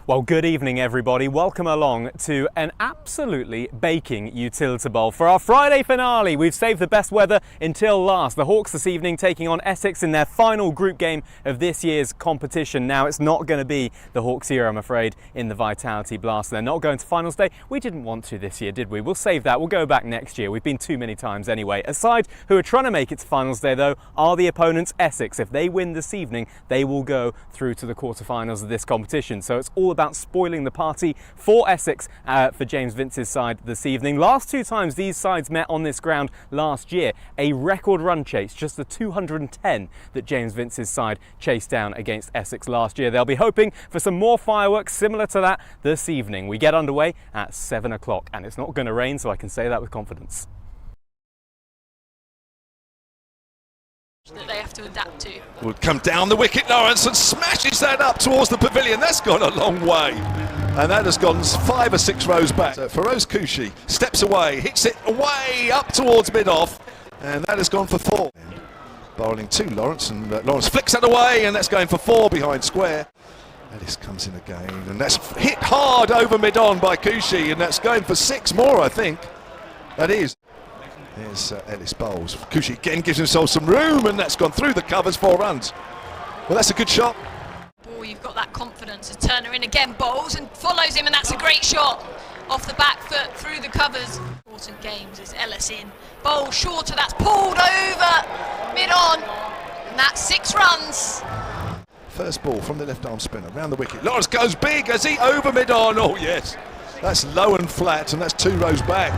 Well, good evening everybody. Welcome along to an absolutely baking Utilita Bowl. For our Friday finale, we've saved the best weather until last. The Hawks this evening taking on Essex in their final group game of this year's competition. Now, it's not going to be the Hawks here, I'm afraid, in the Vitality Blast. They're not going to finals day. We didn't want to this year, did we? We'll save that. We'll go back next year. We've been too many times anyway. A side who are trying to make it to finals day, though, are the opponents Essex. If they win this evening, they will go through to the quarterfinals of this competition. So it's all about spoiling the party for Essex for James Vince's side this evening. Last two times these sides met on this ground last year, a record run chase, just the 210 that James Vince's side chased down against Essex last year. They'll be hoping for some more fireworks similar to that this evening. We get underway at 7 o'clock and it's not going to rain, so I can say that with confidence. That they have to adapt to. Would come down the wicket, Lawrence, and smashes that up towards the pavilion. That's gone a long way, and that has gone 5 or 6 rows back. Feroz Kushi steps away, hits it away up towards mid-off, and that has gone for 4. Bowling to Lawrence, and Lawrence flicks that away, and that's going for 4 behind square. Ellis comes in again, and that's hit hard over mid-on by Kushi, and that's going for 6 more, I think. That is. Here's Ellis bowls. Kushi again gives himself some room, and that's gone through the covers, 4 runs. Well, that's a good shot. Boy, you've got that confidence as Turner in again bowls and follows him, and that's a great shot off the back foot through the covers. Important games as Ellis in. Bowl shorter, that's pulled over mid-on, and that's 6 runs. First ball from the left arm spinner, round the wicket. Lawrence goes big as he over mid-on. Oh, yes. That's low and flat, and that's 2 rows back.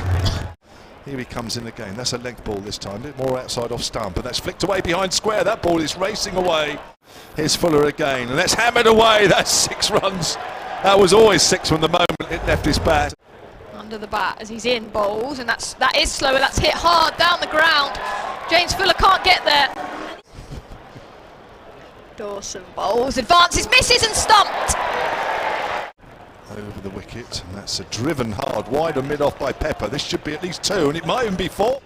Here he comes in again. That's a length ball this time, a bit more outside off stump, and that's flicked away behind square. That ball is racing away. Here's Fuller again, and that's hammered away. That's 6 runs. That was always 6 from the moment it left his bat. Under the bat as he's in bowls, and that is slower. That's hit hard down the ground. James Fuller can't get there. Dawson bowls, advances, misses and stumped. Over the wicket, and that's a driven hard wide and mid-off by Pepper. This should be at least 2, and it might even be 4.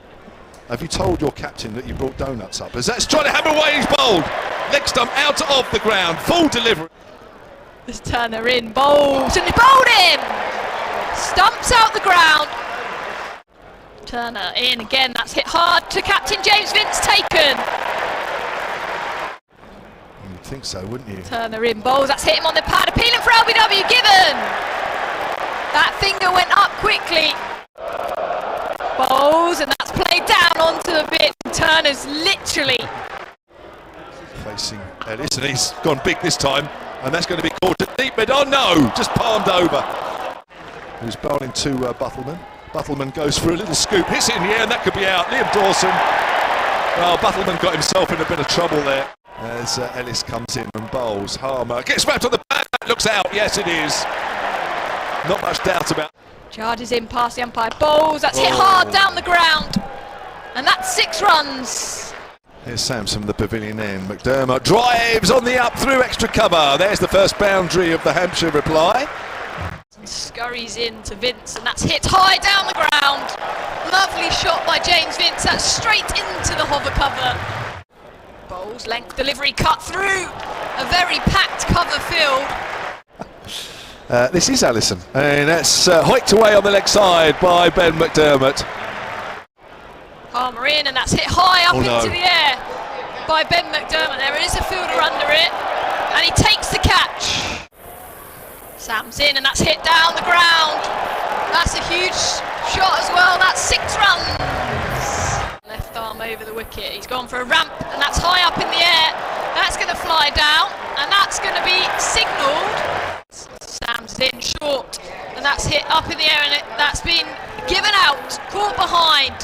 Have you told your captain that you brought donuts up? As that's trying to hammer away, he's bowled. Leg stump out of the ground, full delivery. There's Turner in, bowls, and he bowled in! Stumps out the ground. Turner in again, that's hit hard to captain James Vince, taken. You'd think so, wouldn't you? Turner in bowls, that's hit him on the pad, appealing for LBW, given! That finger went up quickly. Bowls, and that's played down onto the bit. Turner's literally facing Ellis, and he's gone big this time, and that's going to be caught to deep mid. Oh no, just palmed over. Who's bowling to Buttleman. Buttleman goes for a little scoop, hits it in the air, and that could be out. Liam Dawson. Well, Buttleman got himself in a bit of trouble there. As Ellis comes in and bowls, Harmer gets wrapped on the back, looks out, yes it is. Not much doubt about. Charges in past the umpire, bowls, that's hit hard down the ground. And that's 6 runs. Here's Samson from the pavilion end. McDermott drives on the up through extra cover. There's the first boundary of the Hampshire reply. And scurries in to Vince, and that's hit high down the ground. Lovely shot by James Vince, that's straight into the hover cover. Bowls, length delivery cut through a very packed cover field. This is Allison, and that's hiked away on the leg side by Ben McDermott. Harmer in, and that's hit high up into the air by Ben McDermott. There is a fielder under it, and he takes the catch. Sam's in, and that's hit down the ground. That's a huge shot as well. That's 6 runs. Left arm over the wicket. He's gone for a ramp, and that's high up in the air. That's going to fly down, and that's going to be signalled. Sam's in short, and that's hit up in the air, and that's been given out, caught behind.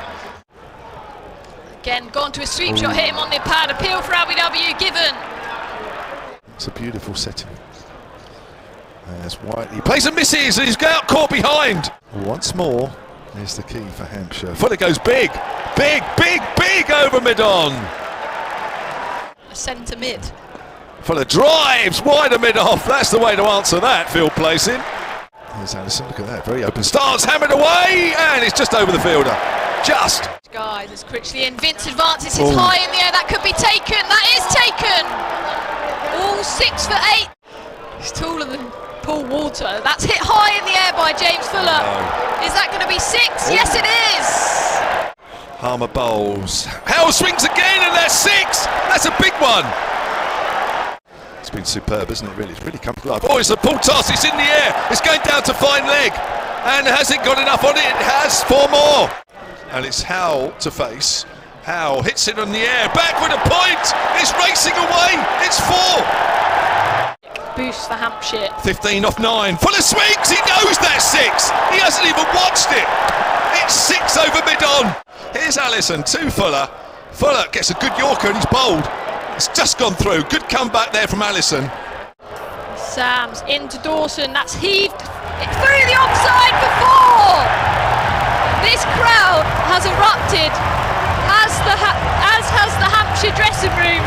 Again, gone to a sweep shot, hit him on the pad, appeal for LBW, given. It's a beautiful setting. There's Whiteley, plays and misses, and he's out caught behind. Once more, there's the key for Hampshire. Fuller goes big, big, big, big over mid-on. A centre mid. Fuller drives wider mid-off. That's the way to answer that field placing. Here's Allison, look at that, very open stance, hammered away, and it's just over the fielder. Just. Guys, as Critchley in, Vince advances, his high in the air, that could be taken, that is taken! All 6 for 8. He's taller than Paul Walter. That's hit high in the air by James Fuller. Is that going to be 6? Yes, it is. Harmer bowls. Howell swings again, and that's 6. That's a big one. It's been superb, isn't it? Really, it's really come to life. Oh, it's a pull toss. It's in the air. It's going down to fine leg, and has it got enough on it? It has. 4 more, and it's Howell to face. Howell hits it on the air. Back with a point. It's racing away. It's 4. Boost for Hampshire. 15 off 9. Fuller swings. He knows that's 6. He hasn't even watched it. It's 6 over mid-on. Here's Allison to Fuller. Fuller gets a good Yorker and he's bowled. It's just gone through. Good comeback there from Allison. Sams into Dawson. That's heaved through the offside for 4. This crowd has erupted, as has the Hampshire dressing room.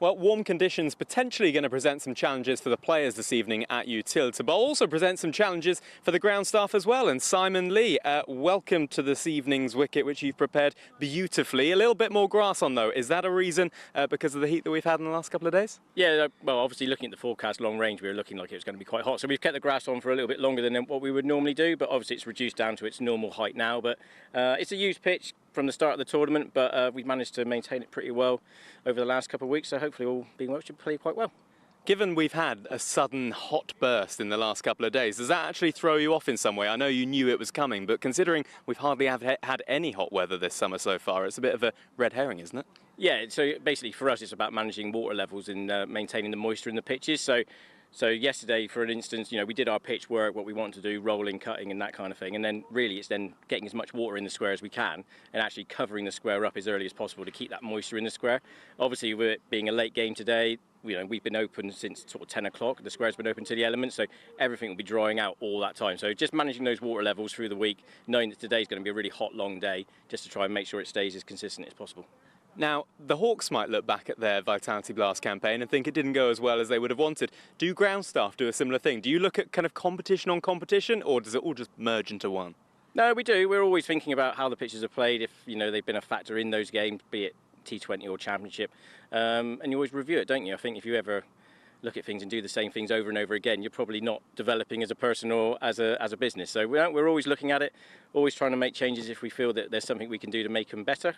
Well, warm conditions potentially going to present some challenges for the players this evening at Utilita Bowl. Also present some challenges for the ground staff as well. And Simon Lee, welcome to this evening's wicket, which you've prepared beautifully. A little bit more grass on though. Is that a reason because of the heat that we've had in the last couple of days? Yeah, well, obviously looking at the forecast long range, we were looking like it was going to be quite hot. So we've kept the grass on for a little bit longer than what we would normally do. But obviously it's reduced down to its normal height now. But it's a used pitch from the start of the tournament, but we've managed to maintain it pretty well over the last couple of weeks, so hopefully all being well, it should play quite well. Given we've had a sudden hot burst in the last couple of days, does that actually throw you off in some way? I know you knew it was coming, but considering we've hardly had any hot weather this summer so far, it's a bit of a red herring, isn't it? Yeah, so basically for us it's about managing water levels and maintaining the moisture in the pitches. So yesterday, for an instance, we did our pitch work, what we want to do, rolling, cutting and that kind of thing. And then really it's then getting as much water in the square as we can and actually covering the square up as early as possible to keep that moisture in the square. Obviously, with it being a late game today, we've been open since sort of 10 o'clock. The square's been open to the elements, so everything will be drying out all that time. So just managing those water levels through the week, knowing that today's going to be a really hot, long day, just to try and make sure it stays as consistent as possible. Now, the Hawks might look back at their Vitality Blast campaign and think it didn't go as well as they would have wanted. Do ground staff do a similar thing? Do you look at kind of competition on competition, or does it all just merge into one? No, we do. We're always thinking about how the pitches are played, if they've been a factor in those games, be it T20 or Championship, and you always review it, don't you? I think if you ever look at things and do the same things over and over again, you're probably not developing as a person or as a business. So we're always looking at it, always trying to make changes if we feel that there's something we can do to make them better.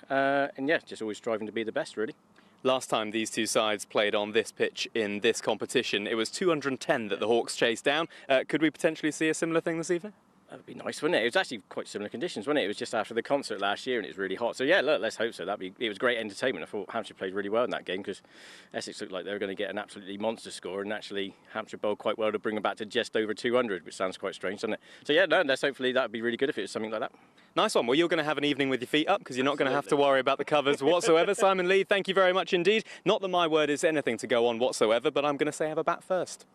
And yeah, just always striving to be the best, really. Last time these two sides played on this pitch in this competition, it was 210 that the Hawks chased down. Could we potentially see a similar thing this evening? That would be nice, wouldn't it? It was actually quite similar conditions, wasn't it? It was just after the concert last year and it was really hot. So yeah, look, let's hope so. It was great entertainment. I thought Hampshire played really well in that game because Essex looked like they were going to get an absolutely monster score, and actually Hampshire bowled quite well to bring them back to just over 200, which sounds quite strange, doesn't it? So yeah, no, hopefully that would be really good if it was something like that. Nice one. Well, you're going to have an evening with your feet up because you're not going to have to worry about the covers whatsoever. Simon Lee, thank you very much indeed. Not that my word is anything to go on whatsoever, but I'm going to say have a bat first.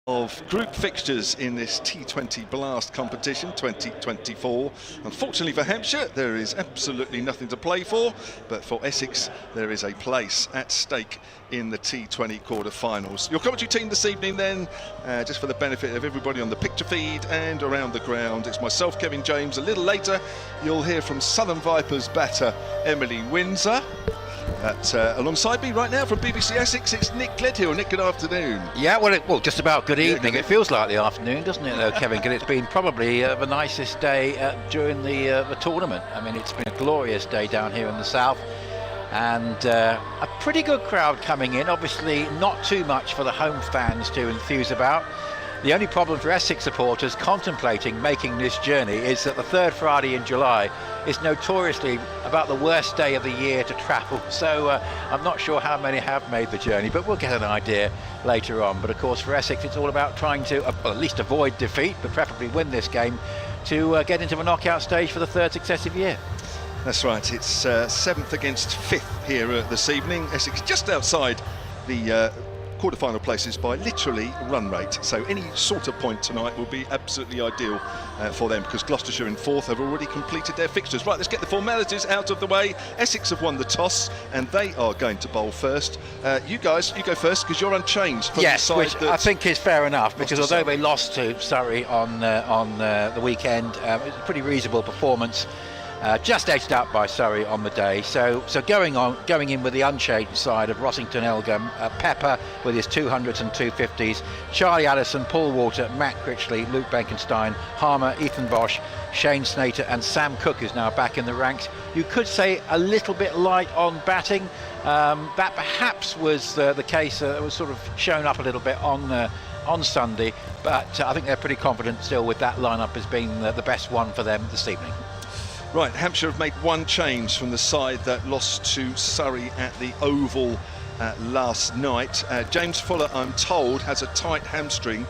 Of group fixtures in this T20 Blast competition 2024. Unfortunately for Hampshire, there is absolutely nothing to play for, but for Essex there is a place at stake in the T20 quarter-finals. Your commentary team this evening then, just for the benefit of everybody on the picture feed and around the ground, it's myself, Kevin James. A little later you'll hear from Southern Vipers batter Emily Windsor. Alongside me right now from BBC Essex, it's Nick Gledhill. Nick, good afternoon. Yeah, well, just about good evening. It feels like the afternoon, doesn't it, though, Kevin? Because it's been probably the nicest day during the tournament. I mean, it's been a glorious day down here in the south, and a pretty good crowd coming in. Obviously, not too much for the home fans to enthuse about. The only problem for Essex supporters contemplating making this journey is that the third Friday in July is notoriously about the worst day of the year to travel. So I'm not sure how many have made the journey, but we'll get an idea later on. But of course for Essex it's all about trying to at least avoid defeat, but preferably win this game to get into the knockout stage for the third successive year. That's right, it's 7th against 5th here this evening. Essex just outside the quarter-final places by literally run rate, so any sort of point tonight will be absolutely ideal for them, because Gloucestershire in 4th have already completed their fixtures. Right, let's get the formalities out of the way. Essex have won the toss and they are going to bowl first. You guys, you go first because you're unchanged. Yes, which I think is fair enough, because although they lost to Surrey on the weekend, it was a pretty reasonable performance. Just edged out by Surrey on the day. So going in with the unchanged side of Rossington, Elgum, Pepper with his 200s and 250s, Charlie Allison, Paul Walter, Matt Critchley, Luke Benkenstein, Harmer, Ethan Bosch, Shane Snater and Sam Cook is now back in the ranks. You could say a little bit light on batting. That perhaps was the case. It was sort of shown up a little bit on Sunday, but I think they're pretty confident still with that lineup as being the best one for them this evening. Right, Hampshire have made one change from the side that lost to Surrey at the Oval last night. James Fuller, I'm told, has a tight hamstring,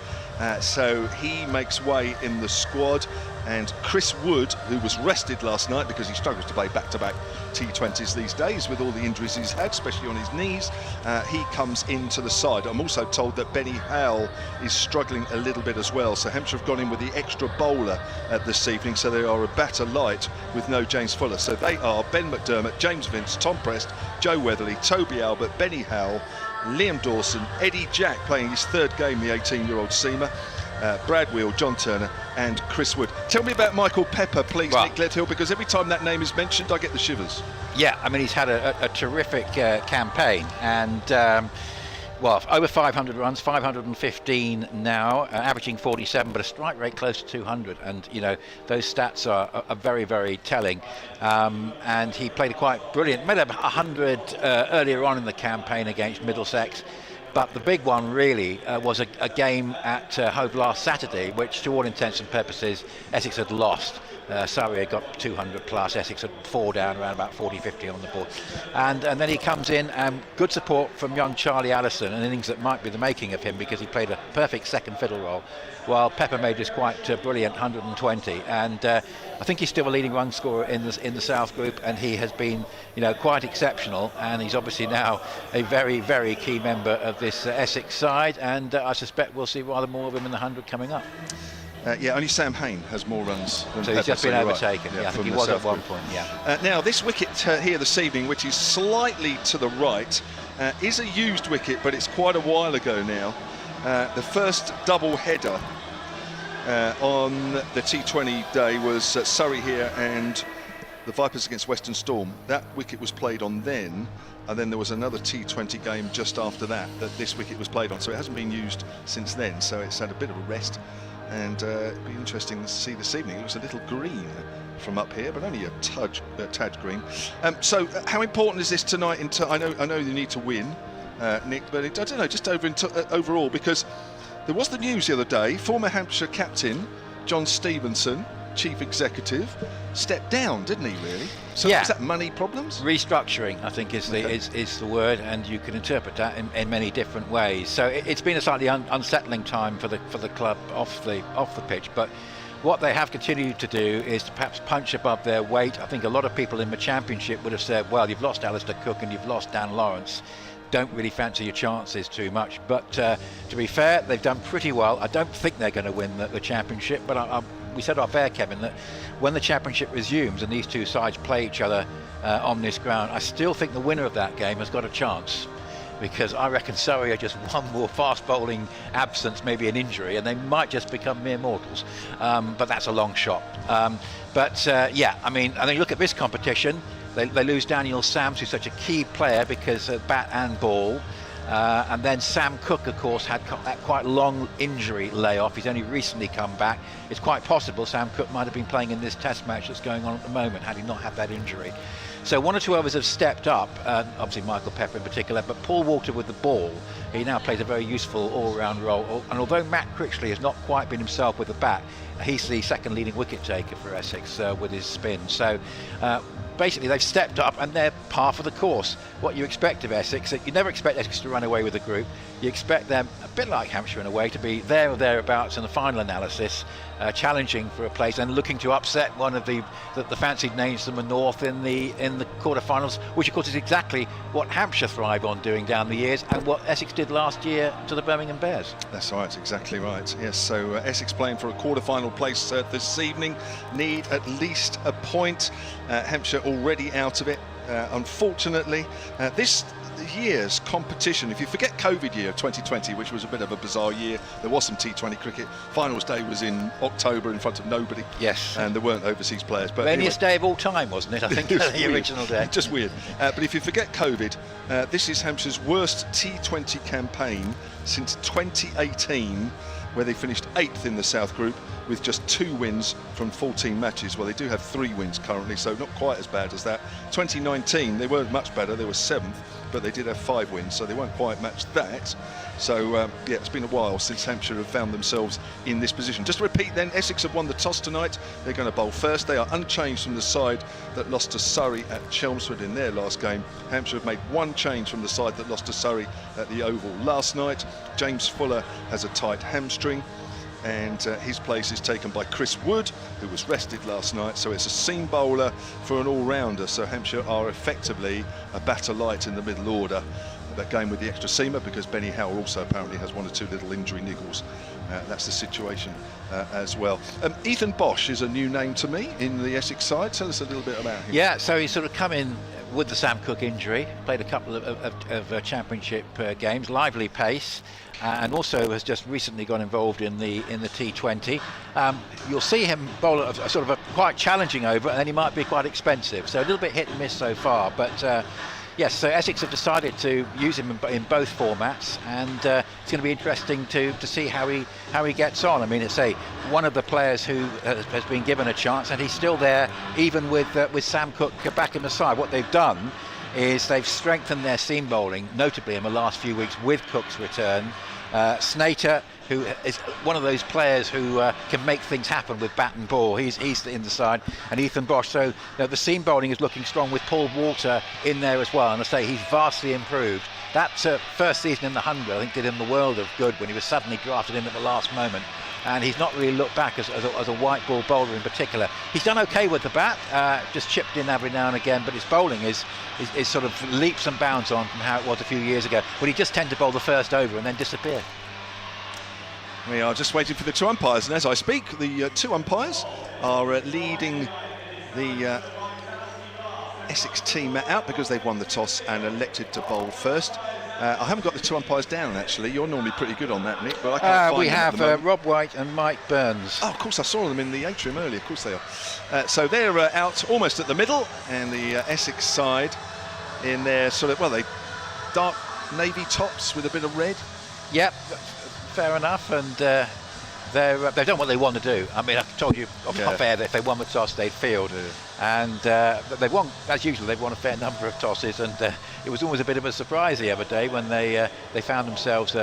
so he makes way in the squad. And Chris Wood, who was rested last night because he struggles to play back-to-back T20s these days with all the injuries he's had, especially on his knees, he comes into the side. I'm also told that Benny Howell is struggling a little bit as well, so Hampshire have gone in with the extra bowler this evening, so they are a batter light with no James Fuller. So they are Ben McDermott, James Vince, Tom Prest, Joe Weatherly, Toby Albert, Benny Howell, Liam Dawson, Eddie Jack playing his third game, the 18-year-old seamer, Brad Wheel, John Turner and Chris Wood. Tell me about Michael Pepper, please, Nick Gledhill, because every time that name is mentioned I get the shivers. Yeah, I mean, he's had a terrific campaign, and well, over 500 runs, 515 now, averaging 47, but a strike rate close to 200, and you know those stats are very, very telling. And he played a quite brilliant, made 100 earlier on in the campaign against Middlesex. But the big one really was a game at Hove last Saturday, which to all intents and purposes Essex had lost. Surrey had got 200 plus, Essex had 4 down, around about 40-50 on the board. And then he comes in, good support from young Charlie Allison, an innings that might be the making of him because he played a perfect second fiddle role, while Pepper made this quite brilliant 120. And I think he's still a leading run scorer in the South Group, and he has been, you know, quite exceptional. And he's obviously now a very, very key member of this Essex side. And I suspect we'll see rather more of him in the 100 coming up. Yeah, only Sam Hain has more runs than so he's just been overtaken. Right. Yeah, I think he was at one point. Yeah. Now this wicket here this evening, which is slightly to the right, is a used wicket, but it's quite a while ago now. The first double header on the T20 day was Surrey here and the Vipers against Western Storm. That wicket was played on then, and then there was another T20 game just after that this wicket was played on, so it hasn't been used since then, so it's had a bit of a rest. And it'd be interesting to see this evening. It was a little green from up here, but only a tad green. So how important is this tonight? I know you need to win, Nick, but I don't know, just overall, because there was the news the other day. Former Hampshire captain John Stevenson, chief executive, stepped down, didn't he? Really? So yeah. Was that money problems? Restructuring, I think, is the word, and you can interpret that in many different ways. So it's been a slightly unsettling time for the club off the pitch, but what they have continued to do is to perhaps punch above their weight. I think a lot of people in the Championship would have said, well, you've lost Alistair Cook and you've lost Dan Lawrence. don't really fancy your chances too much. But to be fair, they've done pretty well. I don't think they're going to win the championship, but we said off air, Kevin, that when the championship resumes and these two sides play each other on this ground, I still think the winner of that game has got a chance, because I reckon Surrey are just one more fast bowling absence, maybe an injury, and they might just become mere mortals. But that's a long shot. Yeah, I mean, and then you look at this competition, they lose Daniel Sams, who's such a key player because of bat and ball. And then Sam Cook, of course, had that quite long injury layoff. He's only recently come back. It's quite possible Sam Cook might have been playing in this test match that's going on at the moment had he not had that injury. So one or two others have stepped up, obviously Michael Pepper in particular, but Paul Walter with the ball, he now plays a very useful all-round role. And although Matt Critchley has not quite been himself with the bat, he's the second leading wicket taker for Essex with his spin. So basically they've stepped up and they're par for the course. What you expect of Essex, you never expect Essex to run away with the group. You expect them, a bit like Hampshire in a way, to be there or thereabouts in the final analysis, challenging for a place and looking to upset one of the fancied names from the north in the quarterfinals, which of course is exactly what Hampshire thrive on doing down the years and what Essex did last year to the Birmingham Bears. That's right, exactly right. Yes, so Essex playing for a quarter-final place this evening, need at least a point. Hampshire already out of it, unfortunately. This year's competition, if you forget COVID year 2020, which was a bit of a bizarre year, there was some T20 cricket. Finals day was in October in front of nobody. Yes. And there weren't overseas players. But rainiest day of all time, wasn't it? I think the original day. Just weird. But if you forget COVID, this is Hampshire's worst T20 campaign since 2018, where they finished 8th in the South Group with just 2 wins from 14 matches. Well, they do have 3 wins currently, so not quite as bad as that. 2019, they weren't much better, they were 7th, but they did have 5 wins, so they won't quite match that. So, yeah, it's been a while since Hampshire have found themselves in this position. Just to repeat then, Essex have won the toss tonight. They're going to bowl first. They are unchanged from the side that lost to Surrey at Chelmsford in their last game. Hampshire have made 1 change from the side that lost to Surrey at the Oval last night. James Fuller has a tight hamstring, and his place is taken by Chris Wood, who was rested last night. So it's a seam bowler for an all-rounder. So Hampshire are effectively a batter light in the middle order. That game with the extra seamer, because Benny Howell also apparently has 1 or 2 little injury niggles. That's the situation as well. Ethan Bosch is a new name to me in the Essex side. Tell us a little bit about him. Yeah, so he's sort of come in with the Sam Cook injury, played a couple of championship games, lively pace, and also has just recently got involved in the T20. You'll see him bowl a sort of a quite challenging over, and then he might be quite expensive. So a little bit hit and miss so far, but yes, so Essex have decided to use him in both formats, and it's going to be interesting to see how he gets on. I mean, it's one of the players who has been given a chance, and he's still there even with Sam Cook back in the side. What they've done is they've strengthened their seam bowling, notably in the last few weeks with Cook's return. Snater, who is one of those players who can make things happen with bat and ball. He's in the side, and Ethan Bosch. So the seam bowling is looking strong with Paul Walter in there as well. And I say he's vastly improved. That first season in the 100, I think, did him the world of good when he was suddenly drafted in at the last moment. And he's not really looked back as a white ball bowler in particular. He's done okay with the bat, just chipped in every now and again, but his bowling is sort of leaps and bounds on from how it was a few years ago, when he just tended to bowl the first over and then disappear. We are just waiting for the 2 umpires, and as I speak, the 2 umpires are leading the Essex team out because they've won the toss and elected to bowl first. I haven't got the 2 umpires down, actually. You're normally pretty good on that, Nick, but I can't find them. We have Rob White and Mike Burns. Oh, of course, I saw them in the atrium earlier. Of course they are. So they're out almost at the middle, and the Essex side in their sort of, well, they dark navy tops with a bit of red. Yep, fair enough, and they've done what they want to do. I mean, I told you off air that if they won the toss, they'd field. And they've won, as usual, they've won a fair number of tosses, and it was always a bit of a surprise the other day when they found themselves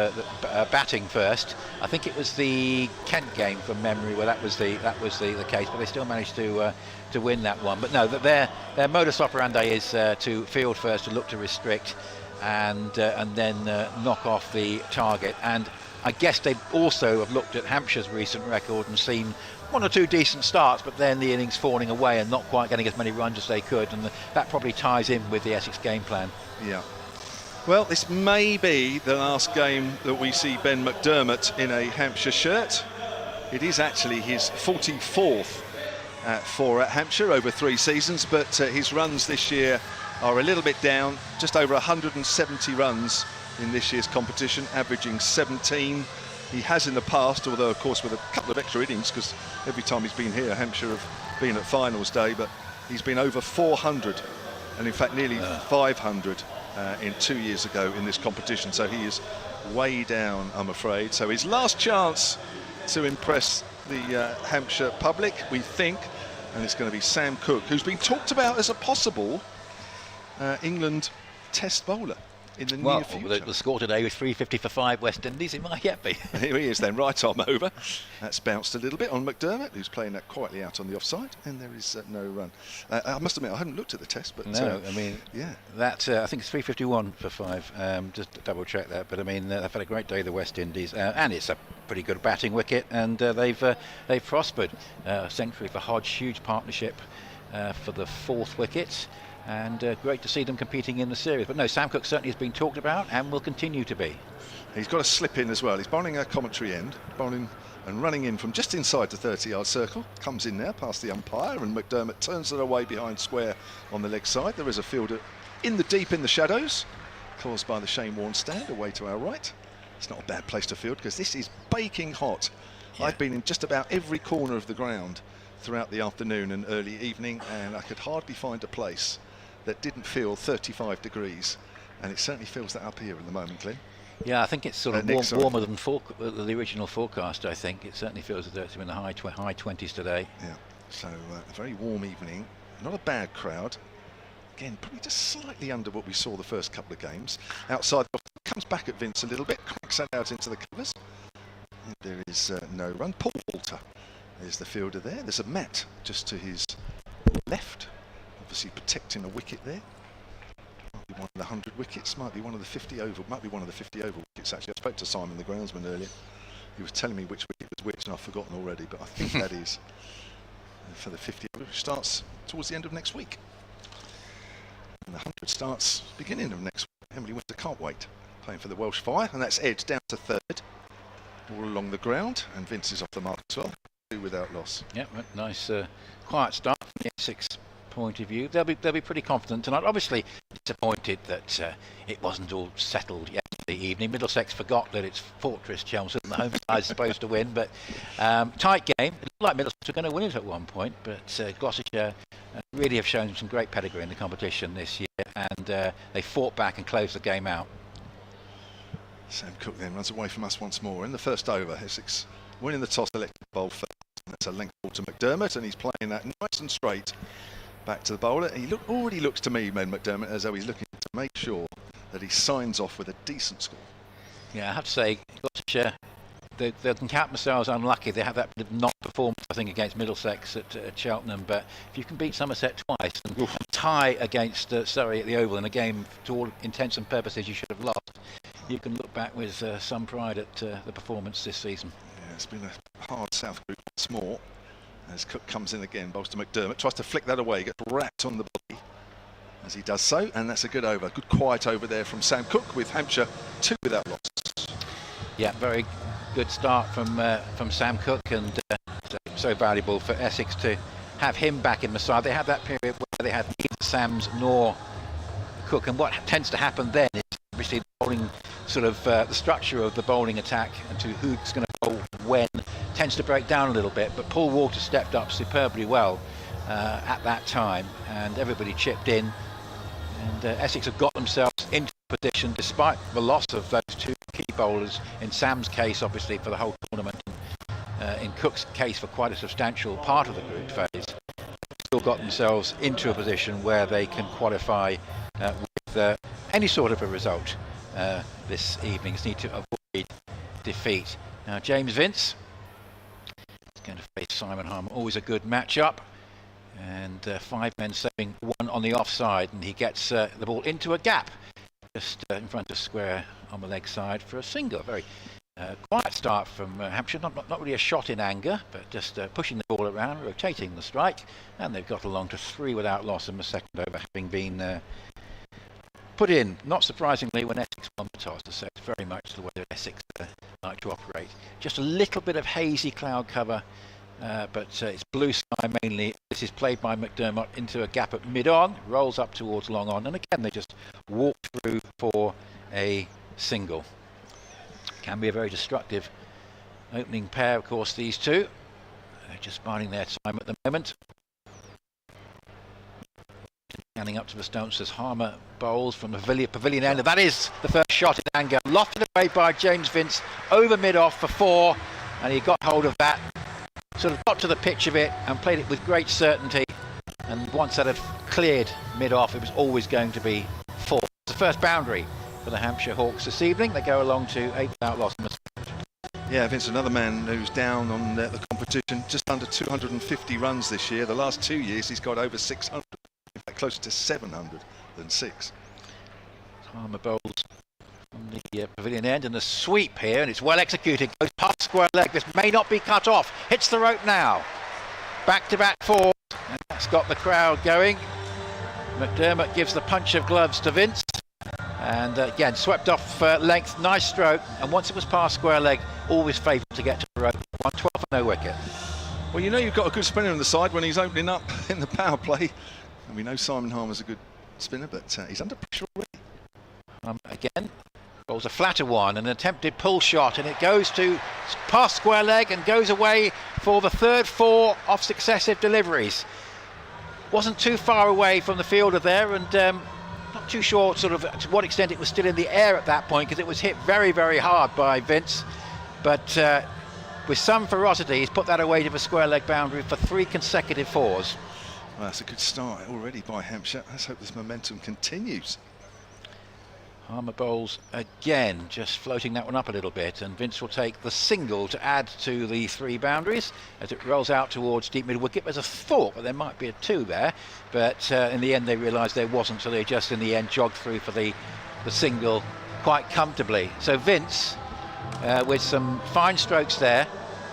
batting first. I think it was the Kent game from memory where that was the case, but they still managed to win that one. But no, their modus operandi is to field first, to look to restrict, and then knock off the target. And I guess they also have looked at Hampshire's recent record and seen 1 or 2 decent starts, but then the innings falling away and not quite getting as many runs as they could, and that probably ties in with the Essex game plan. Yeah. Well, this may be the last game that we see Ben McDermott in a Hampshire shirt. It is actually his 44th for Hampshire over 3 seasons, but his runs this year are a little bit down, just over 170 runs in this year's competition, averaging 17. He has in the past, although of course with a couple of extra innings, because every time he's been here, Hampshire have been at finals day, but he's been over 400, and in fact nearly 500 in 2 years ago in this competition. So he is way down, I'm afraid. So his last chance to impress the Hampshire public, we think, and it's going to be Sam Cook, who's been talked about as a possible England test bowler in the near future. The score today was 350 for 5 West Indies. It might yet be. Here he is then, right arm over. That's bounced a little bit on McDermott, who's playing that quietly out on the offside, and there is no run. I must admit, I haven't looked at the test, but no, I mean, yeah, that I think it's 351 for 5. Just to double check that, but I mean, they've had a great day, the West Indies, and it's a pretty good batting wicket, and they've prospered. Century for Hodge, huge partnership for the 4th wicket. And great to see them competing in the series. But no, Sam Cook certainly has been talked about and will continue to be. He's got a slip in as well. He's bowling a commentary end, bowling and running in from just inside the 30-yard circle. Comes in now past the umpire, and McDermott turns it away behind square on the leg side. There is a fielder in the shadows, caused by the Shane Warne stand away to our right. It's not a bad place to field because this is baking hot. Yeah. I've been in just about every corner of the ground throughout the afternoon and early evening, and I could hardly find a place that didn't feel 35 degrees, and it certainly feels that up here at the moment, Glenn. Yeah, I think it's sort of warmer than the original forecast. I think it certainly feels as though it's in the high 20s today. Yeah, so a very warm evening, not a bad crowd. Again, probably just slightly under what we saw the first couple of games. Outside, comes back at Vince a little bit, cracks that out into the covers. And there is no run. Paul Walter is the fielder there. There's a Matt just to his left, obviously protecting a wicket there. Might be one of the 100 wickets, might be one of the 50 over, wickets actually. I spoke to Simon, the groundsman, earlier. He was telling me which wicket was which, and I've forgotten already, but I think that is for the 50 over, which starts towards the end of next week. And the 100 starts beginning of next week. Emily Winter can't wait, playing for the Welsh Fire, and that's Ed down to 3rd, all along the ground, and Vince is off the mark as well, 2 without loss. Yep, nice quiet start from the Essex point of view. They'll be pretty confident tonight. Obviously disappointed that it wasn't all settled yesterday evening. Middlesex forgot that it's Fortress Chelmsford and the home side is supposed to win, but tight game. It looked like Middlesex were going to win it at one point, but Gloucestershire really have shown some great pedigree in the competition this year, and they fought back and closed the game out. Sam Cook then runs away from us once more in the first over. Essex winning the toss, elected bowl first. That's a length ball to McDermott, and he's playing that nice and straight back to the bowler. He already looks to me, Ben McDermott, as though he's looking to make sure that he signs off with a decent score. Yeah, I have to say, Gloucestershire, they can count themselves unlucky. They have that bit of non-performance, I think, against Middlesex at Cheltenham. But if you can beat Somerset twice and tie against Surrey at the Oval in a game, to all intents and purposes, you should have lost, you can look back with some pride at the performance this season. Yeah, it's been a hard South group once more. As Cook comes in again, bowls to McDermott, tries to flick that away, gets wrapped on the body as he does so, and that's a good over. Good quiet over there from Sam Cook with Hampshire 2 without loss. Yeah, very good start from Sam Cook, and so valuable for Essex to have him back in the side. They had that period where they had neither Sams nor Cook, and what tends to happen then is obviously the bowling sort of the structure of the bowling attack and to who's going to bowl when tends to break down a little bit, but Paul Walter stepped up superbly well at that time, and everybody chipped in, and Essex have got themselves into position despite the loss of those 2 key bowlers, in Sam's case obviously for the whole tournament, in Cook's case for quite a substantial part of the group phase. Still got themselves into a position where they can qualify with any sort of a result this evening. Just need to avoid defeat. Now James Vince is going to face Simon Harmer, always a good match-up, and 5 men saving 1 on the offside, and he gets the ball into a gap just in front of square on the leg side for a single. Very quiet start from Hampshire, not really a shot in anger, but just pushing the ball around, rotating the strike, and they've got along to 3 without loss in the second over, having been put in, not surprisingly, when Essex won the toss, so it's very much the way that Essex like to operate. Just a little bit of hazy cloud cover, but it's blue sky mainly. This is played by McDermott into a gap at mid-on, rolls up towards long on, and again they just walk through for a single. Can be a very destructive opening pair, of course, these two. They're just biding their time at the moment. Standing up to the stumps as Harmer bowls from the pavilion end, and that is the first shot in anger. Lofted away by James Vince over mid-off for 4, and he got hold of that, sort of got to the pitch of it and played it with great certainty, and once that had cleared mid-off, it was always going to be 4. It's the first boundary for the Hampshire Hawks this evening. They go along to 8 without loss. Yeah, Vince, another man who's down on the competition, just under 250 runs this year. The last 2 years he's got over 600. In fact, closer to 706. Harmer bowls on the pavilion end, and the sweep here, and it's well executed, goes past square leg. This may not be cut off. Hits the rope now. Back-to-back 4s, and that's got the crowd going. McDermott gives the punch of gloves to Vince, and again swept off length. Nice stroke, and once it was past square leg, always favoured to get to the rope. 112 for no wicket. Well, you know you've got a good spinner on the side when he's opening up in the power play. And we know Simon Harmer's a good spinner, but he's under pressure already. Again, bowls a flatter one, an attempted pull shot, and it goes to past square leg and goes away for the third 4 off successive deliveries. Wasn't too far away from the fielder there, and not too sure sort of to what extent it was still in the air at that point, because it was hit very, very hard by Vince. But with some ferocity, he's put that away to the square leg boundary for 3 consecutive 4s. Well, that's a good start already by Hampshire. Let's hope this momentum continues. Harmer bowls again, just floating that one up a little bit, and Vince will take the single to add to the 3 boundaries as it rolls out towards deep mid wicket. There's a thought that there might be a 2 there, but in the end they realised there wasn't, so they just in the end jogged through for the single quite comfortably. So Vince with some fine strokes there,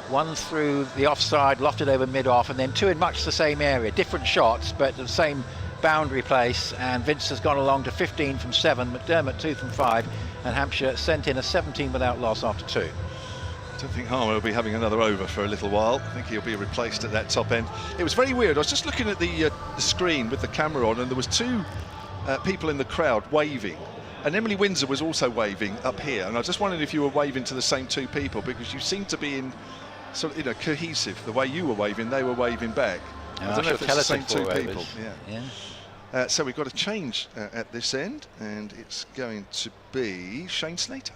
1 through the offside, lofted over mid-off, and then 2 in much the same area. Different shots, but the same boundary place, and Vince has gone along to 15 from 7, McDermott 2 from 5, and Hampshire sent in a 17 without loss after 2. I don't think Harmer will be having another over for a little while. I think he'll be replaced at that top end. It was very weird. I was just looking at the screen with the camera on, and there was 2 people in the crowd waving. And Emily Windsor was also waving up here, and I just wondered if you were waving to the same 2 people, because you seemed to be in sort of, cohesive. The way you were waving, they were waving back. I don't know if it's the same 2 people. Yeah. So we've got a change at this end, and it's going to be Shane Snater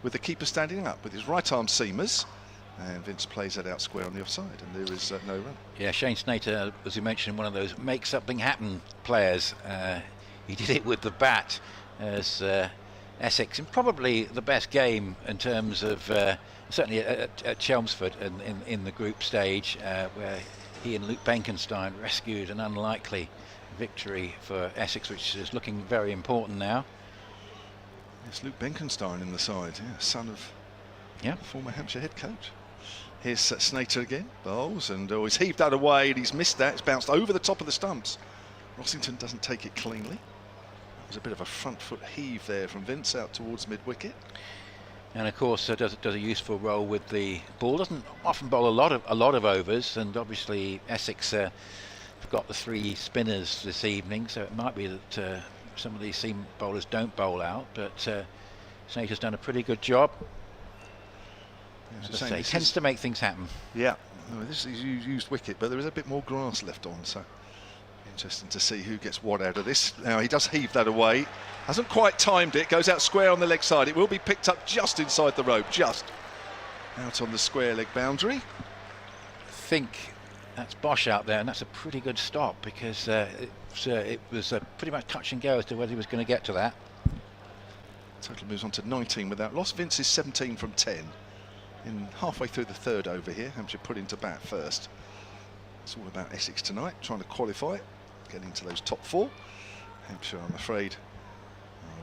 with the keeper standing up with his right arm seamers, and Vince plays that out square on the offside, and there is no run. Yeah, Shane Snater, as you mentioned, one of those make something happen players. He did it with the bat as Essex, and probably the best game in terms of certainly at Chelmsford in the group stage, where he and Luke Benkenstein rescued an unlikely victory for Essex, which is looking very important now. It's Luke Benkenstein in the side, son of former Hampshire head coach. Here's Snater again, bowls, and he's heaved that away, and he's missed that. It's bounced over the top of the stumps. Rossington doesn't take it cleanly. There's a bit of a front foot heave there from Vince out towards mid wicket. And of course does a useful role with the ball. Doesn't often bowl a lot of overs, and obviously Essex have got the 3 spinners this evening, so it might be that some of these seam bowlers don't bowl out, but Snater's done a pretty good job. As I say, tends to make things happen. Yeah, this is used wicket, but there is a bit more grass left on, so interesting to see who gets what out of this. Now he does heave that away, hasn't quite timed it, goes out square on the leg side. It will be picked up just inside the rope, just out on the square leg boundary. I think that's Bosch out there, and that's a pretty good stop, because it was pretty much touch and go as to whether he was going to get to that. Total moves on to 19 without loss. Vince is 17 from 10. In halfway through the 3rd over here, Hampshire put into bat first. It's all about Essex tonight, trying to qualify, get into those top 4. Hampshire, I'm afraid,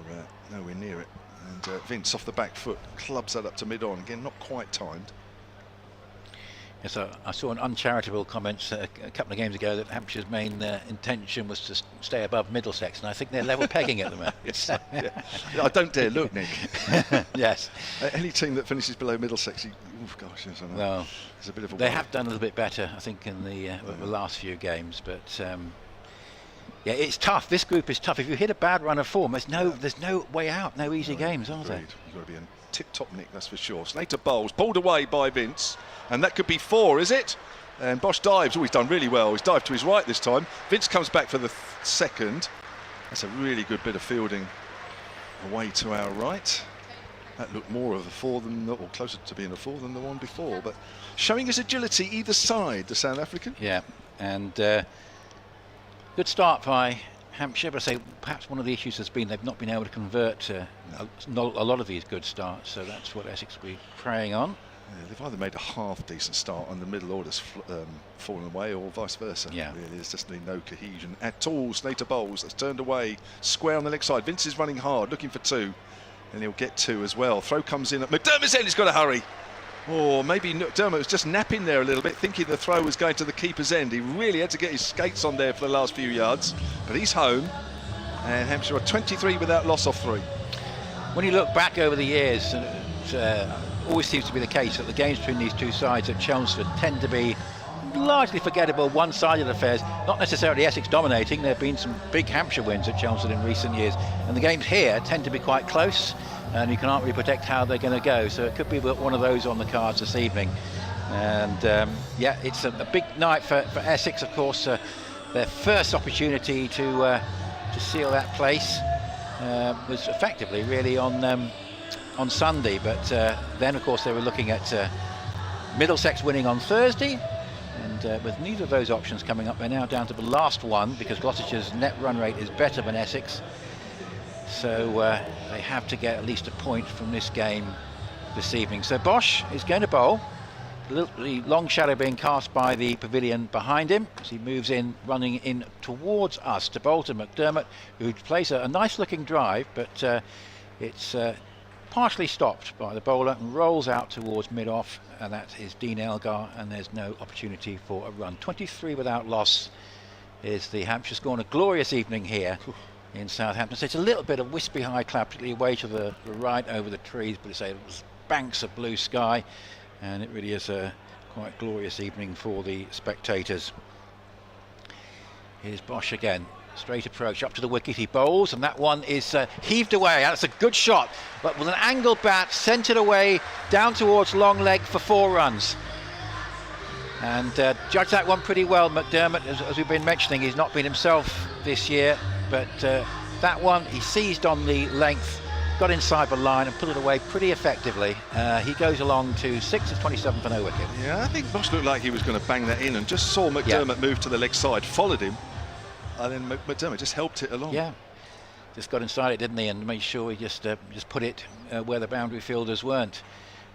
are nowhere near it. And Vince off the back foot, clubs that up to mid-on. Again, not quite timed. Yes, I saw an uncharitable comment a couple of games ago that Hampshire's main intention was to stay above Middlesex, and I think they're level pegging at the moment. Yes, yeah. I don't dare look, Nick. Yes. Any team that finishes below Middlesex, gosh, yes, I know. Well, it's a bit of a they worry. have done a little bit better, I think, in the last few games, but yeah, it's tough. This group is tough. If you hit a bad run of form, there's no way out, no easy games, are there? You've got to be in tip-top nick, that's for sure. Slater bowls, pulled away by Vince, and that could be 4, is it? And Bosch dives. Oh, he's done really well. He's dived to his right this time. Vince comes back for the second. That's a really good bit of fielding away to our right. That looked more of a 4 than, or closer to being a 4 than the one before, but showing his agility either side, the South African. Yeah, and good start by Hampshire, but I say perhaps one of the issues has been they've not been able to convert a lot of these good starts, so that's what Essex will be preying on. Yeah, they've either made a half-decent start and the middle order's fallen away, or vice versa. Yeah. Really, there's just no cohesion at all. Slater bowls, that's turned away, square on the leg side. Vince is running hard, looking for 2, and he'll get 2 as well. Throw comes in at McDermott's end, he's got to hurry. Or maybe McDermott was just napping there a little bit, thinking the throw was going to the keeper's end. He really had to get his skates on there for the last few yards, but he's home, and Hampshire are 23 without loss of 3. When you look back over the years, it always seems to be the case that the games between these two sides at Chelmsford tend to be largely forgettable, one-sided affairs, not necessarily Essex dominating. There have been some big Hampshire wins at Chelmsford in recent years, and the games here tend to be quite close, and you can't really predict how they're going to go, so it could be one of those on the cards this evening. And yeah, it's a big night for Essex, of course. Their first opportunity to seal that place was effectively really on Sunday, but then of course they were looking at Middlesex winning on Thursday, and with neither of those options coming up, they're now down to the last one because Gloucestershire's net run rate is better than Essex, so they have to get at least a point from this game this evening. So Bosch is going to bowl, the long shadow being cast by the pavilion behind him as he moves in, running in towards us to bowl to McDermott, who plays a nice looking drive, but it's partially stopped by the bowler and rolls out towards mid-off, and that is Dean Elgar, and there's no opportunity for a run. 23 without loss is the Hampshire score on a glorious evening here in Southampton. So it's a little bit of wispy high cloud, particularly away to the right over the trees, but it's banks of blue sky, and it really is a quite glorious evening for the spectators. Here's Bosch again. Straight approach up to the wicket, he bowls, and that one is heaved away. That's a good shot, but with an angled bat, sent it away down towards long leg for 4 runs. And judged that one pretty well. McDermott, as we've been mentioning, he's not been himself this year, but that one he seized on the length, got inside the line and put it away pretty effectively. He goes along to 6 of 27 for no wicket. Yeah, I think Bosch looked like he was going to bang that in, and just saw McDermott move to the leg side, followed him, and then McDermott just helped it along. Yeah, just got inside it, didn't he, and made sure he just put it where the boundary fielders weren't.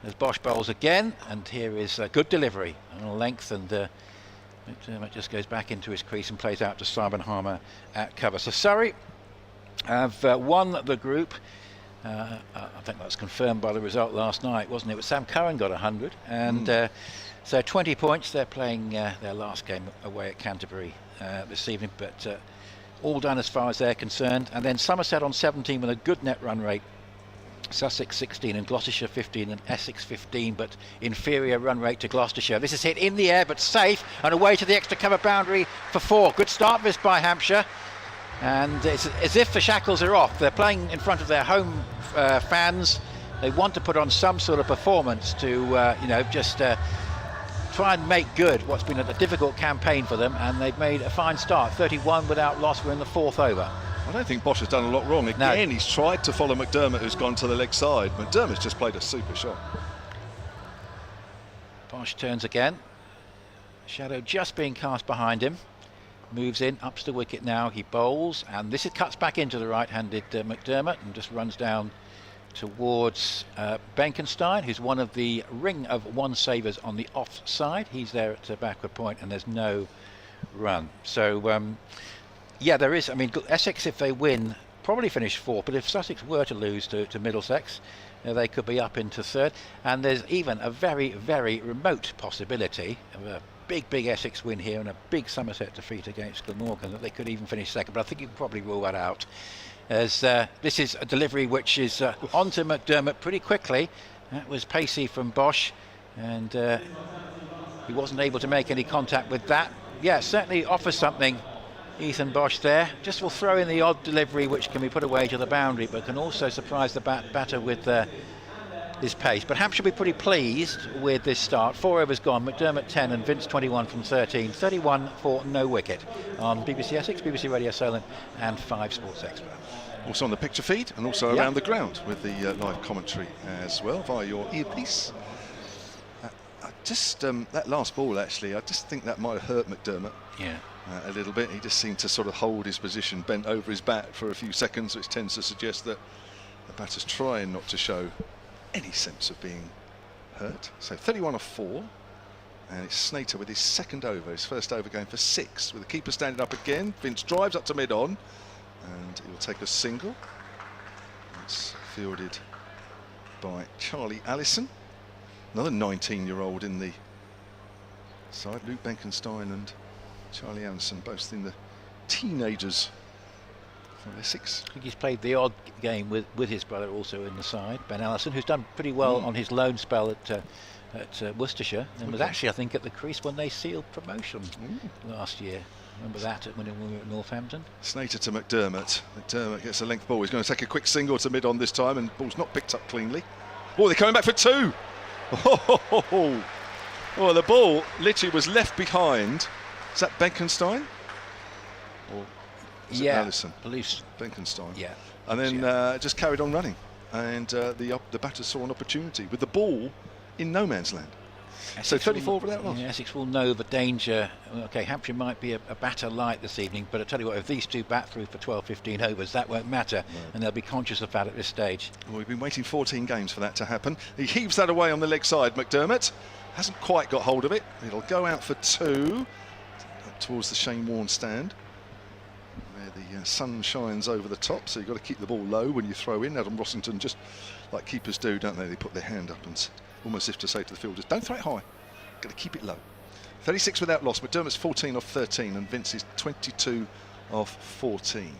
As Bosch bowls again, and here is a good delivery on a length, and McDermott just goes back into his crease and plays out to Simon Harmer at cover. So Surrey have won the group. I think that's confirmed by the result last night, wasn't it? But Sam Curran got 100, and so 20 points. They're playing their last game away at Canterbury this evening, but all done as far as they're concerned. And then Somerset on 17 with a good net run rate. Sussex 16 and Gloucestershire 15 and Essex 15, but inferior run rate to Gloucestershire. This is hit in the air but safe, and away to the extra cover boundary for 4. Good start this by Hampshire, and it's as if the shackles are off. They're playing in front of their home fans. They want to put on some sort of performance to just try and make good what's been a difficult campaign for them, and they've made a fine start. 31 without loss. We're in the 4th over. I don't think Bosch has done a lot wrong. Again, he's tried to follow McDermott, who's gone to the leg side. McDermott's just played a super shot. Bosch turns again. Shadow just being cast behind him. Moves in, ups the wicket now. He bowls, and this cuts back into the right-handed McDermott and just runs down towards Benkenstein, who's one of the ring of one savers on the offside. He's there at the backward point, and there's no run. So yeah, there is. I mean, Essex, if they win, probably finish 4th, but if Sussex were to lose to Middlesex, they could be up into third. And there's even a very, very remote possibility of a big Essex win here and a big Somerset defeat against Glamorgan, that they could even finish second. But I think you can probably rule that out, as this is a delivery which is onto McDermott pretty quickly. That was pacey from Bosch, and he wasn't able to make any contact with that. Yeah, certainly offers something, Ethan Bosch there. Just will throw in the odd delivery which can be put away to the boundary, but can also surprise the batter with his pace. But Hampshire will be pretty pleased with this start. 4 overs gone, McDermott 10 and Vince 21 from 13. 31 for no wicket on BBC Essex, BBC Radio Solent and 5 Sports Extra. Also on the picture feed and also around the ground with the live commentary as well via your earpiece. That last ball, actually, I just think that might have hurt McDermott a little bit. He just seemed to sort of hold his position bent over his bat for a few seconds, which tends to suggest that the batter's trying not to show any sense of being hurt. So 31 off 4, and it's Snater with his second over, his first over going for 6, with the keeper standing up again. Vince drives up to mid-on, and he'll take a single. It's fielded by Charlie Allison, another 19-year-old in the side. Luke Benkenstein and Charlie Allison, both in the teenagers from Essex. I think he's played the odd game with his brother also in the side, Ben Allison, who's done pretty well on his loan spell at Worcestershire, and was actually, I think, at the crease when they sealed promotion last year. Remember that when we were at Northampton? Snater to McDermott. McDermott gets a length ball. He's going to take a quick single to mid-on this time, and ball's not picked up cleanly. Oh, they're coming back for 2. Oh, the ball literally was left behind. Is that Benkenstein? Or is it Allison? Police. Benkenstein. Yeah. And then just carried on running, and the batter saw an opportunity with the ball in no man's land. Essex so 34 without loss. Essex will know the danger. Okay, Hampshire might be a batter light this evening, but I tell you what, if these two bat through for 12-15 overs, that won't matter, and they'll be conscious of that at this stage. Well, we've been waiting 14 games for that to happen. He heaves that away on the leg side. McDermott hasn't quite got hold of it. It'll go out for 2 up towards the Shane Warne stand, where the sun shines over the top, so you've got to keep the ball low when you throw in. Adam Rossington, just like keepers do, don't they? They put their hand up and almost as if to say to the fielders, don't throw it high, got to keep it low. 36 without loss. McDermott's 14 off 13 and Vince is 22 off 14.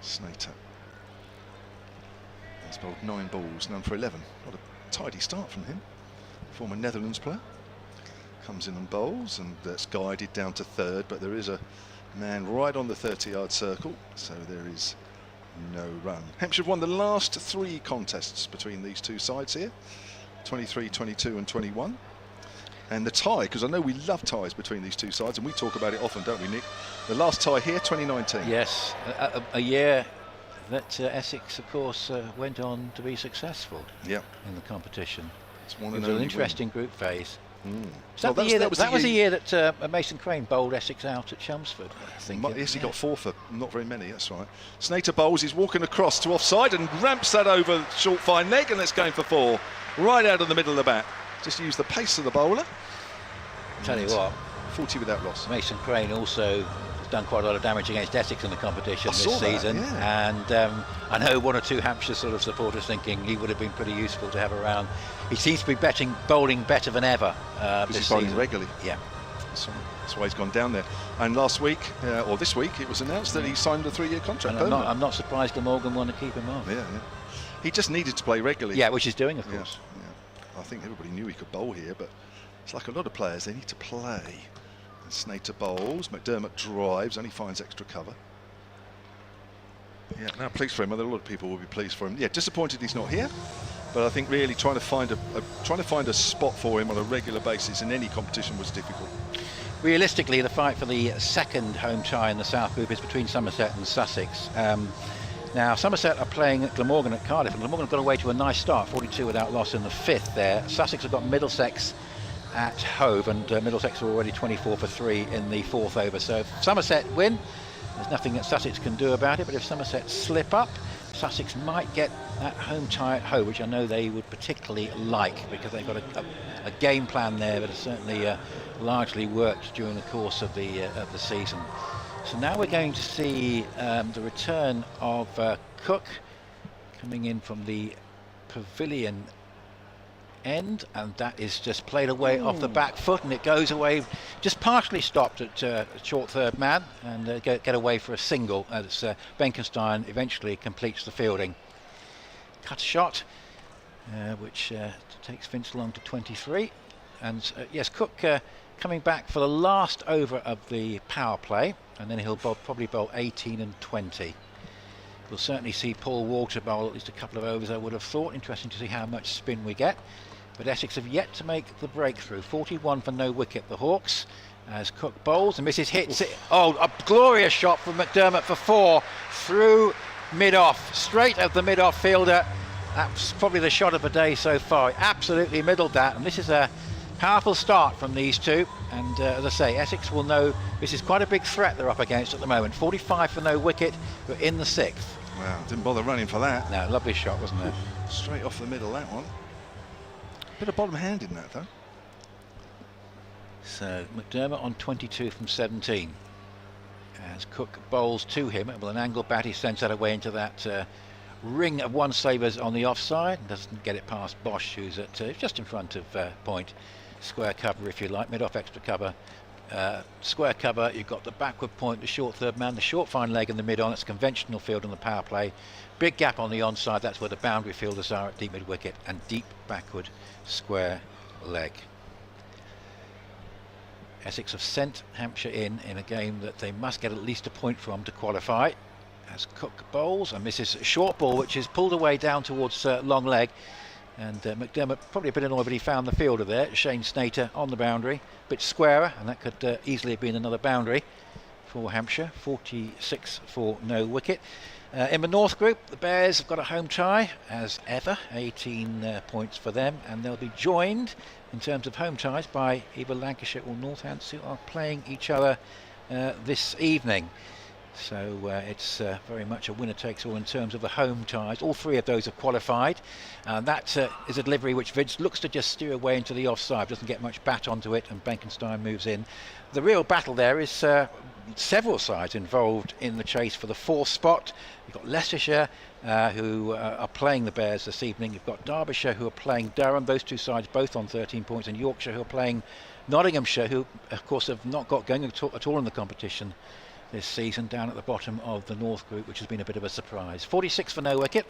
Snater has bowled 9 balls, none for 11. What a tidy start from him. Former Netherlands player. Comes in and bowls, and that's guided down to third, but there is a man right on the 30-yard circle, so there is no run. Hampshire have won the last 3 contests between these two sides here, 23, 22 and 21. And the tie, because I know we love ties between these two sides, and we talk about it often, don't we, Nick? The last tie here, 2019. Yes, a year that Essex, of course, went on to be successful in the competition. It was an interesting group phase. So that was the year that Mason Crane bowled Essex out at Chelmsford, I think. Yes, he got 4 for not very many, that's right. Snater bowls, he's walking across to offside and ramps that over short fine leg, and it's going for 4. Right out of the middle of the bat. Just use the pace of the bowler. Tell you what, 40 without loss. Mason Crane also has done quite a lot of damage against Essex in the competition this season. And I know 1 or 2 Hampshire sort of supporters thinking he would have been pretty useful to have around. He seems to be bowling better than ever this season. Bowling regularly. Yeah. That's why he's gone down there. And last week, or this week, it was announced that he signed a 3-year contract. And I'm not surprised Glamorgan want to keep him on. Yeah. He just needed to play regularly. Yeah, which he's doing, of course. I think everybody knew he could bowl here, but it's like a lot of players, they need to play. And Snater bowls, McDermott drives, only finds extra cover. Yeah, now pleased for him. A lot of people will be pleased for him. Yeah, disappointed he's not here, but I think really trying to find a spot for him on a regular basis in any competition was difficult. Realistically, the fight for the second home tie in the South Group is between Somerset and Sussex. Now, Somerset are playing at Glamorgan at Cardiff, and Glamorgan have got away to a nice start, 42 without loss in the 5th there. Sussex have got Middlesex at Hove, and Middlesex are already 24 for 3 in the 4th over. So if Somerset win, there's nothing that Sussex can do about it, but if Somerset slip up, Sussex might get that home tie at Hove, which I know they would particularly like, because they've got a game plan there that has certainly largely worked during the course of the season. So now we're going to see the return of Cook coming in from the pavilion end, and that is just played away off the back foot, and it goes away, just partially stopped at short third man, and get away for a single as Benkenstein eventually completes the fielding. Cut shot, which takes Vince along to 23, and yes, Cook coming back for the last over of the power play, and then he'll probably bowl 18 and 20. We'll certainly see Paul Walter bowl at least a couple of overs, I would have thought. Interesting to see how much spin we get. But Essex have yet to make the breakthrough. 41 for no wicket, the Hawks, as Cook bowls and misses hits it. Oh, a glorious shot from McDermott for 4 through mid-off, straight of the mid-off fielder. That's probably the shot of the day so far. Absolutely middled that, and this is a powerful start from these two. And as I say, Essex will know this is quite a big threat they're up against at the moment. 45 for no wicket, but in the 6th. Wow, didn't bother running for that. No, lovely shot, wasn't it? Straight off the middle, that one. Bit of bottom hand in that, though. So McDermott on 22 from 17. As Cook bowls to him with an angle bat, he sends that away into that ring of one savers on the offside. Doesn't get it past Bosch, who's at just in front of point. Square cover, if you like, mid-off extra cover. Square cover, you've got the backward point, the short third man, the short fine leg in the mid-on. It's conventional field on the power play. Big gap on the onside, that's where the boundary fielders are at deep mid-wicket, and deep backward square leg. Essex have sent Hampshire in a game that they must get at least a point from to qualify. As Cook bowls and misses a short ball, which is pulled away down towards long leg. And McDermott probably a bit annoyed, but he found the fielder there. Shane Snater on the boundary, a bit squarer, and that could easily have been another boundary for Hampshire. 46 for no wicket. In the North Group, the Bears have got a home tie as ever, 18 points for them, and they'll be joined in terms of home ties by either Lancashire or Northants, who are playing each other this evening. So it's very much a winner takes all in terms of the home ties. All 3 of those have qualified. That is a delivery which Vince looks to just steer away into the offside, doesn't get much bat onto it, and Benkenstein moves in. The real battle there is several sides involved in the chase for the 4th spot. You've got Leicestershire who are playing the Bears this evening. You've got Derbyshire who are playing Durham, those 2 sides both on 13 points, and Yorkshire who are playing Nottinghamshire, who of course have not got going at all in the competition this season, down at the bottom of the North Group, which has been a bit of a surprise. 46 for no wicket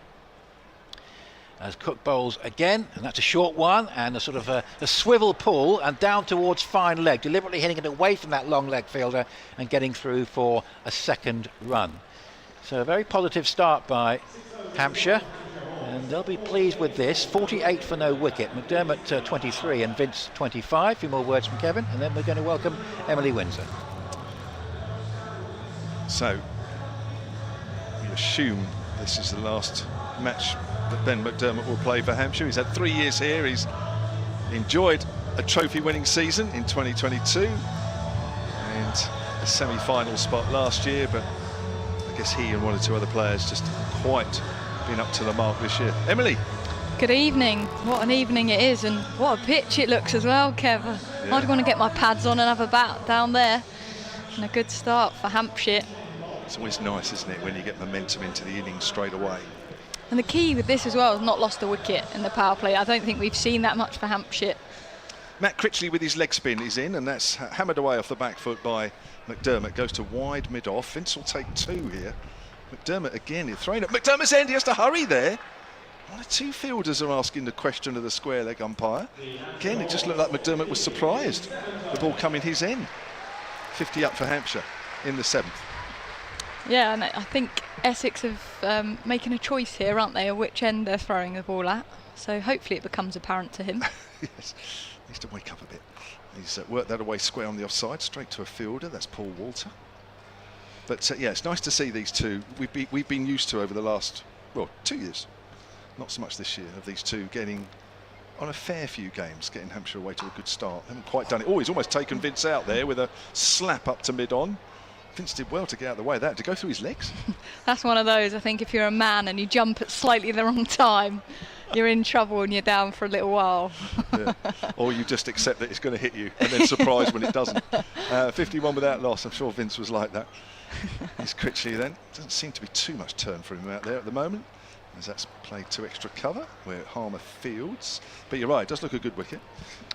as Cook bowls again, and that's a short one, and a sort of a swivel pull and down towards fine leg, deliberately hitting it away from that long leg fielder and getting through for a 2nd run. So a very positive start by Hampshire, and they'll be pleased with this. 48 for no wicket, McDermott 23 and Vince 25. A few more words from Kevin, and then we're going to welcome Emily Windsor. So we assume this is the last match that Ben McDermott will play for Hampshire. He's had 3 years here. He's enjoyed a trophy-winning season in 2022 and a semi-final spot last year, but I guess he and 1 or 2 other players just haven't quite been up to the mark this year. Emily. Good evening. What an evening it is, and what a pitch it looks as well, Kev. Yeah. I'd want to get my pads on and have a bat down there. And a good start for Hampshire. It's always nice, isn't it, when you get momentum into the innings straight away. And the key with this as well is not lost a wicket in the power play. I don't think we've seen that much for Hampshire. Matt Critchley with his leg spin is in, and that's hammered away off the back foot by McDermott. Goes to wide mid-off. Vince will take 2 here. McDermott again, he's thrown at McDermott's end. He has to hurry there. 1 or 2 fielders are asking the question of the square leg umpire. Again, it just looked like McDermott was surprised. The ball coming his end. 50 up for Hampshire in the 7th. Yeah, and I think Essex have making a choice here, aren't they, of which end they're throwing the ball at. So hopefully it becomes apparent to him. Yes, needs to wake up a bit. He's worked that away square on the offside, straight to a fielder. That's Paul Walter. But yeah, it's nice to see these 2. We've been used to over the last, well, 2 years, not so much this year, of these 2 getting on a fair few games, getting Hampshire away to a good start. Haven't quite done it. Oh, he's almost taken Vince out there with a slap up to mid-on. Vince did well to get out of the way of that, to go through his legs. That's one of those, I think, if you're a man and you jump at slightly the wrong time, you're in trouble and you're down for a little while. Yeah. Or you just accept that it's going to hit you and then surprise when it doesn't. 51 without loss. I'm sure Vince was like that. Here's Critchley then. Doesn't seem to be too much turn for him out there at the moment. as that's played to extra cover where Harmer fields. But you're right, it does look a good wicket.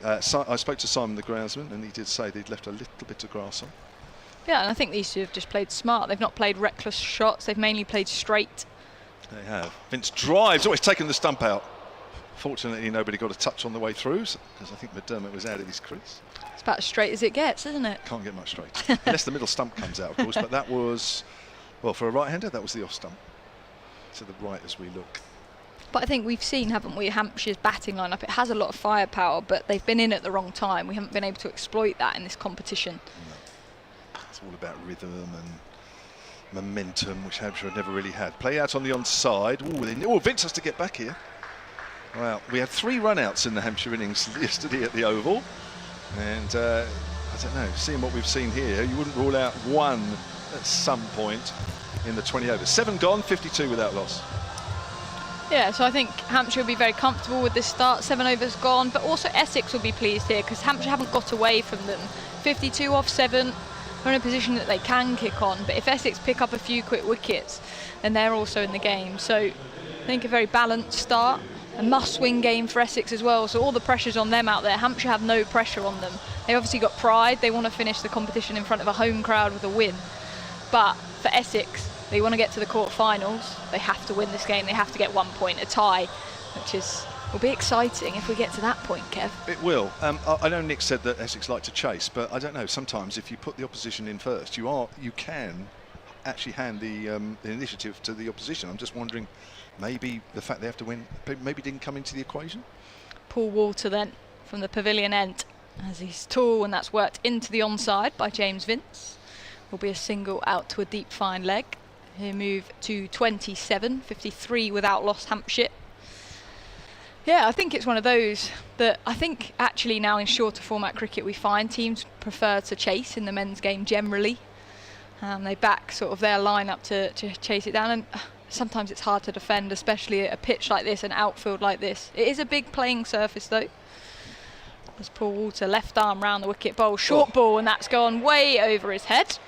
I spoke to Simon the groundsman and he did say they'd left a little bit of grass on. Yeah, and I think these two have just played smart. They've not played reckless shots, they've mainly played straight. They have. Vince drives, always taken the stump out. Fortunately, nobody got a touch on the way through, because I think McDermott was out of his crease. It's about as straight as it gets, isn't it? Can't get much straight. Unless the middle stump comes out, of course, but that was, well, for a right-hander, that was the off stump. To the right as we look. But I think we've seen, haven't we, Hampshire's batting lineup. It has a lot of firepower, but they've been in at the wrong time. We haven't been able to exploit that in this competition. No. It's all about rhythm and momentum, which Hampshire had never really had. Play out on the onside. Oh, Vince has to get back here. Well, we had 3 run-outs in the Hampshire innings yesterday at the Oval. And I don't know, seeing what we've seen here, you wouldn't rule out one at some point in the 20 overs. 7 gone, 52 without loss. Yeah, so I think Hampshire will be very comfortable with this start. 7 overs gone, but also Essex will be pleased here because Hampshire haven't got away from them. 52 off 7, they're in a position that they can kick on, but if Essex pick up a few quick wickets, then they're also in the game. So I think a very balanced start. A must-win game for Essex as well, so all the pressure's on them out there. Hampshire have no pressure on them. They obviously got pride. They want to finish the competition in front of a home crowd with a win. But for Essex, they want to get to the quarter-finals. They have to win this game. They have to get 1 point, a tie, which will be exciting if we get to that point, Kev. It will. I know Nick said that Essex like to chase, but I don't know. Sometimes if you put the opposition in first, you can actually hand the initiative to the opposition. I'm just wondering, maybe the fact they have to win maybe didn't come into the equation. Paul Walter then from the pavilion end, as he's tall, and that's worked into the onside by James Vince. Will be a single out to a deep fine leg. He'll move to 27, 53 without loss Hampshire. Yeah, I think it's one of those that I think actually now in shorter format cricket we find teams prefer to chase in the men's game generally. They back sort of their lineup to chase it down, and sometimes it's hard to defend, especially at a pitch like this, an outfield like this. It is a big playing surface though. As Paul Walter left arm round the wicket, bowl, short ball, and that's gone way over his head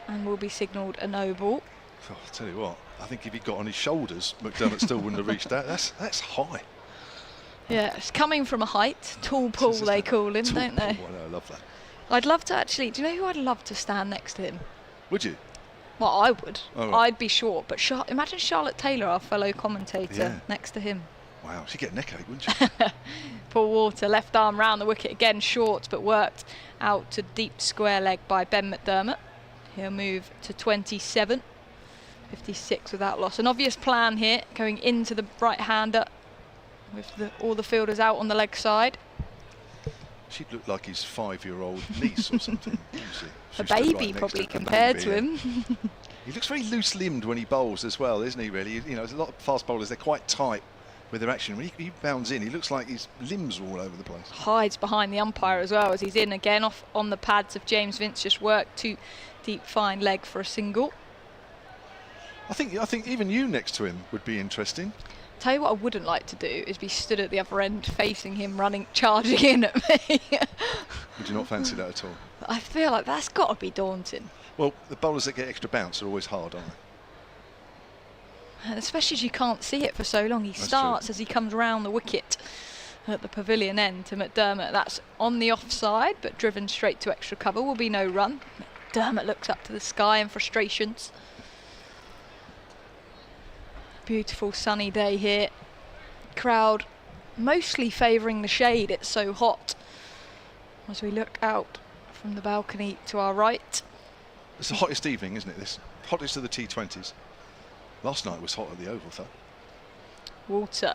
and will be signalled a no ball. Oh, I'll tell you what, I think if he got on his shoulders, McDermott still wouldn't have reached that. That's high. Yeah, it's coming from a height. Tall Paul they call him, don't they? I love that. I'd love to actually, do you know who I'd love to stand next to him? Would you? Well, I would. Oh, right. I'd be short, but imagine Charlotte Taylor, our fellow commentator, next to him. Wow, she'd get a neck ache, wouldn't she? Paul Walter, left arm round the wicket again, short, but worked out to deep square leg by Ben McDermott. He'll move to 27, 56 without loss. An obvious plan here, going into the right-hander with all the fielders out on the leg side. She'd look like his 5-year-old niece or something. A baby probably compared to him. He looks very loose-limbed when he bowls as well, isn't he, really? You know, there's a lot of fast bowlers, they're quite tight with their action. When he bounds in, he looks like his limbs are all over the place. Hides behind the umpire as well as he's in again, off on the pads of James Vince, just worked to deep fine leg for a single. I think even you next to him would be interesting. Tell you what I wouldn't like to do is be stood at the other end facing him, charging in at me. Would you not fancy that at all? I feel like that's got to be daunting. Well, the bowlers that get extra bounce are always hard, aren't they? And especially as you can't see it for so long. He starts as he comes round the wicket at the pavilion end to McDermott. That's on the offside, but driven straight to extra cover. Will be no run. McDermott looks up to the sky in frustrations. Beautiful sunny day here. Crowd mostly favouring the shade, it's so hot. As we look out from the balcony to our right. It's the hottest evening, isn't it? This hottest of the T20s. Last night was hot at the Oval, though. Walter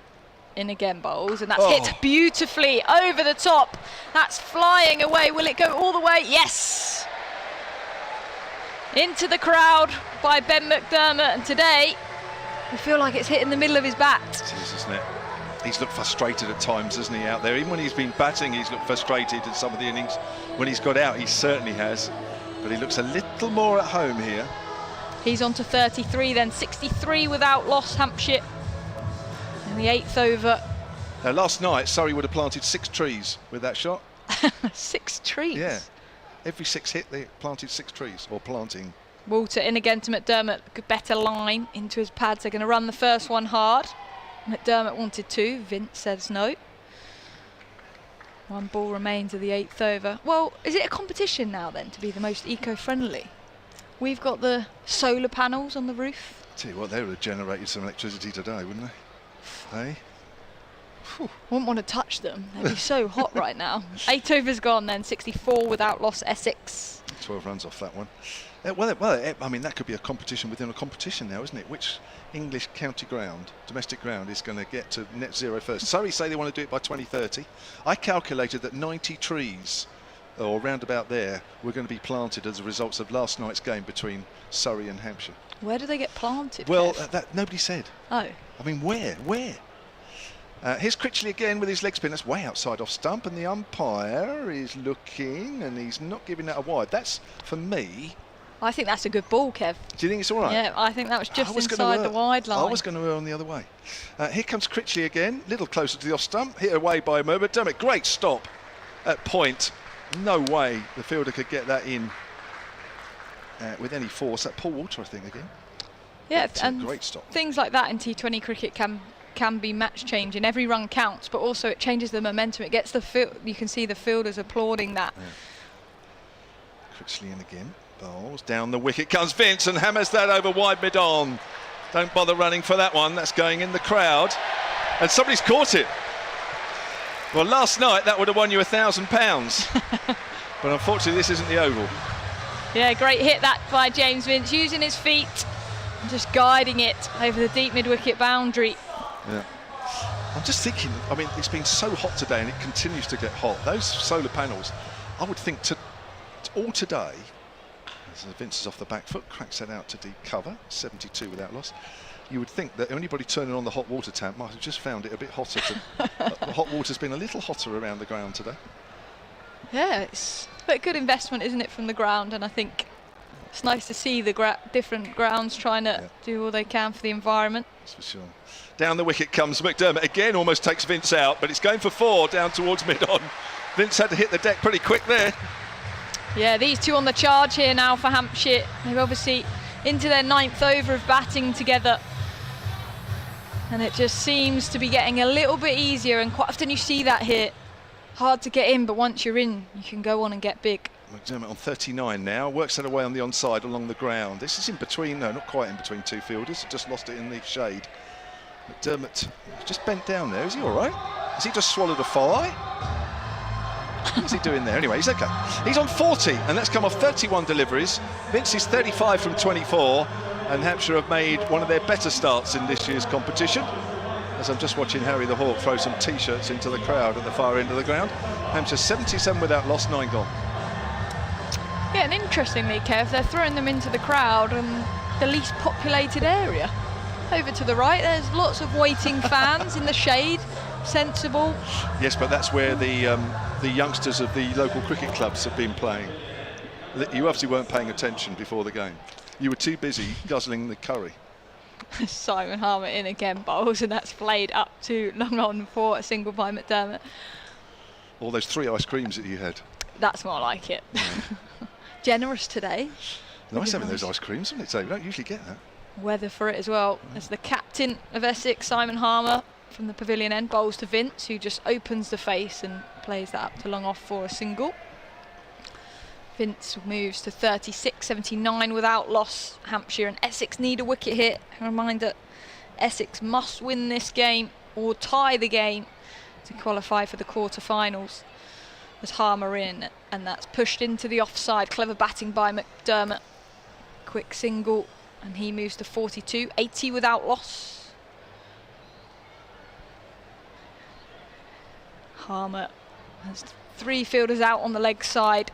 in again, bowls, and that's hit beautifully over the top. That's flying away. Will it go all the way? Yes! Into the crowd by Ben McDermott, and today I feel like it's hit in the middle of his bat. It is, isn't it? He's looked frustrated at times, hasn't he, out there? Even when he's been batting, he's looked frustrated in some of the innings. When he's got out, he certainly has. But he looks a little more at home here. He's on to 33 then, 63 without loss, Hampshire. In the 8th over. Now, last night, Surrey would have planted 6 trees with that shot. 6 trees? Yeah. Every 6 hit, they planted 6 trees, or planting. Walter in again to McDermott. Better line into his pads. They're going to run the first one hard. McDermott wanted to. Vince says no. One ball remains of the 8th over. Well, is it a competition now then to be the most eco-friendly? We've got the solar panels on the roof. Tell you what, they would have generated some electricity today, wouldn't they? Hey? Wouldn't want to touch them. They'd be so hot right now. 8 overs gone then. 64 without loss, Essex. 12 runs off that one. I mean, that could be a competition within a competition now, isn't it? Which English county ground, domestic ground, is going to get to net zero first? Surrey say they want to do it by 2030. I calculated that 90 trees, or round about there, were going to be planted as a result of last night's game between Surrey and Hampshire. Where do they get planted? Well, that nobody said. Oh. I mean, where? Here's Critchley again with his leg spin. That's way outside off stump, and the umpire is looking, and he's not giving that a wide. That's, for me... I think that's a good ball, Kev. Do you think it's all right? Yeah, I think that was just inside the wide line. I was going to err on the other way. Here comes Critchley again, little closer to the off stump, hit away by McDermott. Great stop at point. No way the fielder could get that in with any force. That Paul Walter, I think, again. Yeah, and great stop. Things like that in T20 cricket can be match changing. Every run counts, but also it changes the momentum. It gets the you can see the fielders applauding that. Yeah. Critchley in again. Bowls down the wicket comes Vince and hammers that over wide mid-on. Don't bother running for that one. That's going in the crowd, and somebody's caught it. Well, last night that would have won you £1,000, but unfortunately this isn't the Oval. Yeah, great hit that by James Vince, using his feet and just guiding it over the deep mid-wicket boundary. Yeah. I'm just thinking, I mean, it's been so hot today and it continues to get hot. Those solar panels, I would think all today, as Vince is off the back foot, cracks that out to deep cover, 72 without loss. You would think that anybody turning on the hot water tap might have just found it a bit hotter. The hot water's been a little hotter around the ground today. Yeah, it's a good investment, isn't it, from the ground? And I think it's nice to see the different grounds trying to do all they can for the environment. That's for sure. Down the wicket comes McDermott again, almost takes Vince out, but it's going for 4 down towards mid-on. Vince had to hit the deck pretty quick there. Yeah, these two on the charge here now for Hampshire. They're obviously into their 9th over of batting together. And it just seems to be getting a little bit easier, and quite often you see that here. Hard to get in, but once you're in, you can go on and get big. McDermott on 39 now, works that away on the onside along the ground. This is in between, no, not quite in between two fielders, just lost it in the shade. McDermott just bent down there, is he all right? Has he just swallowed a fly? What's he doing there? Anyway, he's okay. He's on 40, and that's come off 31 deliveries. Vince is 35 from 24, and Hampshire have made one of their better starts in this year's competition. As I'm just watching Harry the Hawk throw some T-shirts into the crowd at the far end of the ground. Hampshire 77 without loss, 9 gone. Yeah, and interestingly, Kev, they're throwing them into the crowd and the least populated area. Over to the right, there's lots of waiting fans in the shade. Sensible. Yes, but that's where the youngsters of the local cricket clubs have been playing. You obviously weren't paying attention before the game. You were too busy guzzling the curry. Simon Harmer in again, bowls, and that's played up to long on for a single by McDermott. All those 3 ice creams that you had. That's more like it. Generous today. Nice having those ice creams, isn't it? So we don't usually get that. Weather for it as well. As the captain of Essex, Simon Harmer, from the pavilion end, bowls to Vince, who just opens the face and plays that up to long off for a single. Vince moves to 36, 79 without loss. Hampshire and Essex need a wicket here. A reminder, Essex must win this game or tie the game to qualify for the quarter-finals. As Harmer in, and that's pushed into the offside. Clever batting by McDermott. Quick single, and he moves to 42, 80 without loss. Harmer has 3 fielders out on the leg side.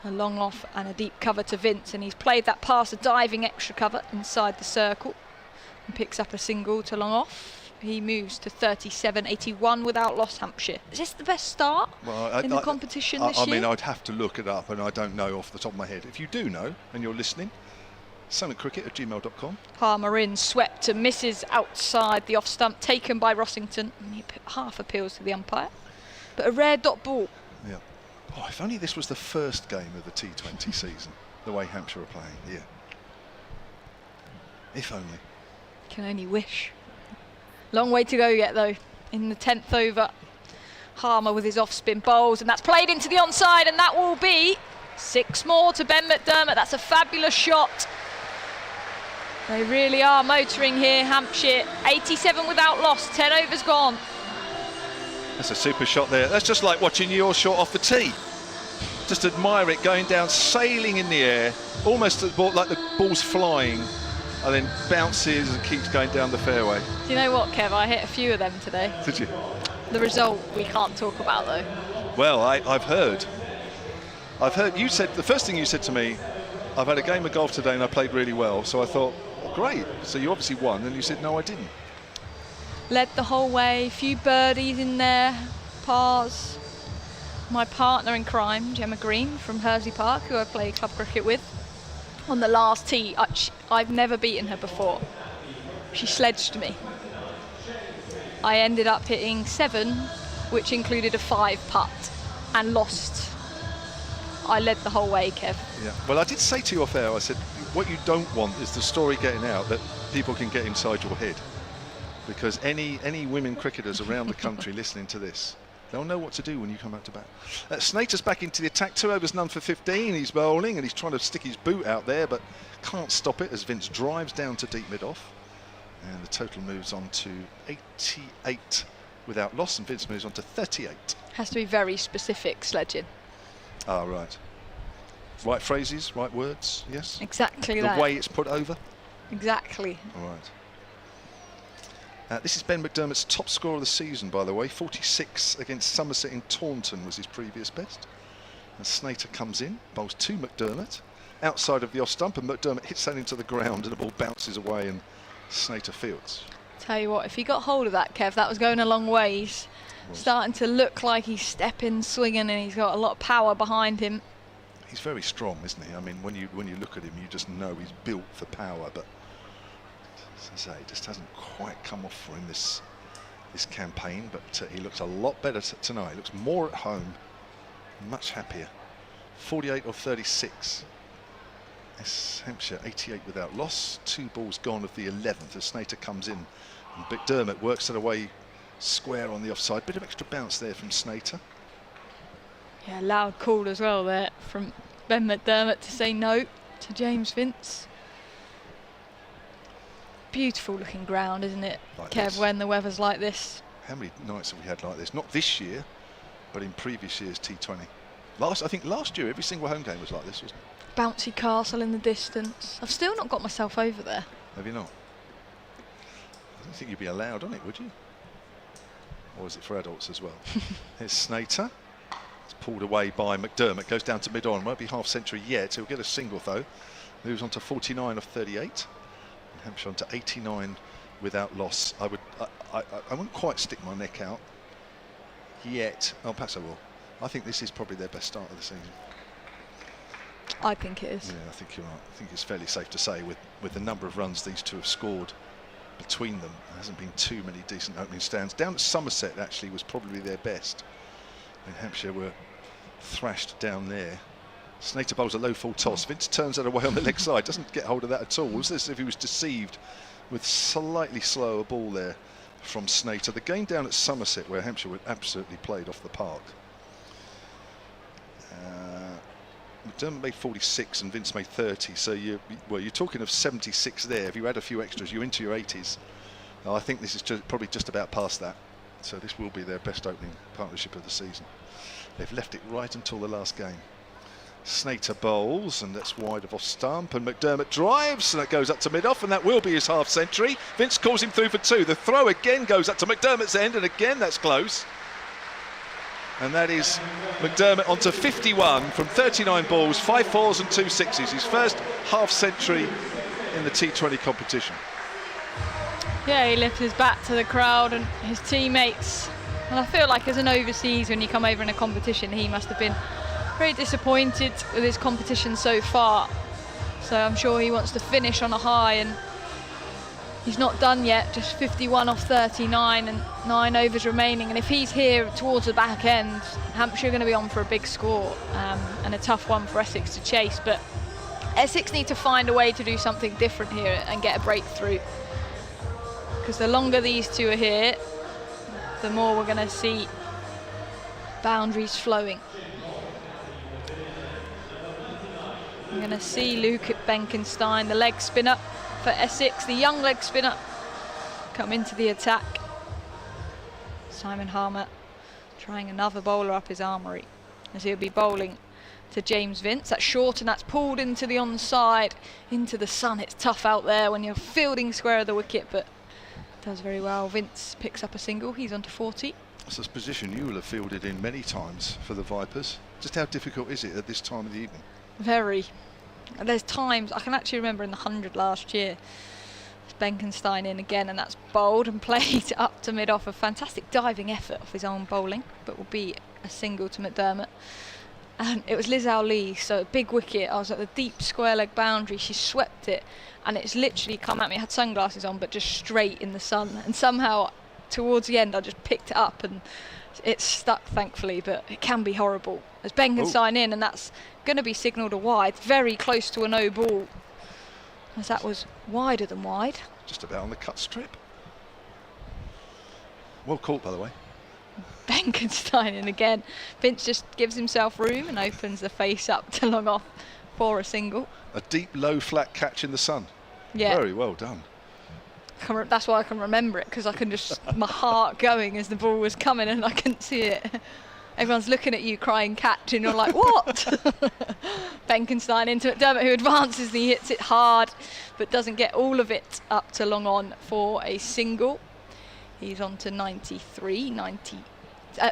A long off and a deep cover to Vince, and he's played that pass, a diving extra cover inside the circle, and picks up a single to long off. He moves to 37, 81 without loss, Hampshire. Is this the best start in the competition this year? I mean, I'd have to look it up, and I don't know off the top of my head. If you do know, and you're listening, summmitcricket@gmail.com. Harmer in, swept to misses outside the off stump, taken by Rossington. And he half appeals to the umpire, but a rare dot ball. Yeah. Oh, if only this was the first game of the T20 season. the way Hampshire are playing. Yeah. If only. Can only wish. Long way to go yet though. In the 10th over, Harmer with his off-spin bowls, and that's played into the onside, and that will be 6 more to Ben McDermott. That's a fabulous shot. They really are motoring here, Hampshire. 87 without loss, 10 overs gone. That's a super shot there. That's just like watching your shot off the tee. Just admire it going down, sailing in the air, almost like the ball's flying, and then bounces and keeps going down the fairway. Do you know what, Kev? I hit a few of them today. Did you? The result we can't talk about though. Well, I've heard you said, the first thing you said to me, I've had a game of golf today and I played really well. So I thought, well, great. So you obviously won. And you said, no, I didn't. Led the whole way, few birdies in there, pars. My partner in crime, Gemma Green from Hersley Park, who I play club cricket with, on the last tee, I've never beaten her before. She sledged me. I ended up hitting 7, which included a 5 putt, and lost. I led the whole way, Kev. Yeah. Well, I did say to you off air, I said, what you don't want is the story getting out that people can get inside your head. Because any women cricketers around the country listening to this, they'll know what to do when you come out to bat. Snater's back into the attack, 2 overs, none for 15. He's bowling and he's trying to stick his boot out there, but can't stop it as Vince drives down to deep mid-off. And the total moves on to 88 without loss, and Vince moves on to 38. Has to be very specific sledging. Ah, right. Right phrases, right words, yes? Exactly that. The way it's put over? Exactly. All right. This is Ben McDermott's top score of the season, by the way. 46 against Somerset in Taunton was his previous best. And Snater comes in, bowls to McDermott, outside of the off stump, and McDermott hits that into the ground, and the ball bounces away, and Snater fields. Tell you what, if he got hold of that, Kev, that was going a long way. He's starting to look like he's stepping, swinging, and he's got a lot of power behind him. He's very strong, isn't he? I mean, when you look at him, you just know he's built for power, but as I say, it just hasn't quite come off for him this campaign. But he looks a lot better tonight. He looks more at home, much happier. 48 of 36. Hampshire 88 without loss. 2 balls gone of the 11th as Snater comes in, and McDermott works it away square on the offside. Bit of extra bounce there from Snater. Yeah, loud call as well there from Ben McDermott to say no to James Vince. Beautiful looking ground, isn't it, like Kev, this. when the weather's like this? How many nights have we had like this? Not this year, but in previous years T20. I think last year every single home game was like this, wasn't it? Bouncy castle in the distance. I've still not got myself over there. Have you not? I don't think you'd be allowed on it, would you? Or is it for adults as well? Here's Snater. It's pulled away by McDermott. Goes down to mid-on. Won't be half century yet. He'll get a single though. Moves on to 49 of 38. And Hampshire on to 89 without loss. I wouldn't quite stick my neck out yet. Oh, perhaps I will. I think this is probably their best start of the season. I think it is. Yeah, I think you're right. I think it's fairly safe to say with the number of runs these two have scored between them, there hasn't been too many decent opening stands. Down at Somerset actually was probably their best. And Hampshire were thrashed down there. Snater bowls a low full toss. Vince turns that away on the leg side. Doesn't get hold of that at all. It was as if he was deceived with slightly slower ball there from Snater. The game down at Somerset where Hampshire were absolutely played off the park. McDermott made 46 and Vince made 30, so you're talking of 76 there. If you add a few extras, you're into your 80s. I think this is probably just about past that. So this will be their best opening partnership of the season. They've left it right until the last game. Snater bowls, and that's wide of off stump, and McDermott drives, and that goes up to mid-off, and that will be his half century. Vince calls him through for 2. The throw again goes up to McDermott's end, and again that's close. And that is McDermott onto 51 from 39 balls, 5 fours and 2 sixes. His first half century in the T20 competition. Yeah, he lifts his bat to the crowd and his teammates. And I feel like as an overseas, when you come over in a competition, he must have been very disappointed with his competition so far. So I'm sure he wants to finish on a high, and he's not done yet, just 51 off 39 and 9 overs remaining. And if he's here towards the back end, Hampshire are going to be on for a big score and a tough one for Essex to chase. But Essex need to find a way to do something different here and get a breakthrough. Because the longer these two are here, the more we're going to see boundaries flowing. We're going to see Luke at Benkenstein, the leg spinner for Essex, the young leg spinner, come into the attack. Simon Harmer trying another bowler up his armoury as he'll be bowling to James Vince. That's short and that's pulled into the onside, into the sun. It's tough out there when you're fielding square of the wicket, but does very well. Vince picks up a single, he's on to 40. It's a position you will have fielded in many times for the Vipers. Just how difficult is it at this time of the evening? Very. There's times, I can actually remember in the 100 last year, Benkenstein in again, and that's bowled and played up to mid-off. A fantastic diving effort off his own bowling, but will be a single to McDermott. And it was Liz Ali, so a big wicket. I was at the deep square leg boundary, she swept it, and it's literally come at me. I had sunglasses on, but just straight in the sun, and somehow towards the end I just picked it up and it's stuck, thankfully, but it can be horrible. As Benkenstein in, and that's going to be signalled a wide, very close to a no ball, as that was wider than wide. Just about on the cut strip. Well caught, by the way. Benkenstein in again. Vince just gives himself room and opens the face up to long off for a single. A deep, low, flat catch in the sun. Yeah. Very well done. That's why I can remember it, because I can just, my heart going as the ball was coming and I couldn't see it. Everyone's looking at you crying catch and you're like, what? Benkenstein into McDermott, who advances and he hits it hard but doesn't get all of it up to long on for a single. He's on to 93,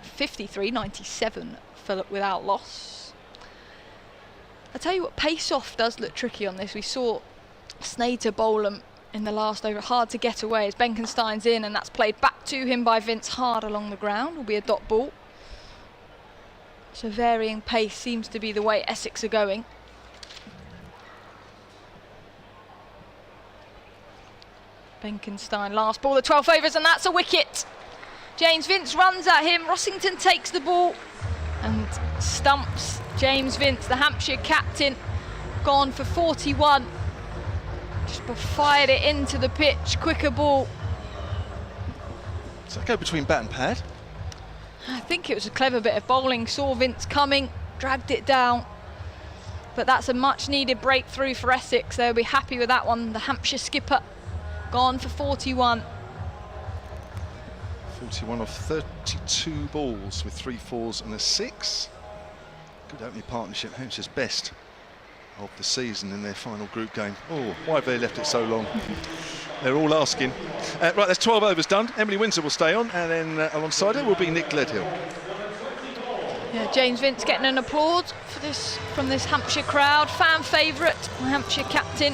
53, 97 for without loss. I tell you what, pace off does look tricky on this. We saw Snater bowl him in the last over, hard to get away as Benkenstein's in, and that's played back to him by Vince hard along the ground. Will be a dot ball. So varying pace seems to be the way Essex are going. Benkenstein last ball, the 12th overs, and that's a wicket. James Vince runs at him, Rossington takes the ball and stumps James Vince, the Hampshire captain, gone for 41. Just fired it into the pitch, quicker ball. Does that go between bat and pad? I think it was a clever bit of bowling, saw Vince coming, dragged it down. But that's a much needed breakthrough for Essex. They'll be happy with that one. The Hampshire skipper gone for 41. 41 off 32 balls with 3 fours and a 6. Good opening partnership, Hampshire's best of the season in their final group game. Oh, why have they left it so long? They're all asking. Right, that's 12 overs done. Emily Windsor will stay on, and then alongside her will be Nick Gledhill. Yeah, James Vince getting an applause for this from this Hampshire crowd. Fan favourite, the Hampshire captain.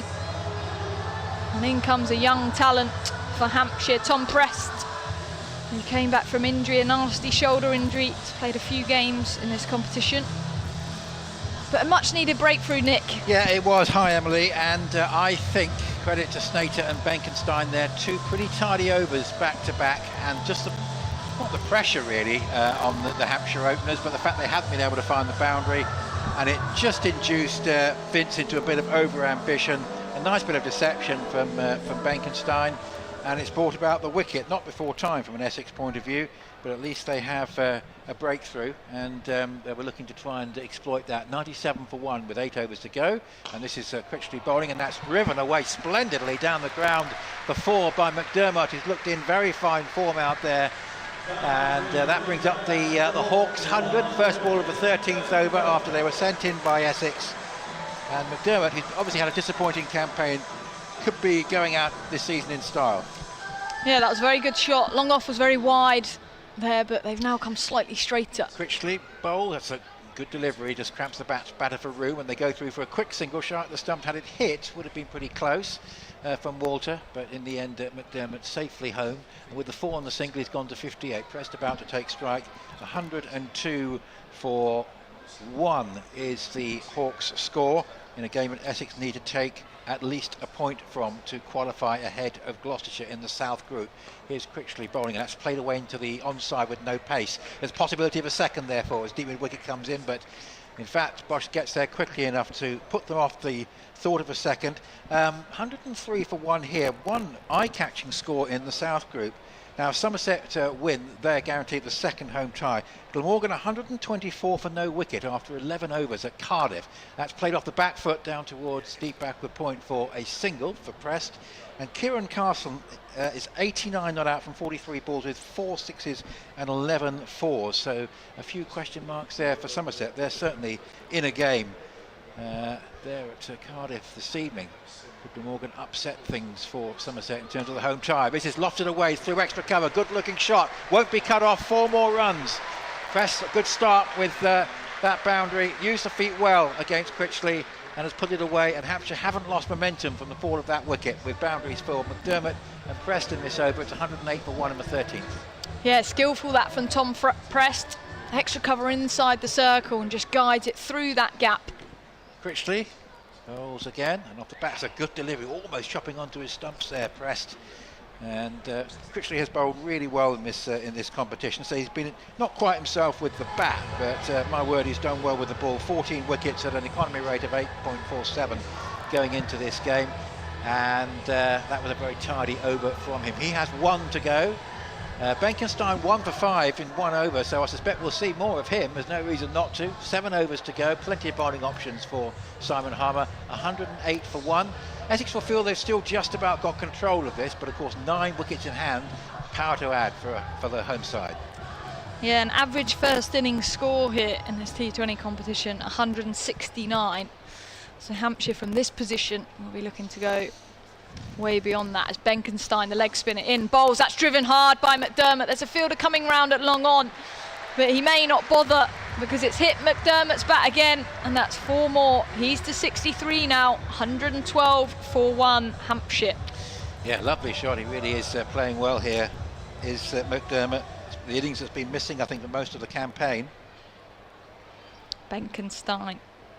And in comes a young talent for Hampshire, Tom Prest. He came back from injury, a nasty shoulder injury. He's played a few games in this competition. But a much needed breakthrough, Nick. Yeah, it was. Hi, Emily. And I think credit to Snater and Benkenstein there. 2 pretty tidy overs back to back, and just not the pressure really on the Hampshire openers, but the fact they hadn't been able to find the boundary, and it just induced Vince into a bit of over ambition. A nice bit of deception from Benkenstein, and it's brought about the wicket, not before time from an Essex point of view, but at least they have a breakthrough, and they were looking to try and exploit that. 97 for 1 with 8 overs to go, and this is Critchley bowling, and that's driven away splendidly down the ground for 4 by McDermott. He's looked in very fine form out there, and that brings up the Hawks 100, first ball of the 13th over after they were sent in by Essex. And McDermott, who's obviously had a disappointing campaign, could be going out this season in style. Yeah, that was a very good shot. Long off was very wide there, but they've now come slightly straighter. Critchley bowl, that's a good delivery, just cramps the batter for room, and they go through for a quick single shot. The stump, had it hit, would have been pretty close from Walter, but in the end McDermott safely home, and with the 4 on the single he's gone to 58. Pressed about to take strike. 102 for 1 is the Hawks score in a game that Essex need to take at least a point from to qualify ahead of Gloucestershire in the South Group. Here's Critchley bowling, and that's played away into the onside with no pace. There's a possibility of a second therefore as deep mid wicket comes in, but In fact, Bosch gets there quickly enough to put them off the thought of a second. 103 for 1 here, one eye-catching score in the South Group. Now, if Somerset win, they're guaranteed the second home tie. Glamorgan 124 for no wicket after 11 overs at Cardiff. That's played off the back foot down towards deep backward point for a single for Prest. And Kieran Castle is 89 not out from 43 balls with 4 sixes and 11 fours. So a few question marks there for Somerset. They're certainly in a game there at Cardiff this evening. Could Morgan upset things for Somerset in terms of the home tie. This is lofted away through extra cover. Good looking shot. Won't be cut off. 4 more runs. Press, a good start with that boundary. Used the feet well against Critchley and has put it away. And Hampshire haven't lost momentum from the fall of that wicket with boundaries for McDermott and Preston this over. It's 108 for 1 in the 13th. Yeah, skillful that from Tom Prest. Extra cover inside the circle and just guides it through that gap. Critchley bowls again, and off the bat, it's a good delivery, almost chopping onto his stumps there, Prest. And Critchley has bowled really well in this competition, so he's been not quite himself with the bat, but my word, he's done well with the ball. 14 wickets at an economy rate of 8.47 going into this game, and that was a very tidy over from him. He has 1 to go. Benkenstein 1 for 5 in 1 over, so I suspect we'll see more of him. There's no reason not to. 7 overs to go, plenty of bowling options for Simon Harmer. 108 for 1. Essex will feel they've still just about got control of this, but of course 9 wickets in hand, power to add for the home side. Yeah, an average first innings score here in this T20 competition, 169. So Hampshire from this position will be looking to go way beyond that as Benkenstein, the leg spinner, in bowls. That's driven hard by McDermott. There's a fielder coming round at long on, but he may not bother because it's hit McDermott's bat again, and that's 4 more. He's to 63 now. 112 for 1 Hampshire. Yeah, lovely shot. He really is playing well here. Is McDermott. The innings that's been missing, I think, for most of the campaign. Benkenstein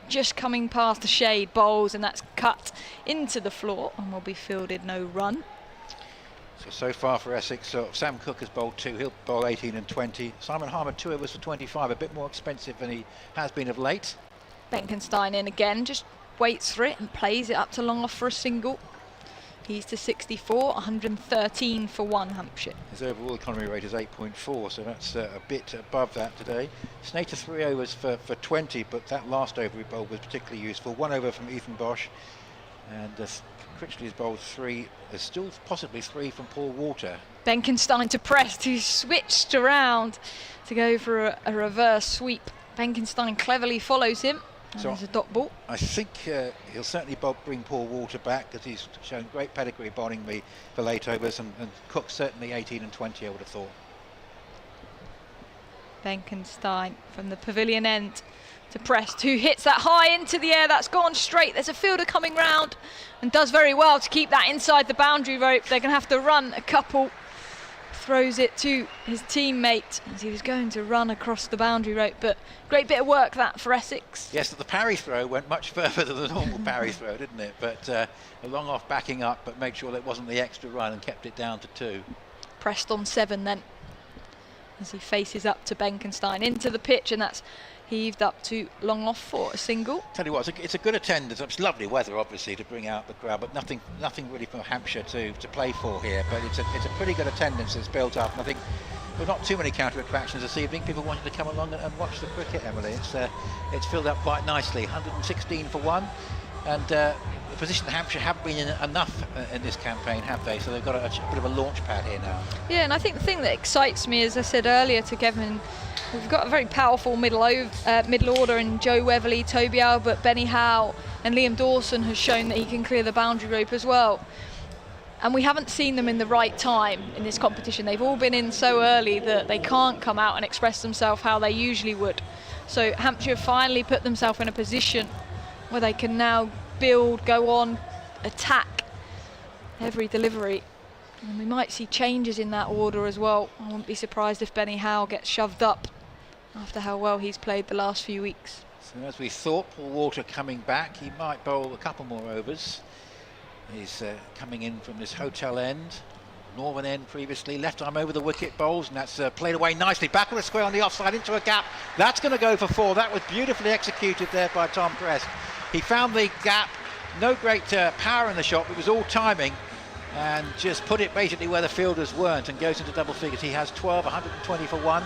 just coming past the shade, bowls, and that's cut into the floor and will be fielded no run. So far for Essex, Sam Cook has bowled 2, he'll bowl 18 and 20. Simon Harmer 2 overs for 25, a bit more expensive than he has been of late. Benkenstein in again, just waits for it and plays it up to long off for a single. He's to 64, 113 for 1 Hampshire. His overall economy rate is 8.4, so that's a bit above that today. Snater 3 overs for 20, but that last over he bowled was particularly useful. 1 over from Ethan Bosch, and Critchley's bowled 3. There's still possibly 3 from Paul Walter. Benkenstein to Prest, who switched around to go for a reverse sweep. Benkenstein cleverly follows him. So there's a dot ball. I think he'll certainly bring Paul Walter back because he's shown great pedigree bowling me for late overs, and Cook certainly 18 and 20, I would have thought. Benkenstein from the pavilion end to Prest, who hits that high into the air. That's gone straight. There's a fielder coming round and does very well to keep that inside the boundary rope. They're going to have to run a couple. Throws it to his teammate as he was going to run across the boundary rope, but great bit of work that for Essex. Yes, the parry throw went much further than the normal parry throw, didn't it? But a long off backing up, but made sure that it wasn't the extra run and kept it down to 2. Pressed on 7 then as he faces up to Benkenstein into the pitch, and that's heaved up to long off for a single. Tell you what, it's a good attendance. It's lovely weather, obviously, to bring out the crowd, but nothing really for Hampshire to play for here. But it's a pretty good attendance that's built up, and I think there's not too many counter attractions this evening. People wanted to come along and watch the cricket, Emily. It's filled up quite nicely. 116 for 1, and the position that Hampshire haven't been in enough in this campaign, have they? So they've got a bit of a launch pad here now. Yeah, and I think the thing that excites me, as I said earlier to Kevin, we've got a very powerful middle order in Joe Weatherly, Toby Albert, Benny Howe, and Liam Dawson has shown that he can clear the boundary rope as well. And we haven't seen them in the right time in this competition. They've all been in so early that they can't come out and express themselves how they usually would. So Hampshire finally put themselves in a position where they can now build, go on, attack every delivery. And we might see changes in that order as well. I wouldn't be surprised if Benny Howe gets shoved up after how well he's played the last few weeks. So as we thought, Paul Walter coming back, he might bowl a couple more overs. He's coming in from this hotel end. Northern end previously, left arm over the wicket, bowls, and that's played away nicely. Back of the square on the offside, into a gap. That's going to go for 4. That was beautifully executed there by Tom Prest. He found the gap, no great power in the shot, but it was all timing, and just put it basically where the fielders weren't, and goes into double figures. He has 12, 120 for 1.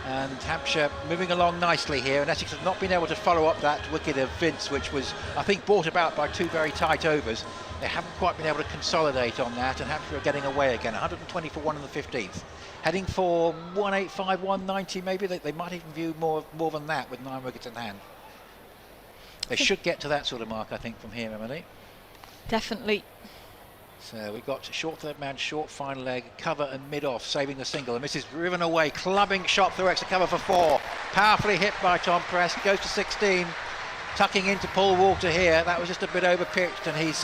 And Hampshire moving along nicely here, and Essex has not been able to follow up that wicket of Vince, which was, I think, brought about by 2 very tight overs. They haven't quite been able to consolidate on that, and Hampshire are getting away again. 120 for 1 in the 15th. Heading for 185, 190 maybe. They might even view more than that with 9 wickets in hand. They should get to that sort of mark, I think, from here, Emily. Definitely. So we've got short third man, short fine leg, cover and mid-off, saving the single. And this is driven away, clubbing shot through extra cover for 4. Powerfully hit by Tom Prest, goes to 16, tucking into Paul Walter here. That was just a bit over-pitched, and he's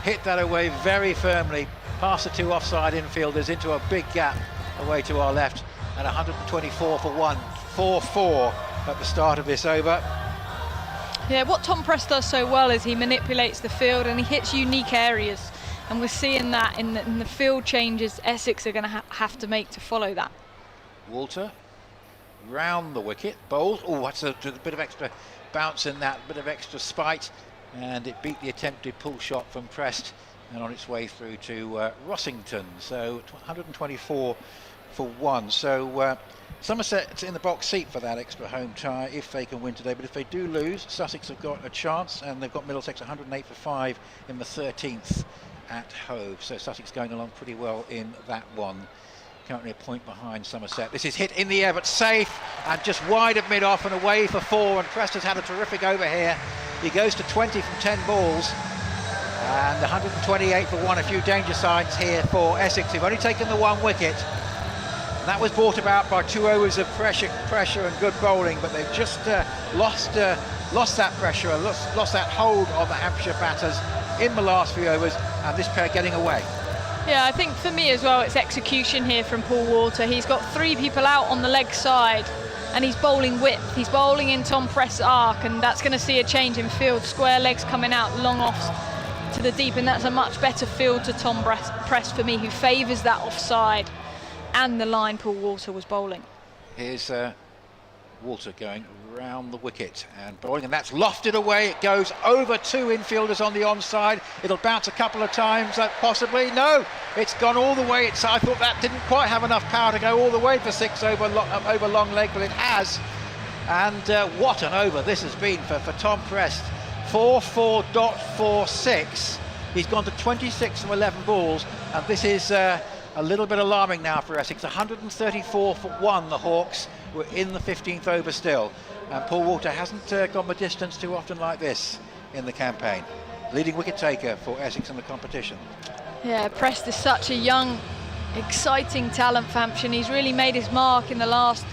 hit that away very firmly, past the 2 offside infielders into a big gap away to our left, and 124 for 1, 4-4 at the start of this over. Yeah, what Tom Prest does so well is he manipulates the field and he hits unique areas. And we're seeing that in the field changes Essex are going to have to make to follow that. Walter round the wicket, bowls. Oh, that's a bit of extra bounce in that, bit of extra spite, and it beat the attempted pull shot from Prest and on its way through to Rossington. So 124 for 1. So Somerset's in the box seat for that extra home tie if they can win today, but if they do lose, Sussex have got a chance, and they've got Middlesex 108 for 5 in the 13th. At Hove, so Sussex going along pretty well in that one. Currently a point behind Somerset. This is hit in the air but safe, and just wide of mid-off and away for 4, and Prest has had a terrific over here. He goes to 20 from 10 balls, and 128 for 1. A few danger signs here for Essex, who've only taken the 1 wicket. And that was brought about by 2 overs of pressure and good bowling, but they've just lost that pressure, lost that hold on the Hampshire batters in the last few overs, and this pair getting away. Yeah, I think for me as well, it's execution here from Paul Walter. He's got 3 people out on the leg side, and he's bowling width. He's bowling in Tom Prest's arc, and that's going to see a change in field. Square legs coming out, long offs to the deep, and that's a much better field to Tom Prest for me, who favours that offside and the line Paul Walter was bowling. Here's Walter going round the wicket and bowling, and that's lofted away. It goes over 2 infielders on the onside. It'll bounce a couple of times, possibly. No, it's gone all the way. I thought that didn't quite have enough power to go all the way for 6 over long leg, but it has. And what an over this has been for Tom Prest. 4-4.46. He's gone to 26 from 11 balls, and this is a little bit alarming now for Essex. 134 for 1, the Hawks. We're in the 15th over still, and Paul Walter hasn't gone the distance too often like this in the campaign. Leading wicket taker for Essex in the competition. Yeah, Prest is such a young, exciting talent for Hampshire, and he's really made his mark in the last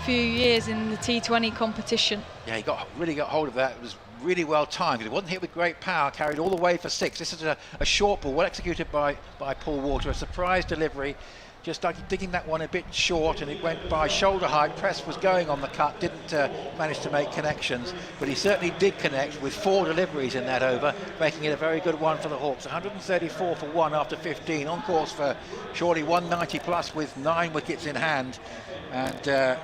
few years in the T20 competition. Yeah, he really got hold of that. It was really well timed. It wasn't hit with great power, carried all the way for 6. This is a short ball, well executed by Paul Walter, a surprise delivery. Just digging that one a bit short, and it went by shoulder height. Prest was going on the cut, didn't manage to make connections, but he certainly did connect with 4 deliveries in that over, making it a very good one for the Hawks. 134 for 1 after 15, on course for surely 190 plus with 9 wickets in hand. And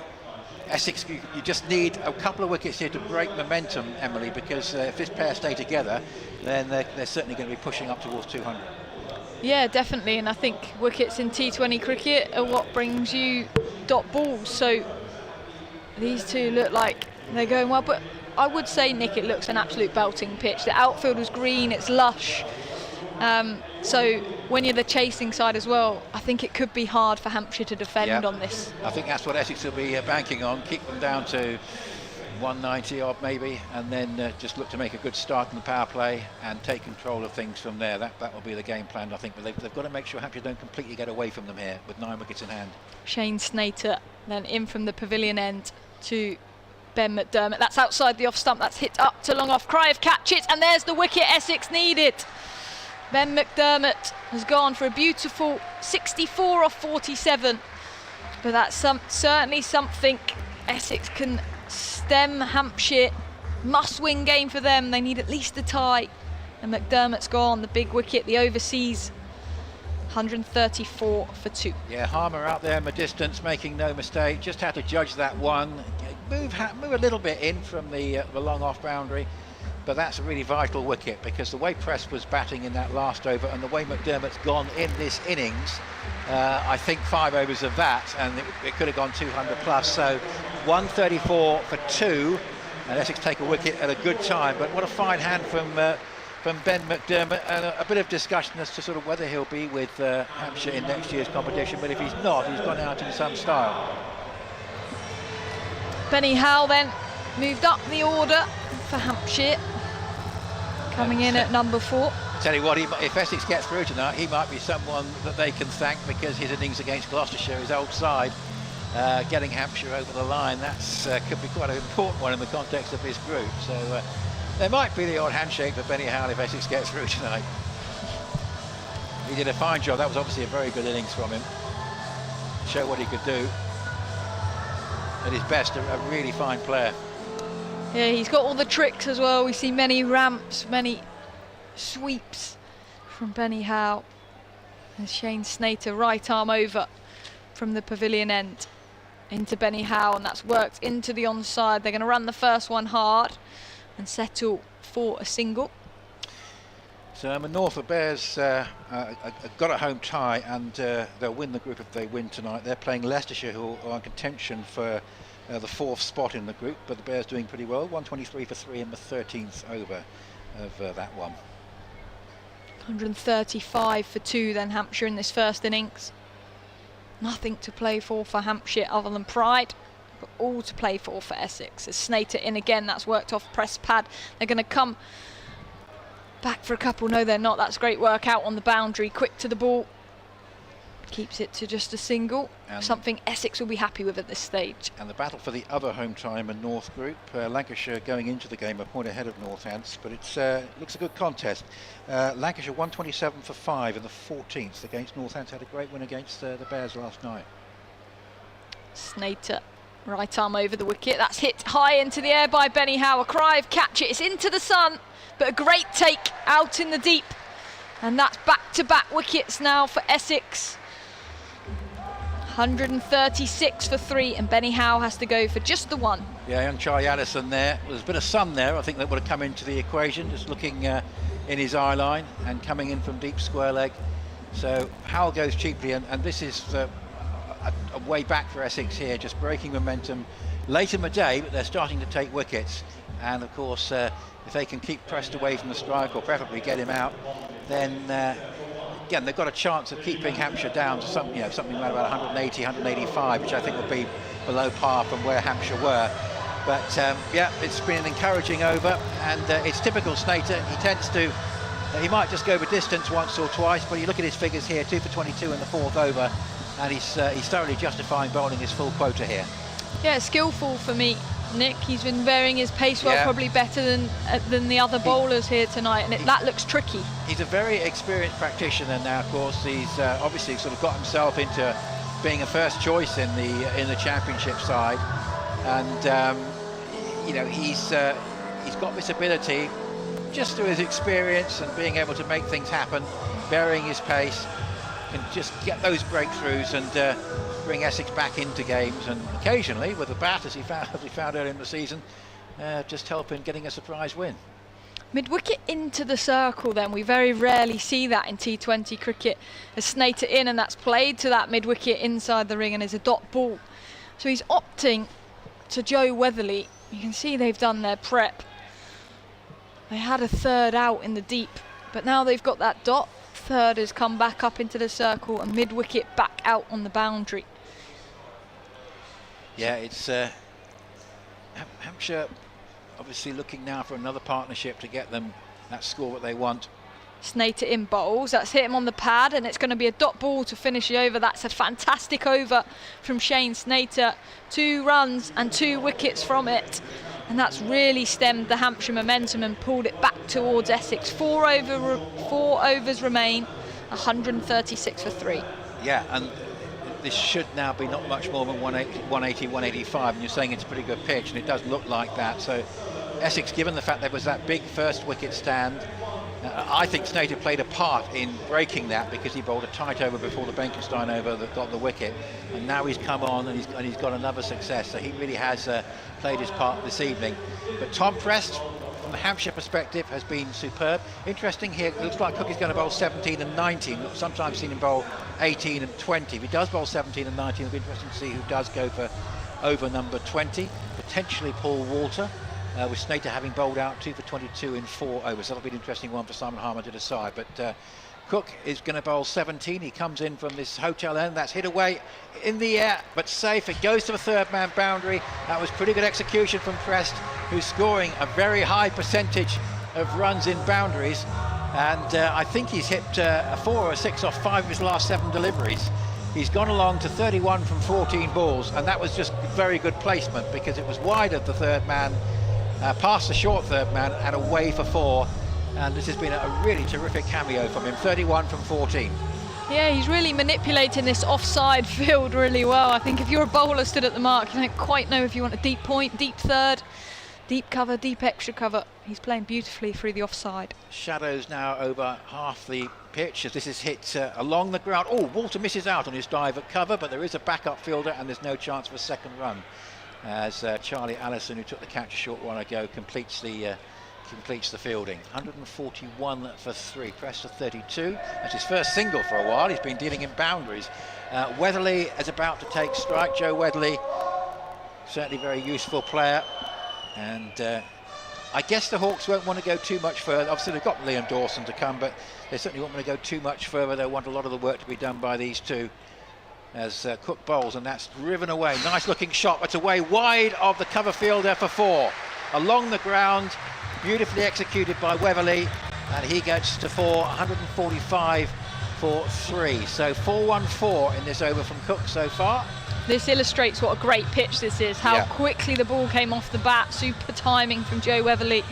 Essex, you just need a couple of wickets here to break momentum, Emily, because if this pair stay together, then they're certainly going to be pushing up towards 200. Yeah, definitely, and I think wickets in T20 cricket are what brings you dot balls, so these 2 look like they're going well, but I would say, Nick, it looks an absolute belting pitch. The outfield was green, it's lush, so when you're the chasing side as well, I think it could be hard for Hampshire to defend on this. I think that's what Essex will be banking on, keep them down to 190 odd maybe, and then just look to make a good start in the power play and take control of things from there. That will be the game plan, I think, but they've got to make sure Hampshire don't completely get away from them here with 9 wickets in hand. Shane Snater then in from the pavilion end to Ben McDermott. That's outside the off stump, that's hit up to long off. Crive catches, and there's the wicket Essex needed. Ben McDermott has gone for a beautiful 64 off 47, but that's certainly something Essex can stem. Hampshire must-win game for them. They need at least a tie, and McDermott's gone, the big wicket, the overseas 134 for 2. Yeah, Harmer out there in the distance, making no mistake. Just had to judge that one. Move a little bit in from the long off boundary, but that's a really vital wicket because the way Press was batting in that last over and the way McDermott's gone in this innings, I think 5 overs of that, and it could have gone 200 plus. So 134 for 2, and Essex take a wicket at a good time. But what a fine hand from Ben McDermott, and a bit of discussion as to sort of whether he'll be with Hampshire in next year's competition, but if he's not, he's gone out in some style. Benny Howe then moved up the order for Hampshire, coming in at number 4. Tell you what, if Essex gets through tonight, he might be someone that they can thank because his innings against Gloucestershire, his old side, getting Hampshire over the line, that's could be quite an important one in the context of this group. So there might be the odd handshake for Benny Howe if Essex gets through tonight. He did a fine job. That was obviously a very good innings from him. Show what he could do. At his best, a really fine player. Yeah, he's got all the tricks as well. We see many ramps, many sweeps from Benny Howe. And Shane Snater right arm over from the pavilion end into Benny Howe, and that's worked into the onside. They're going to run the first one hard and settle for a single. So North, the Bears got a home tie, and they'll win the group if they win tonight. They're playing Leicestershire, who are in contention for the 4th spot in the group, but the Bears doing pretty well. 123 for 3 in the 13th over of that one. 135 for 2 then Hampshire in this first innings. Nothing to play for Hampshire other than pride, but all to play for Essex. As Snater in again, that's worked off press pad. They're going to come back for a couple. No, they're not. That's great work out on the boundary. Quick to the ball. Keeps it to just a single. And something Essex will be happy with at this stage. And the battle for the other home time in North group. Lancashire going into the game a point ahead of Northants, but it looks a good contest. Lancashire 127 for 5 in the 14th against Northants. Had a great win against the Bears last night. Snater, right arm over the wicket. That's hit high into the air by Benny Howe. A cry of catch it. It's into the sun, but a great take out in the deep. And that's back-to-back wickets now for Essex. 136 for 3, and Benny Howe has to go for just the 1. Yeah, young Charlie Addison there. There's a bit of sun there. I think that would have come into the equation, just looking in his eye line and coming in from deep square leg. So Howe goes cheaply, and this is a way back for Essex here, just breaking momentum late in the day, but they're starting to take wickets. And of course, if they can keep pressed away from the strike, or preferably get him out, then again, they've got a chance of keeping Hampshire down to something around about 180, 185, which I think will be below par from where Hampshire were. But yeah, it's been an encouraging over, and it's typical Snater. He might just go the distance once or twice, but you look at his figures here, 2 for 22 in the 4th over, and he's thoroughly justifying bowling his full quota here. Yeah, skillful for me, Nick. He's been varying his pace well, yeah. Probably better than the other bowlers here tonight, and that looks tricky. He's a very experienced practitioner now. Of course, he's obviously sort of got himself into being a first choice in the championship side, and you know, he's got this ability just through his experience and being able to make things happen, varying his pace, can just get those breakthroughs and bring Essex back into games, and occasionally with the bat, as he found earlier in the season, just helping getting a surprise win. Mid-wicket into the circle then. We very rarely see that in T20 cricket. A Snater in, and that's played to that mid-wicket inside the ring and is a dot ball. So he's opting to Joe Weatherly. You can see they've done their prep. They had a 3rd out in the deep, but now they've got that dot. 3rd has come back up into the circle, and mid-wicket back out on the boundary. Yeah, it's Hampshire obviously looking now for another partnership to get them that score that they want. Snater in bowls, that's hit him on the pad, and it's going to be a dot ball to finish the over. That's a fantastic over from Shane Snater. 2 runs and 2 wickets from it, and that's really stemmed the Hampshire momentum and pulled it back towards Essex. 4 overs remain, 136 for 3. Yeah, and this should now be not much more than 180, 185, and you're saying it's a pretty good pitch, and it does look like that. So Essex, given the fact there was that big first wicket stand, I think Snater played a part in breaking that because he bowled a tight over before the Benkenstein over that got the wicket, and now he's come on and he's got another success. So he really has played his part this evening. But Tom Prest, from the Hampshire perspective, has been superb. Interesting here, it looks like Cook is going to bowl 17 and 19. I've sometimes seen him bowl 18 and 20. If he does bowl 17 and 19, it'll be interesting to see who does go for over number 20. Potentially Paul Walter, with Snater having bowled out 2 for 22 in 4 overs. That'll be an interesting one for Simon Harmer to decide. But Cook is going to bowl 17. He comes in from this hotel end. That's hit away in the air, but safe. It goes to the third man boundary. That was pretty good execution from Prest, who's scoring a very high percentage of runs in boundaries. And I think he's hit a 4 or a 6 off 5 of his last 7 deliveries. He's gone along to 31 from 14 balls, and that was just very good placement because it was wide of the third man, past the short third man and away for 4. And this has been a really terrific cameo from him, 31 from 14. Yeah, he's really manipulating this offside field really well. I think if you're a bowler stood at the mark, you don't quite know if you want a deep point, deep third, deep cover, deep extra cover. He's playing beautifully through the offside. Shadows now over half the pitch as this is hit along the ground. Oh, Walter misses out on his dive at cover, but there is a backup fielder and there's no chance for a second run as Charlie Allison, who took the catch a short while ago, completes the fielding. 141 for 3. Prest to 32. That's his first single for a while. He's been dealing in boundaries. Weatherly is about to take strike. Joe Weatherly, certainly very useful player. And I guess the Hawks won't want to go too much further. Obviously they've got Liam Dawson to come, but they certainly won't want to go too much further. They want a lot of the work to be done by these two as Cook bowls, and that's driven away. Nice looking shot, but it's away wide of the cover fielder for 4. Along the ground, beautifully executed by Weatherly, and he gets to 4, 145 for 3. So 4-1-4 in this over from Cook so far. This illustrates what a great pitch this is, how quickly the ball came off the bat, super timing from Joe Weatherly,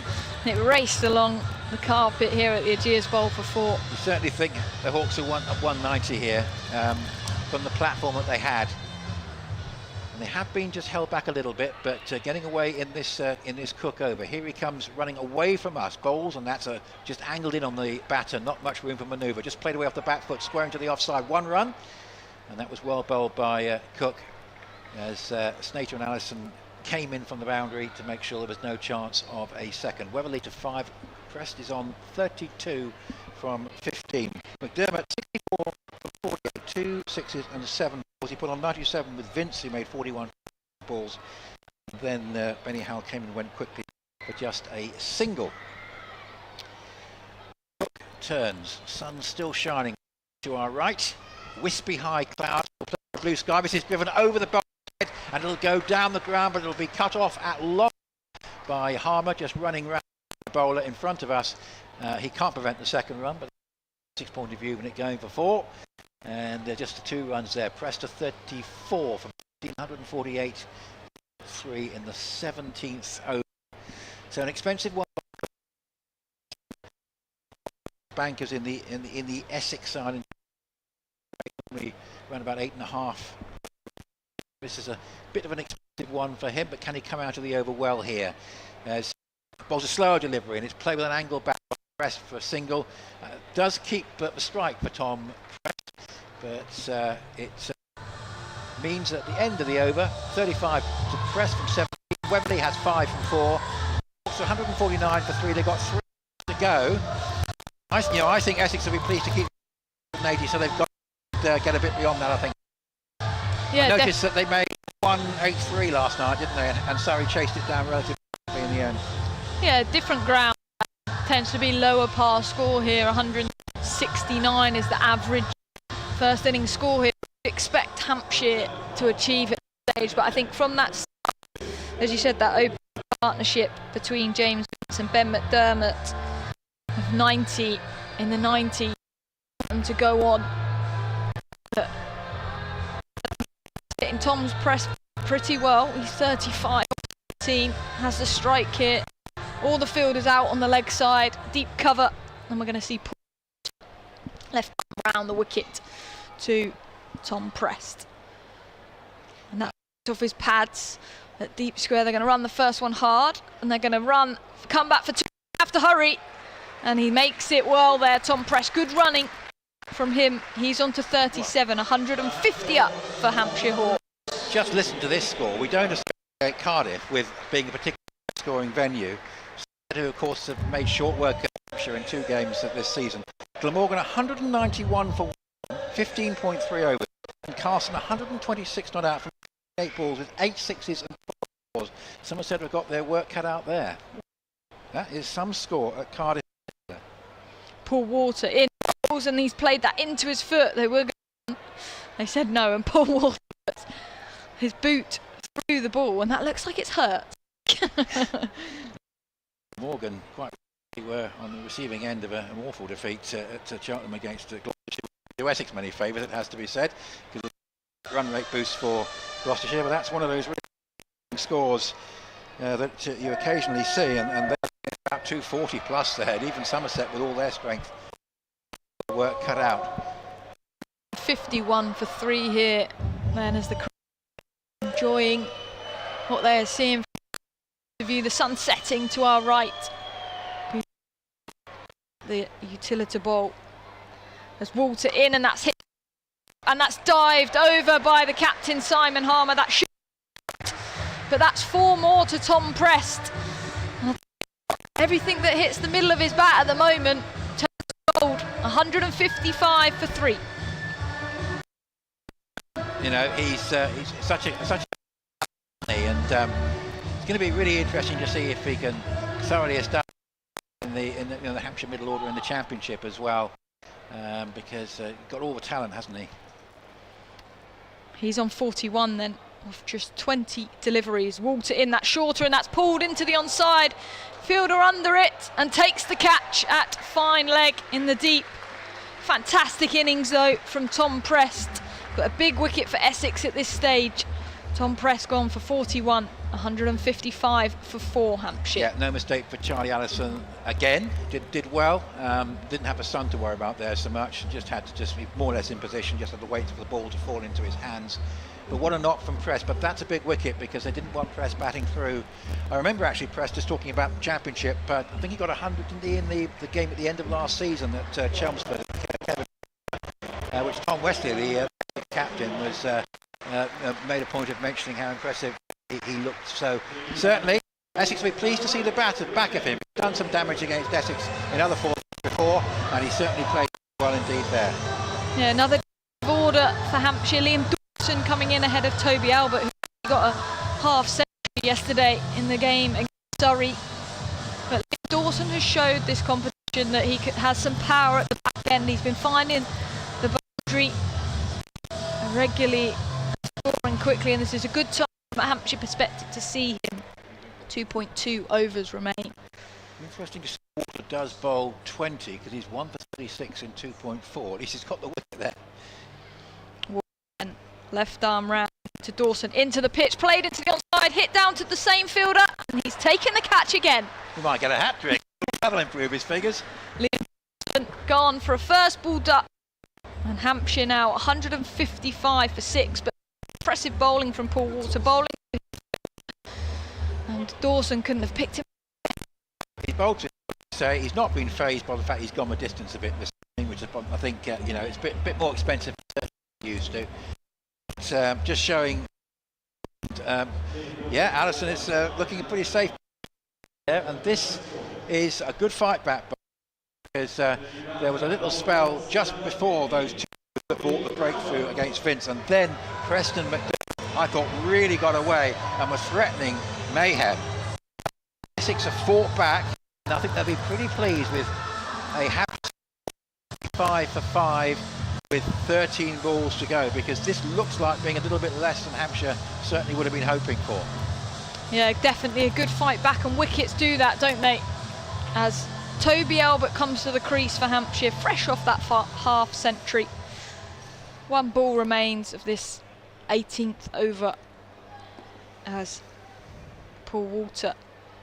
and it raced along the carpet here at the Ageas Bowl for 4. You certainly think the Hawks are 190 here from the platform that they had. And they have been just held back a little bit, but getting away in this Cook over. Here he comes running away from us, bowls, and that's just angled in on the batter, not much room for manoeuvre. Just played away off the back foot, squaring to the offside, 1 run. And that was well bowled by Cook as Snater and Allison came in from the boundary to make sure there was no chance of a second. Weatherly to 5. Prest is on 32 from 15. McDermott 64 from 48, 2 6s and 7 balls. He put on 97 with Vince, who made 41 balls. And then Benny Howell came and went quickly for just a single. Cook turns, sun still shining to our right. Wispy high clouds, blue sky. This is driven over the bowler's head and it'll go down the ground, but it'll be cut off at long by Harmer, just running round the bowler in front of us. He can't prevent the second run, but 6 point of view when it going for 4. And just the 2 runs there. Prest to 34 from 148, 3 in the 17th over. So an expensive one. Bankers in the Essex side. Around about 8.5. This is a bit of an expensive one for him, but can he come out of the over well here? As bowls a slower delivery and it's played with an angle back Prest for a single. Does keep the strike for Tom Prest, but it means at the end of the over, 35 to Prest from 17. Weatherly has 5 from 4. So 149 for 3. They've got 3 to go. I think Essex will be pleased to keep 180, so they've got get a bit beyond that, I think. Yeah, notice that they made 183 last night, didn't they? And Surrey chased it down relatively in the end. Yeah, different ground. Tends to be lower par score here. 169 is the average first inning score here. We expect Hampshire to achieve at this stage, but I think from that, as you said, that open partnership between James Vince and Ben McDermott of 90 in the 90 and to go on. Hitting Tom's Prest pretty well. He's 35. Team has the strike here. All the fielders out on the leg side. Deep cover, and we're going to see left around the wicket to Tom Prest. And that's off his pads at deep square. They're going to run the first one hard, and they're going to come back for 2. Have to hurry. And he makes it well there, Tom Press. Good running from him. He's on to 37, 150 up for Hampshire Hawks. Just listen to this score. We don't associate Cardiff with being a particular scoring venue, who of course have made short work of Hampshire in 2 games this season. Glamorgan 191 for 15.3 overs, and Carson 126 not out from 8 balls with 8 sixes and 4 fours. Somerset have got their work cut out there. That is some score at Cardiff. Paul Walter in, and he's played that into his foot. They said no, and Paul Walter puts his boot through the ball, and that looks like it's hurt. Morgan quite were on the receiving end of an awful defeat at Cheltenham against Gloucestershire. Do Essex many favours, it has to be said, because it's a run rate boost for Gloucestershire, but that's one of those really scores that you occasionally see, and they're about 240 plus there, and even Somerset with all their strength work cut out. 51 for 3 here, then, as the crowd enjoying what they are seeing. View the sun setting to our right. The Utilita Bowl as Walter in, and that's hit, and that's dived over by the captain Simon Harmer. That should, but that's 4 more to Tom Prest. Everything that hits the middle of his bat at the moment turns gold. 155 for 3. You know, he's such a and it's going to be really interesting to see if he can thoroughly establish in the Hampshire middle order in the championship as well, because he's got all the talent, hasn't he? He's on 41 then, of just 20 deliveries. Walter in, that shorter, and that's pulled into the onside. Fielder under it and takes the catch at fine leg in the deep. Fantastic innings though from Tom Prest, but a big wicket for Essex at this stage. Tom Prest gone for 41, 155 for 4 Hampshire. Yeah, no mistake for Charlie Allison again. Did well. Didn't have a son to worry about there so much. Just had to be more or less in position. Just had to wait for the ball to fall into his hands. But what a knock from Prest. But that's a big wicket because they didn't want Prest batting through. I remember actually Prest just talking about the championship. But I think he got 100 in the game at the end of last season at Chelmsford, which Tom Westley, the captain, was. Made a point of mentioning how impressive he looked. So certainly Essex will be pleased to see the back of him. He's done some damage against Essex in other forms before, and he certainly played well indeed there. Yeah, another order for Hampshire. Liam Dawson coming in ahead of Toby Albert, who got a half century yesterday in the game against Surrey. But Liam Dawson has showed this competition that he has some power at the back end. He's been finding the boundary regularly, scoring quickly, and this is a good time from a Hampshire perspective to see him. 2.2 overs remain. Interesting to see Walter does bowl 20 because he's 1 for 36 in 2.4. At least he's got the wicket there. And left arm round to Dawson into the pitch, played into the onside, hit down to the same fielder, and he's taken the catch again. He might get a hat trick. That'll improve his figures. Liam Dawson gone for a first ball duck, and Hampshire now 155 for 6. But impressive bowling from Paul Walter, bowling, and Dawson couldn't have picked him. He's bowled to say he's not been phased by the fact he's gone the distance a bit this thing, which is, I think you know, it's a bit more expensive than he used to. But, just showing, yeah, Allison is looking pretty safe there, and this is a good fight back because there was a little spell just before those two that brought the breakthrough against Vince, and then Preston McDermott, I thought, really got away and was threatening mayhem. Essex have fought back, and I think they'll be pretty pleased with a happy 5 for 5 with 13 balls to go, because this looks like being a little bit less than Hampshire certainly would have been hoping for. Yeah, definitely a good fight back, and wickets do that, don't they? As Toby Albert comes to the crease for Hampshire, fresh off that half century. 1 ball remains of this 18th over as Paul Walter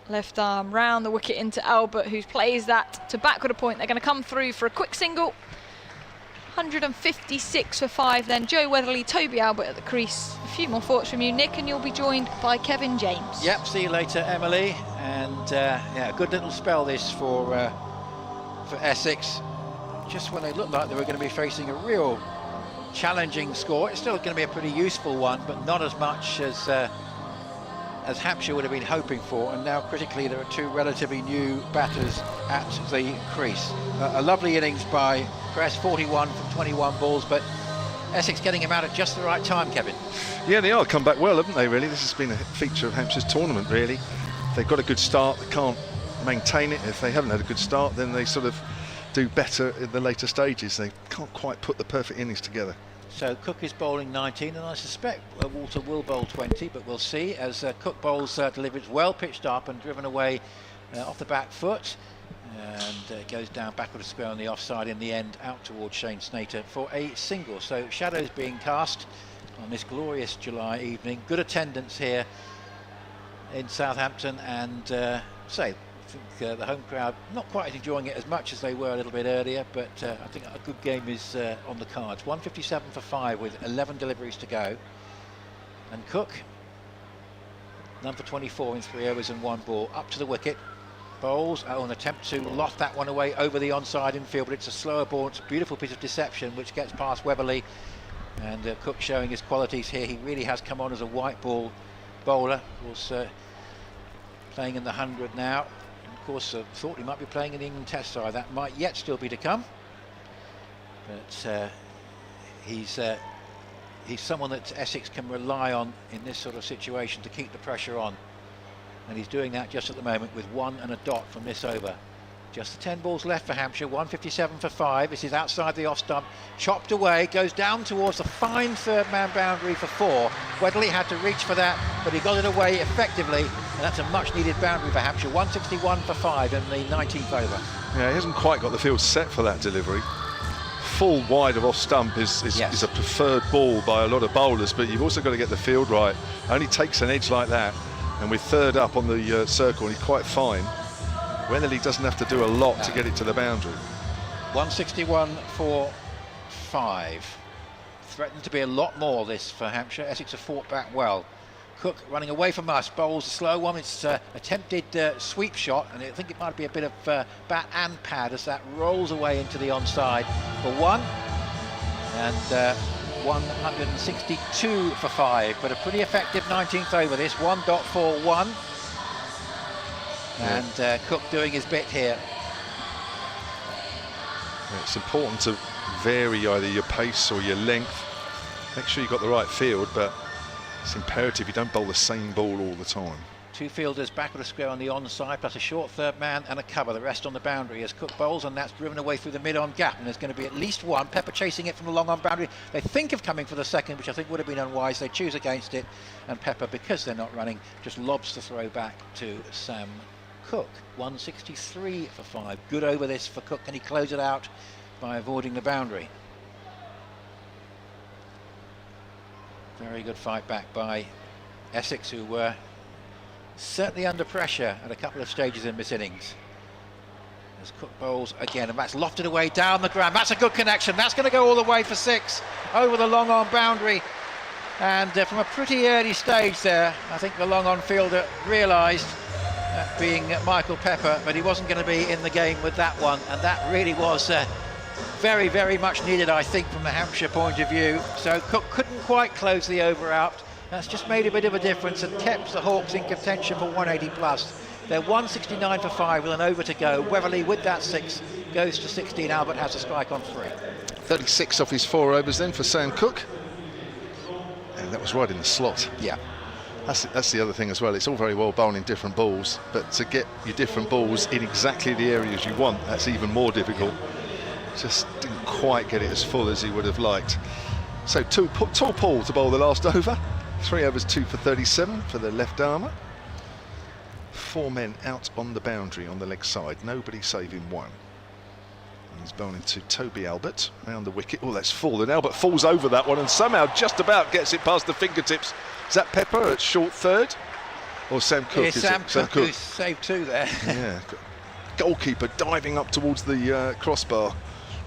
left arm round the wicket into Albert, who plays that to backward a point. They're going to come through for a quick single. 156 for 5 then. Joe Weatherly, Toby Albert at the crease. A few more thoughts from you, Nick, and you'll be joined by Kevin James. Yep, see you later, Emily. And yeah, a good little spell this for for Essex, just when they looked like they were going to be facing a real challenging score. It's still going to be a pretty useful one, but not as much as Hampshire would have been hoping for. And now critically there are two relatively new batters at the crease. A lovely innings by Cress, 41 from 21 balls, but Essex getting him out at just the right time, Kevin. Yeah, they are come back well, haven't they, really? This has been a feature of Hampshire's tournament, really. If they've got a good start, they can't maintain it. If they haven't had a good start, then they sort of do better in the later stages. They can't quite put the perfect innings together. So Cook is bowling 19, and I suspect Walter will bowl 20, but we'll see as Cook bowls delivered well pitched up and driven away off the back foot, and goes down backward to square on the offside in the end, out towards Shane Snater for a single. So shadows being cast on this glorious July evening. Good attendance here in Southampton, and I think the home crowd not quite enjoying it as much as they were a little bit earlier, but I think a good game is on the cards. 157 for 5 with 11 deliveries to go, and Cook none for 24 in 3 overs and 1 ball, up to the wicket, bowls an attempt to loft that one away over the onside infield, but it's a slower ball. It's a beautiful piece of deception which gets past Weatherly, and Cook showing his qualities here. He really has come on as a white ball bowler. Of course, playing in the 100 now. Of course, thought he might be playing in the England Test side. That might yet still be to come. But he's someone that Essex can rely on in this sort of situation to keep the pressure on. And he's doing that just at the moment with 1 and a dot from this over. Just the 10 balls left for Hampshire, 157 for 5. This is outside the off stump, chopped away, goes down towards the fine third man boundary for 4. Weatherly had to reach for that, but he got it away effectively, and that's a much needed boundary for Hampshire. 161 for 5 in the 19th over. Yeah, he hasn't quite got the field set for that delivery. Full wide of off stump is a preferred ball by a lot of bowlers, but you've also got to get the field right. Only takes an edge like that, and with third up on the circle, and he's quite fine. Weatherly doesn't have to do a lot to get it to the boundary. 161 for 5. Threatened to be a lot more this for Hampshire. Essex have fought back well. Cook running away from us, bowls a slow one. It's attempted sweep shot, and I think it might be a bit of bat and pad as that rolls away into the onside for 1. And 162 for 5, but a pretty effective 19th over this. 1.41. And Cook doing his bit here. Yeah, it's important to vary either your pace or your length. Make sure you've got the right field, but it's imperative you don't bowl the same ball all the time. 2 fielders backward of square on the onside, plus a short third man and a cover. The rest on the boundary as Cook bowls, and that's driven away through the mid-on gap. And there's going to be at least 1. Pepper chasing it from the long-on boundary. They think of coming for the second, which I think would have been unwise. They choose against it, and Pepper, because they're not running, just lobs the throw back to Sam Cook. 163 for 5. Good over this for Cook. Can he close it out by avoiding the boundary? Very good fight back by Essex, who were certainly under pressure at a couple of stages in this innings. As Cook bowls again, and that's lofted away down the ground. That's a good connection. That's going to go all the way for 6 over the long on boundary. And from a pretty early stage there, I think the long on fielder realised, being Michael Pepper, but he wasn't going to be in the game with that one, and that really was very, very much needed, I think, from the Hampshire point of view. So Cook couldn't quite close the over out. That's just made a bit of a difference and kept the Hawks in contention for 180 plus. They're 169 for 5 with an over to go. Weatherly with that 6 goes to 16. Albert has a strike on 3. 36 off his 4 overs then for Sam Cook, and that was right in the slot. Yeah. That's the other thing as well. It's all very well bowling different balls, but to get your different balls in exactly the areas you want, that's even more difficult. Just didn't quite get it as full as he would have liked. So tall Paul to bowl the last over. 3 overs, 2 for 37 for the left armour. 4 men out on the boundary on the leg side, nobody saving 1. And he's bowling to Toby Albert round the wicket. Oh, that's full, and Albert falls over that one and somehow just about gets it past the fingertips. Is that Pepper at short third? Or Sam Cook? It's Sam Cook who's saved 2 there. Yeah, goalkeeper diving up towards the crossbar.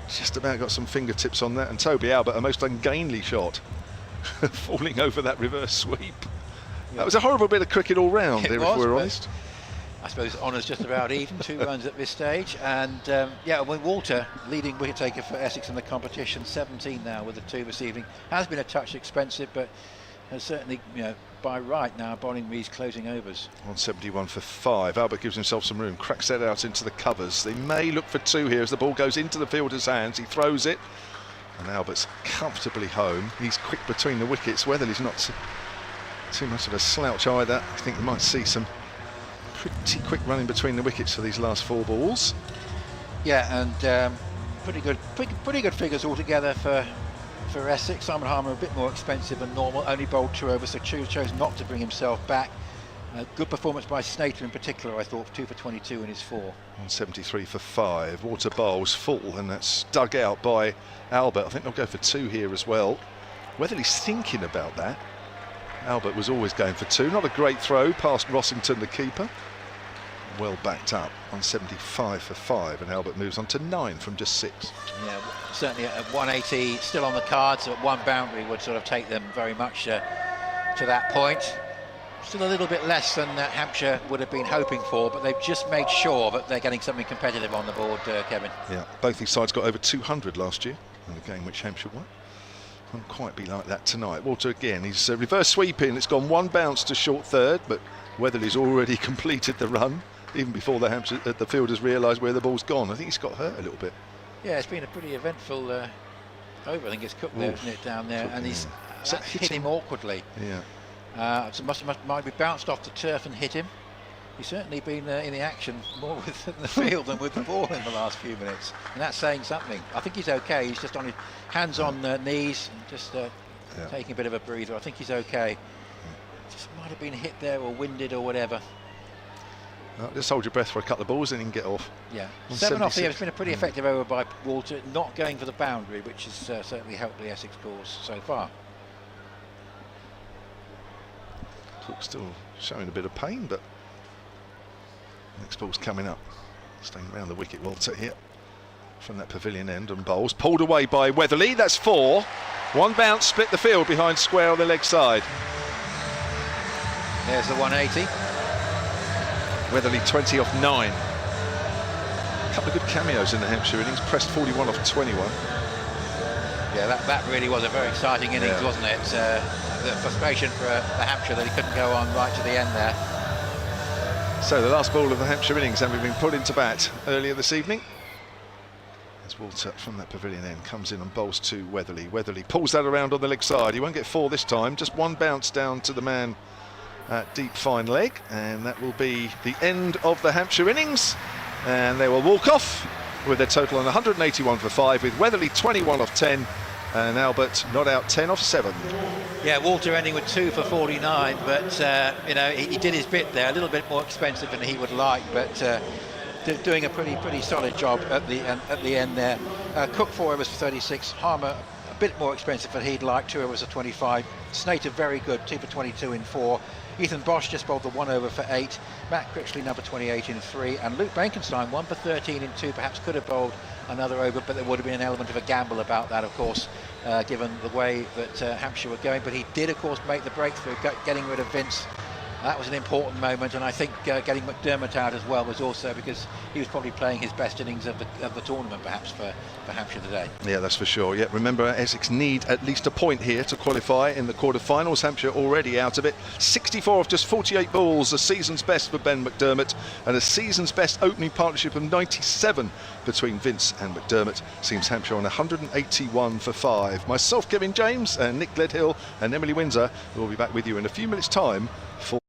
Just about got some fingertips on that, and Toby Albert, a most ungainly shot, falling over that reverse sweep. That was a horrible bit of cricket all round, if we're honest. I suppose honours just about even, 2 runs at this stage. And yeah, when Walter, leading wicket taker for Essex in the competition, 17 now with the 2 this evening. Has been a touch expensive, but has certainly, you know, by right now bowling these closing overs. 171 for 5. Albert gives himself some room, cracks that out into the covers. They may look for 2 here as the ball goes into the fielder's hands. He throws it, and Albert's comfortably home. He's quick between the wickets. Weatherly's not too much of a slouch either. I think we might see some pretty quick running between the wickets for these last 4 balls. Yeah, and pretty good figures altogether for Essex. Simon Harmer a bit more expensive than normal, only bowled 2 overs, so chose not to bring himself back. Good performance by Snater in particular, I thought, 2 for 22 in his 4. 173 for 5. Walter bowls full, and that's dug out by Albert. I think they'll go for 2 here as well. Weatherly's thinking about that. Albert was always going for 2. Not a great throw past Rossington, the keeper. Well backed up. 175 for 5, and Albert moves on to 9 from just 6. Yeah, certainly at 180 still on the cards, so 1 boundary would sort of take them very much to that point. Still a little bit less than Hampshire would have been hoping for, but they've just made sure that they're getting something competitive on the board, Kevin. Yeah, both these sides got over 200 last year in the game which Hampshire won. Won't quite be like that tonight. Walter again, he's reverse sweeping. It's gone 1 bounce to short third, but Weatherly's already completed the run even before the fielders realised where the ball's gone. I think he's got hurt a little bit. Yeah, it's been a pretty eventful over. I think it's cooked there, isn't it, down there? And he's hit him awkwardly. Yeah. So might be bounced off the turf and hit him. He's certainly been in the action more with the field than with the ball in the last few minutes, and that's saying something. I think he's okay. He's just on his hands on knees and just taking a bit of a breather. I think he's okay. Just might have been hit there or winded or whatever. Well, just hold your breath for a couple of balls and you can get off. Yeah, 7 off here. It's been a pretty effective over by Walter, not going for the boundary, which has certainly helped the Essex cause so far. Cook still showing a bit of pain, but next ball's coming up. Staying around the wicket, Walter here from that pavilion end, and bowls pulled away by Weatherly. That's 4. 1 bounce split the field behind square on the leg side. There's the 180. Weatherly 20 off 9. A couple of good cameos in the Hampshire innings. Pressed 41 off 21. Yeah, that really was a very exciting innings, wasn't it? The frustration for the Hampshire that he couldn't go on right to the end there. So the last ball of the Hampshire innings having been put into bat earlier this evening. As Walter from that pavilion end comes in and bowls to Weatherly. Weatherly pulls that around on the leg side. He won't get 4 this time. Just 1 bounce down to the man at deep fine leg, and that will be the end of the Hampshire innings, and they will walk off with their total on 181 for 5, with Weatherly 21 off 10 and Albert not out 10 off 7. Yeah, Walter ending with 2 for 49, but you know, he did his bit there, a little bit more expensive than he would like, but doing a pretty solid job at the end there. Cook 4 overs for 36, Harmer a bit more expensive than he'd like, 2 overs for 25. Snater very good, 2 for 22 in 4. Ethan Bosch just bowled the 1 over for 8. Matt Critchley number 28 in 3, and Luke Benkenstein 1 for 13 in 2. Perhaps could have bowled another over, but there would have been an element of a gamble about that, of course, given the way that Hampshire were going. But he did, of course, make the breakthrough, getting rid of Vince. That was an important moment, and I think getting McDermott out as well was also because he was probably playing his best innings of the tournament, perhaps, for Hampshire today. Yeah, that's for sure. Yeah, remember, Essex need at least a point here to qualify in the quarter-finals. Hampshire already out of it. 64 of just 48 balls, a season's best for Ben McDermott, and a season's best opening partnership of 97 between Vince and McDermott. Seems Hampshire on 181 for 5. Myself, Kevin James, and Nick Gledhill and Emily Windsor will be back with you in a few minutes' time for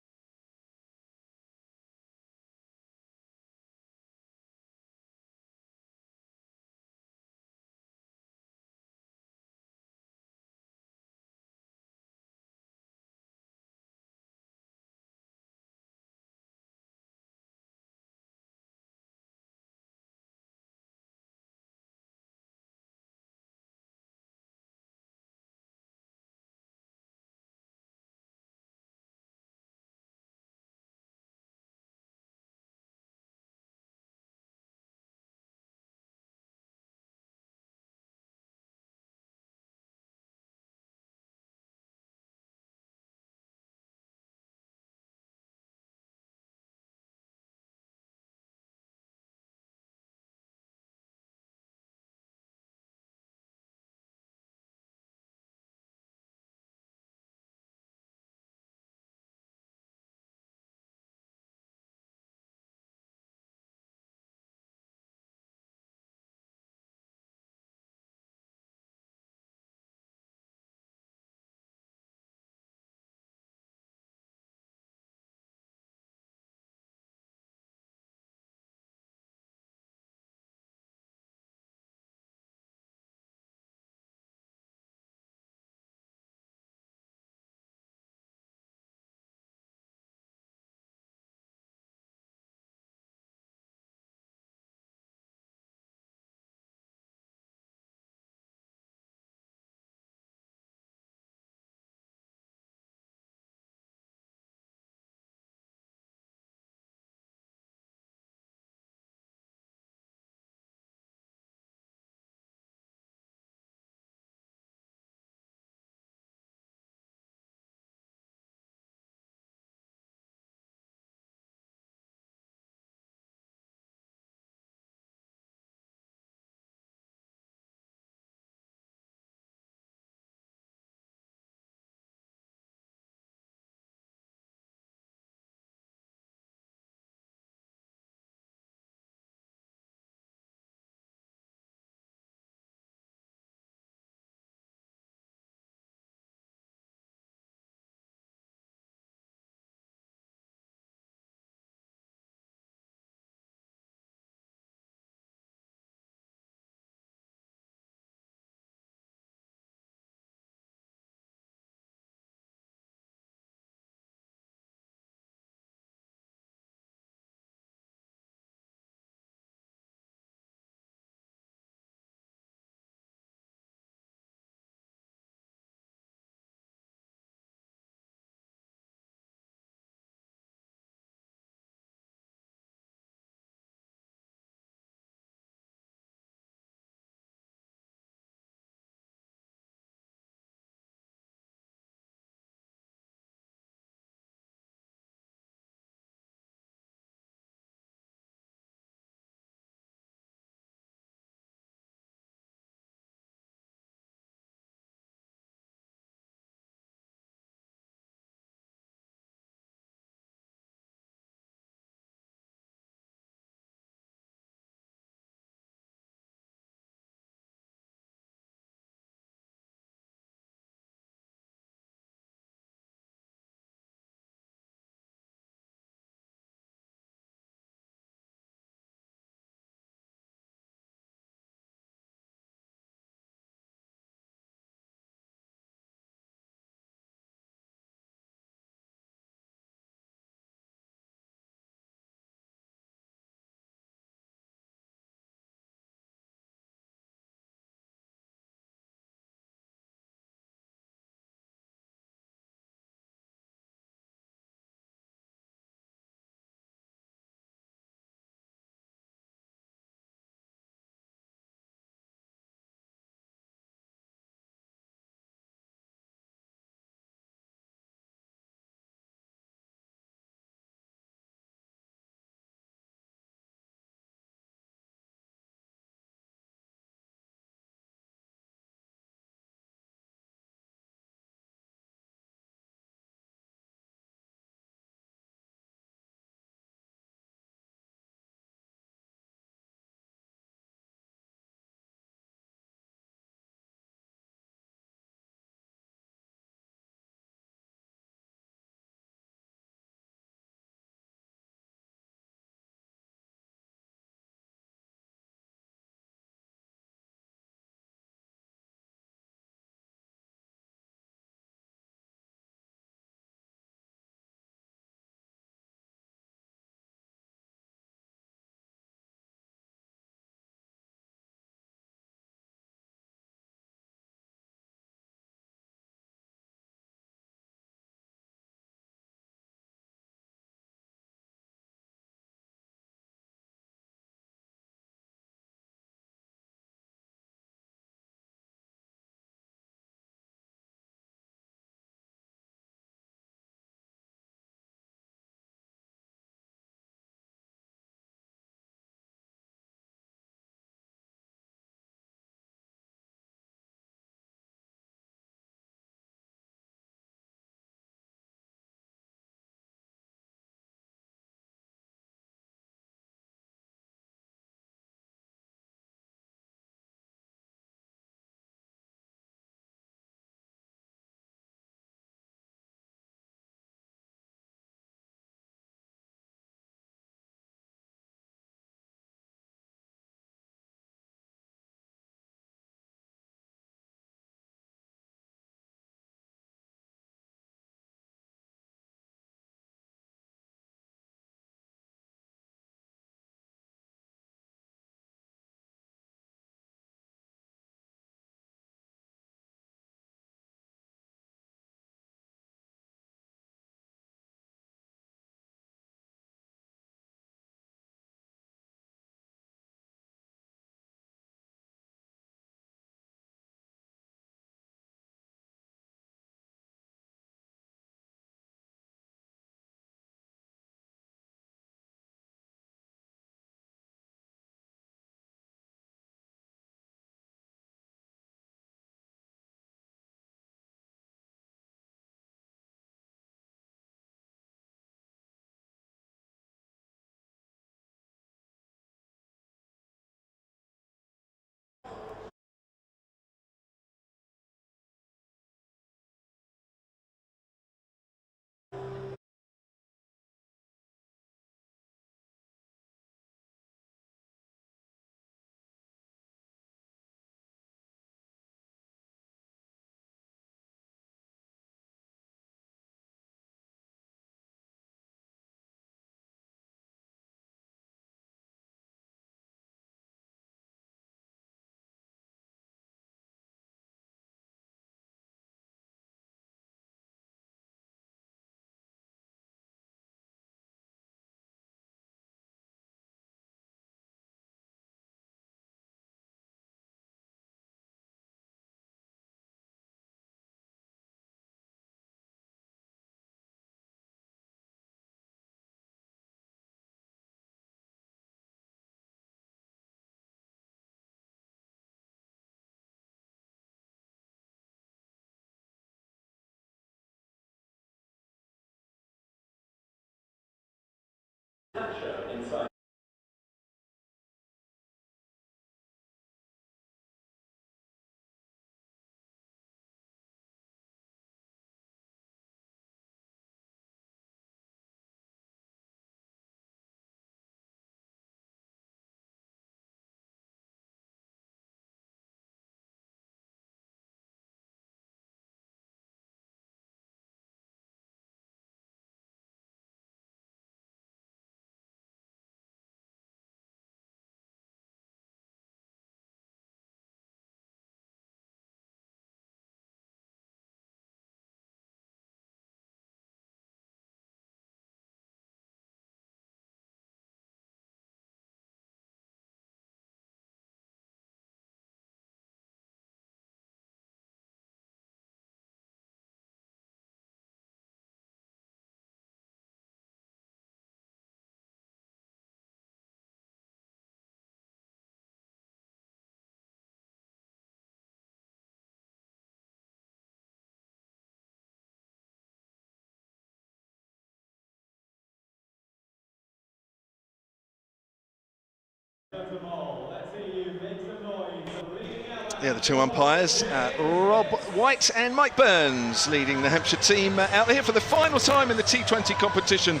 Yeah, the two umpires, Rob White and Mike Burns, leading the Hampshire team out here for the final time in the T20 competition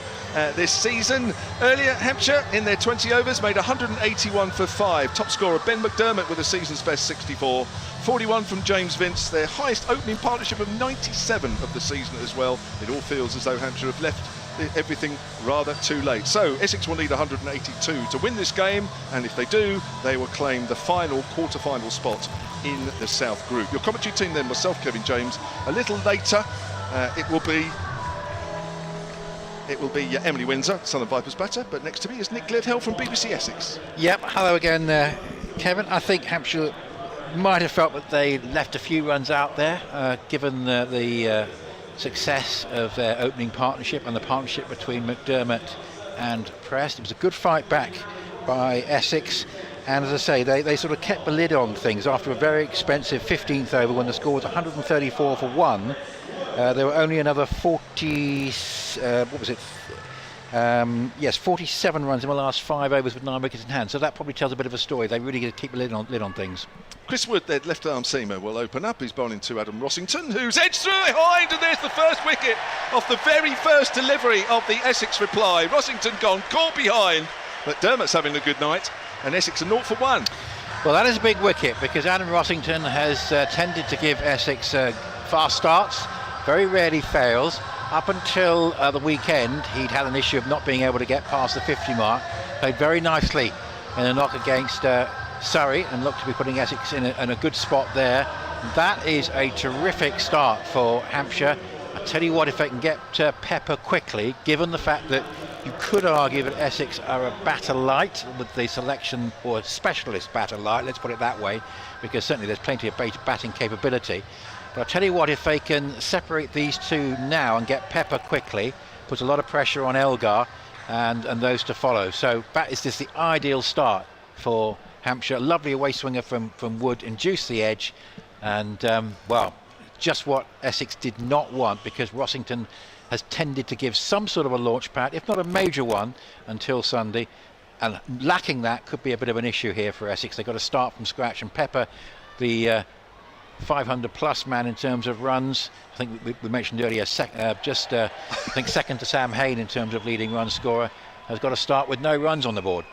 this season. Earlier, Hampshire, in their 20 overs, made 181 for 5. Top scorer Ben McDermott with a season's best 64. 41 from James Vince, their highest opening partnership of 97 of the season as well. It all feels as though Hampshire have left everything rather too late. So Essex will need 182 to win this game, and if they do, they will claim the final quarter-final spot in the South Group. Your commentary team then, myself, Kevin James. A little later, it will be Emily Windsor, Southern Vipers batter, but next to me is Nick Gledhill from BBC Essex. Yep, hello again, Kevin. I think Hampshire might have felt that they left a few runs out there, given the success of their opening partnership and the partnership between McDermott and Prest. It was a good fight back by Essex, and as I say, they sort of kept the lid on things after a very expensive 15th over when the score was 134 for 1. There were only another 47 runs in the last 5 overs with 9 wickets in hand, so that probably tells a bit of a story. They really keep the lid on things. Chris Wood, their left arm seamer, will open up. He's bowling to Adam Rossington, who's edged through behind, and there's the first wicket off the very first delivery of the Essex reply. Rossington gone, caught behind. McDermott's having a good night, and Essex are 0 for 1. Well, that is a big wicket because Adam Rossington has tended to give Essex fast starts, very rarely fails. Up until the weekend, he'd had an issue of not being able to get past the 50 mark. Played very nicely in a knock against Surrey and looked to be putting Essex in a good spot there. That is a terrific start for Hampshire. I tell you what, if they can get Pepper quickly, given the fact that you could argue that Essex are a batter light with the selection, or a specialist batter light, let's put it that way, because certainly there's plenty of batting capability. But I'll tell you what, if they can separate these two now and get Pepper quickly, puts a lot of pressure on Elgar and those to follow. So that is just the ideal start for Hampshire. A lovely away swinger from Wood, induced the edge, and well, just what Essex did not want, because Rossington has tended to give some sort of a launch pad, if not a major one, until Sunday, and lacking that could be a bit of an issue here for Essex. They've got to start from scratch, and Pepper, the 500 plus man in terms of runs, I think we mentioned earlier, I think second to Sam Hain in terms of leading run scorer, has got to start with no runs on the board.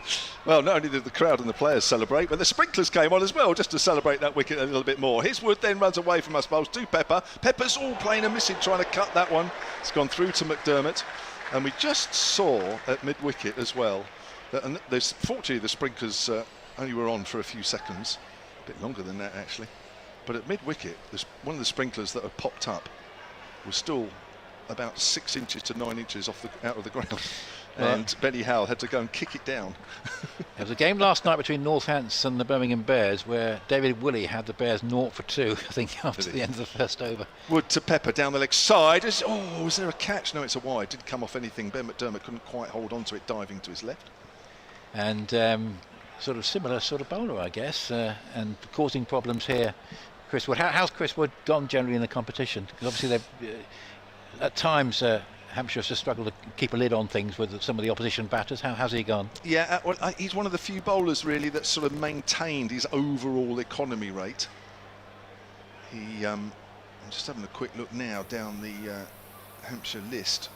Well, not only did the crowd and the players celebrate, but the sprinklers came on as well, just to celebrate that wicket a little bit more. His Wood then runs away from us bowls to Pepper. Pepper's all playing a missing, trying to cut that one. It's gone through to McDermott, and we just saw at mid-wicket as well that, and fortunately the sprinklers only were on for a few seconds, a bit longer than that actually. But at mid-wicket, one of the sprinklers that had popped up was still about 6 inches to 9 inches out of the ground. And Benny Howell had to go and kick it down. There was a game last night between Northants and the Birmingham Bears where David Willey had the Bears 0 for 2, I think, after the end of the first over. Wood to Pepper down the leg side. Was there a catch? No, it's a wide. Didn't come off anything. Ben McDermott couldn't quite hold on to it, diving to his left. And sort of similar sort of bowler, I guess, and causing problems here. Chris Wood. How's Chris Wood gone generally in the competition? Because obviously they've at times Hampshire has just struggled to keep a lid on things with some of the opposition batters. How's he gone? Yeah, he's one of the few bowlers really that sort of maintained his overall economy rate. I'm just having a quick look now down the Hampshire list.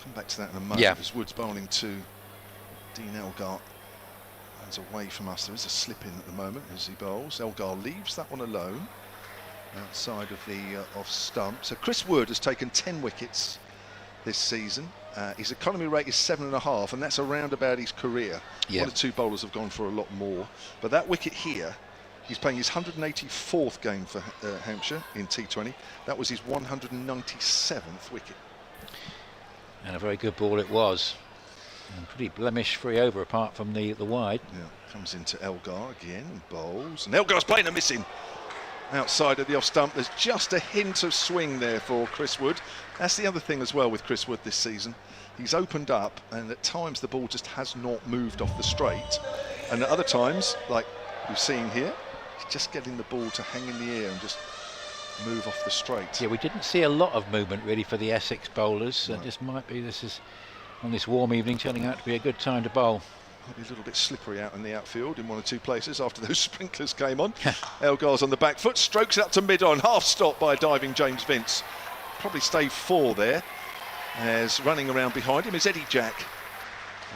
Come back to that in a moment. Yeah. As Wood's bowling to Dean Elgar. Hands away from us. There is a slip in at the moment as he bowls. Elgar leaves that one alone outside of the off stump. So Chris Wood has taken 10 wickets this season. His economy rate is 7.5, and that's around about his career. Yeah. One or two bowlers have gone for a lot more. But that wicket here, he's playing his 184th game for Hampshire in T20. That was his 197th wicket. And a very good ball it was. And pretty blemish-free over, apart from the wide. Yeah, comes into Elgar again and bowls. And Elgar's playing a missing outside of the off stump. There's just a hint of swing there for Chris Wood. That's the other thing as well with Chris Wood this season. He's opened up, and at times the ball just has not moved off the straight. And at other times, like we're seeing here, he's just getting the ball to hang in the air and just move off the straight. Yeah, we didn't see a lot of movement really for the Essex bowlers. No. This might be, this is on this warm evening turning out to be a good time to bowl. Might be a little bit slippery out in the outfield in one or two places after those sprinklers came on. Elgar's on the back foot, strokes out to mid-on, half stop by diving James Vince. Probably stay 4 there. As running around behind him is Eddie Jack.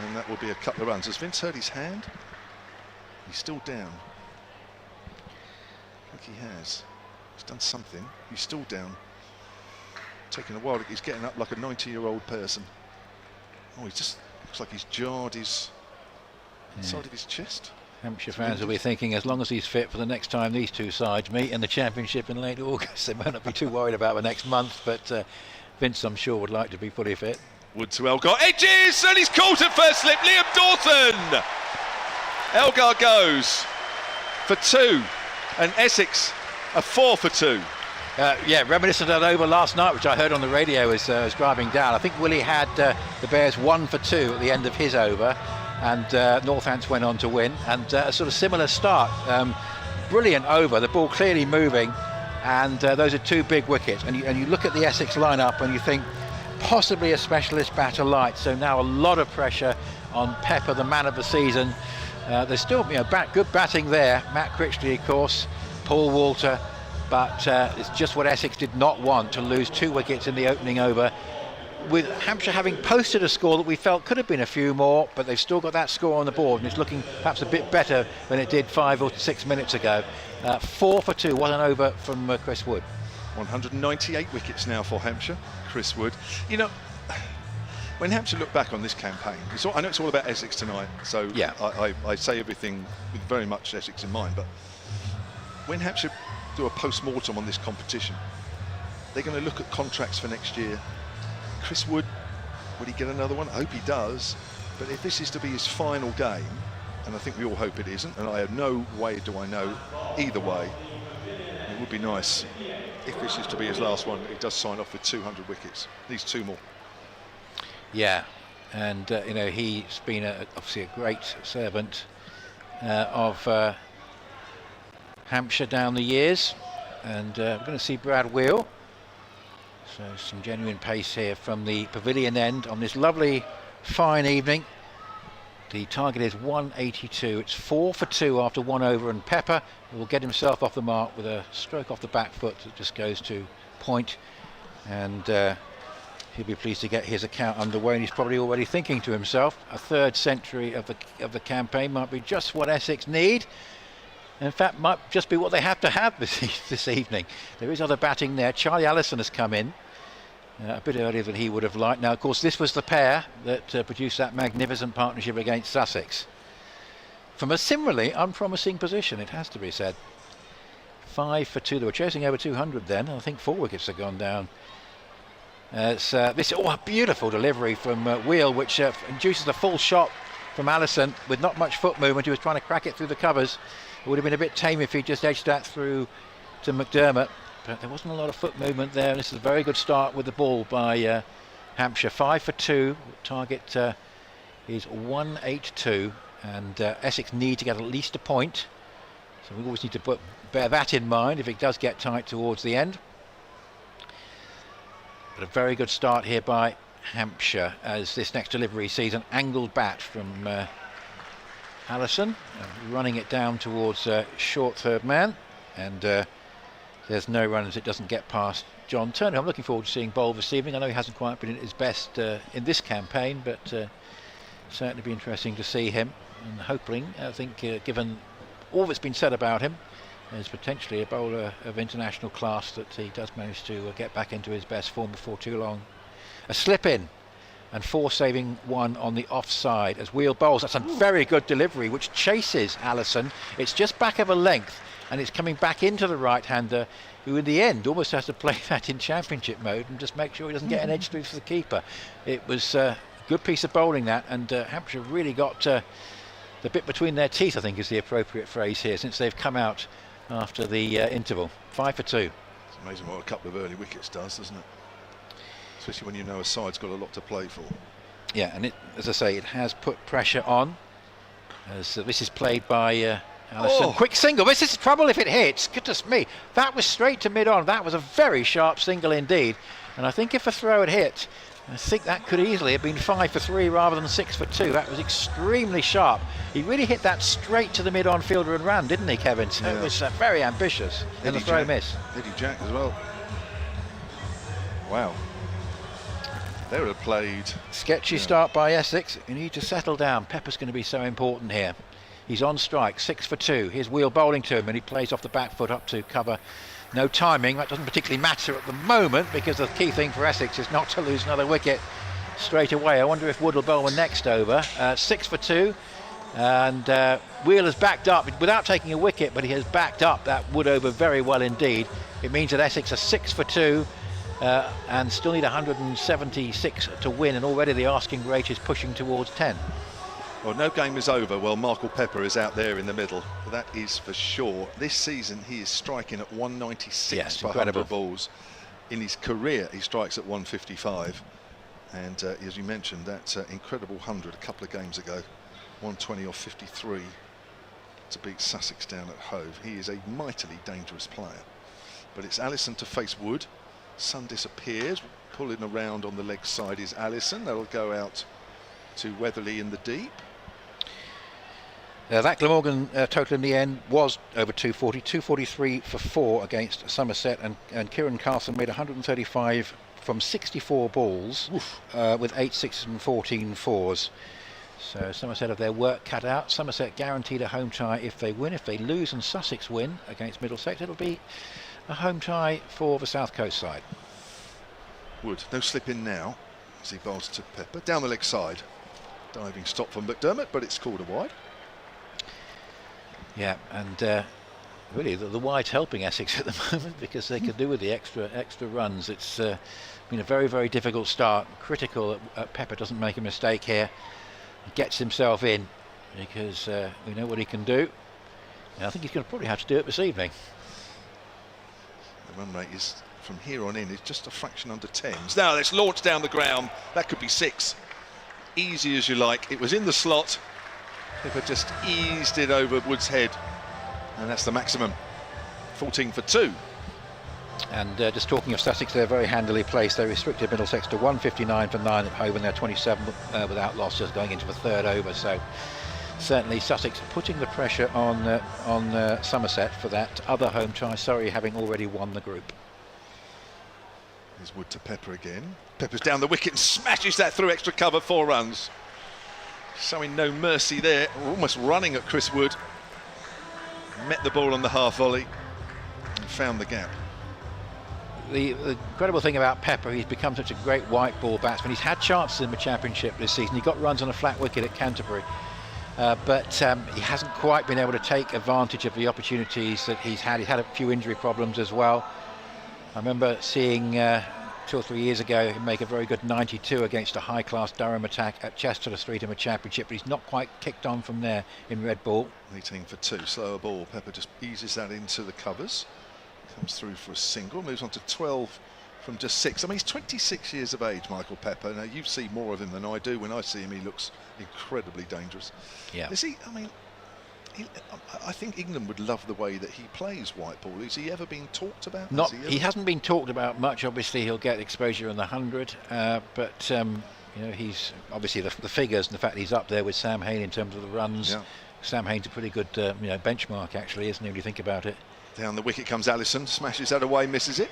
And that will be a couple of runs. Has Vince hurt his hand? He's still down. I think he has. He's done something. He's still down. Taking a while. He's getting up like a 90-year-old person. Oh, he just looks like he's jarred his side of his chest. Hampshire fans will be thinking, as long as he's fit for the next time these two sides meet in the championship in late August, they might not be too worried about the next month. But Vince, I'm sure, would like to be fully fit. Wood to Elgar, edges, and he's caught at first slip. Liam Dawson. Elgar goes for 2, and Essex a 4 for 2. Yeah, reminiscent of that over last night, which I heard on the radio as driving down. I think Willie had the Bears 1 for 2 at the end of his over, and Northants went on to win. And a sort of similar start. Brilliant over, the ball clearly moving, and those are 2 big wickets. And you look at the Essex lineup and you think possibly a specialist batter light. So now a lot of pressure on Pepper, the man of the season. There's still good batting there. Matt Critchley, of course, Paul Walter. But it's just what Essex did not want, to lose 2 wickets in the opening over, with Hampshire having posted a score that we felt could have been a few more, but they've still got that score on the board, and it's looking perhaps a bit better than it did 5 or 6 minutes ago. 4 for 2, what an over from Chris Wood. 198 wickets now for Hampshire, Chris Wood. You know, when Hampshire look back on this campaign, I know it's all about Essex tonight, so yeah. I say everything with very much Essex in mind, but when Hampshire do a post-mortem on this competition, they're going to look at contracts for next year. Chris Wood, will he get another one? I hope he does, but if this is to be his final game, and I think we all hope it isn't, and I have no way do I know either way, it would be nice if this is to be his last one, he does sign off with 200 wickets. Needs 2 more. Yeah, and you know, he's been obviously a great servant of Hampshire down the years, and we're going to see Brad Wheel. So some genuine pace here from the pavilion end on this lovely fine evening. The target is 182. It's 4 for 2 after 1 over, and Pepper will get himself off the mark with a stroke off the back foot that just goes to point, and he'll be pleased to get his account underway, and he's probably already thinking to himself, a 3rd century of the campaign might be just what Essex need. In fact, might just be what they have to have this evening. There is other batting there. Charlie Allison has come in a bit earlier than he would have liked. Now, of course, this was the pair that produced that magnificent partnership against Sussex. From a similarly unpromising position, it has to be said. 5 for 2. They were chasing over 200 then, and I think 4 wickets have gone down. A beautiful delivery from Wheel, which induces a full shot from Allison with not much foot movement. He was trying to crack it through the covers. It would have been a bit tame if he just edged that through to McDermott, but there wasn't a lot of foot movement there. This is a very good start with the ball by Hampshire. 5 for 2. Target is 182, and Essex need to get at least a point. So we always need to bear that in mind if it does get tight towards the end. But a very good start here by Hampshire as this next delivery sees an angled bat from Allison, running it down towards short third man, and there's no run as it doesn't get past John Turner. I'm looking forward to seeing Bowl this evening. I know he hasn't quite been at his best in this campaign, but certainly be interesting to see him, and hoping, I think, given all that's been said about him, as potentially a bowler of international class, that he does manage to get back into his best form before too long. A slip in and 4 saving 1 on the offside as Wheel bowls. That's a very good delivery which chases Allison. It's just back of a length and it's coming back into the right-hander, who in the end almost has to play that in championship mode and just make sure he doesn't get an edge through for the keeper. It was a good piece of bowling that, and Hampshire really got the bit between their teeth, I think is the appropriate phrase here, since they've come out after the interval. 5 for 2. It's amazing what a couple of early wickets does, doesn't it? Especially when you know a side's got a lot to play for. Yeah, and it, as I say, it has put pressure on, as this is played by Allison. Oh. Quick single. This is trouble if it hits. Goodness me, that was straight to mid-on. That was a very sharp single indeed, and I think if a throw had hit, I think that could easily have been 5 for 3 rather than 6 for 2. That was extremely sharp. He really hit that straight to the mid-on fielder and ran, didn't he, Kevin? Yeah. It was very ambitious. And the throw miss. Eddie Jack as well. Wow. They would have played. Sketchy start by Essex. You need to settle down. Pepper's going to be so important here. He's on strike, 6 for 2. Here's Wheel bowling to him, and he plays off the back foot up to cover. No timing. That doesn't particularly matter at the moment, because the key thing for Essex is not to lose another wicket straight away. I wonder if Wood will bowl the next over. 6 for 2, and Wheel has backed up without taking a wicket, but he has backed up that Wood over very well indeed. It means that Essex are 6 for 2 and still need 176 to win, and already the asking rate is pushing towards 10. Well, no game is over. Well, Michael Pepper is out there in the middle. That is for sure. This season he is striking at 196 for 100 balls. In his career he strikes at 155. And as you mentioned, that incredible 100 a couple of games ago. 120 off 53 to beat Sussex down at Hove. He is a mightily dangerous player. But it's Allison to face Wood. Sun disappears. Pulling around on the leg side is Allison. That'll go out to Weatherly in the deep. That Glamorgan total in the end was over 240, 243 for 4 against Somerset, and Kieran Carlson made 135 from 64 balls with 8 sixes and 14 fours. So Somerset have their work cut out. Somerset guaranteed a home tie if they win. If they lose and Sussex win against Middlesex, it'll be a home tie for the South Coast side. Wood, no slip in now as he bowls to Pepper. Down the leg side. Diving stop from McDermott, but it's called a wide. Yeah, and really the wide's helping Essex at the moment, because they could do with the extra runs. It's been a very, very difficult start. Critical that Pepper doesn't make a mistake here. He gets himself in, because we know what he can do. And I think he's going to probably have to do it this evening. The run rate is, from here on in, is just a fraction under 10s. Now let's launch down the ground. That could be 6. Easy as you like. It was in the slot. Pepper just eased it over Wood's head, and that's the maximum. 14 for 2. And just talking of Sussex, they're very handily placed. They restricted Middlesex to 159 for 9 at home, and they're 27 without losses going into the third over. So certainly Sussex putting the pressure on Somerset for that other home tie, Surrey having already won the group. Here's Wood to Pepper again. Pepper's down the wicket and smashes that through extra cover, 4 runs. Showing no mercy there, almost running at Chris Wood. Met the ball on the half volley and found the gap. The incredible thing about Pepper, he's become such a great white ball batsman. He's had chances in the Championship this season. He got runs on a flat wicket at Canterbury, but he hasn't quite been able to take advantage of the opportunities that he's had. He's had a few injury problems as well. I remember seeing 2 or 3 years ago him make a very good 92 against a high-class Durham attack at Chester Street in the Championship, but he's not quite kicked on from there in red ball. 18 for 2, slower ball. Pepper just eases that into the covers. Comes through for a single, moves on to 12 from just 6. I mean, he's 26 years of age, Michael Pepper. Now, you see more of him than I do. When I see him, he looks incredibly dangerous. Yeah. Is he? I mean, I think England would love the way that he plays white ball. Has he ever been talked about? Not, he hasn't been talked about much. Obviously, he'll get exposure in the 100, but you know, he's obviously the figures and the fact that he's up there with Sam Hain in terms of the runs. Yeah. Sam Hain's a pretty good you know, benchmark, actually, isn't he, when you think about it? Down the wicket comes Allison, smashes that away, misses it.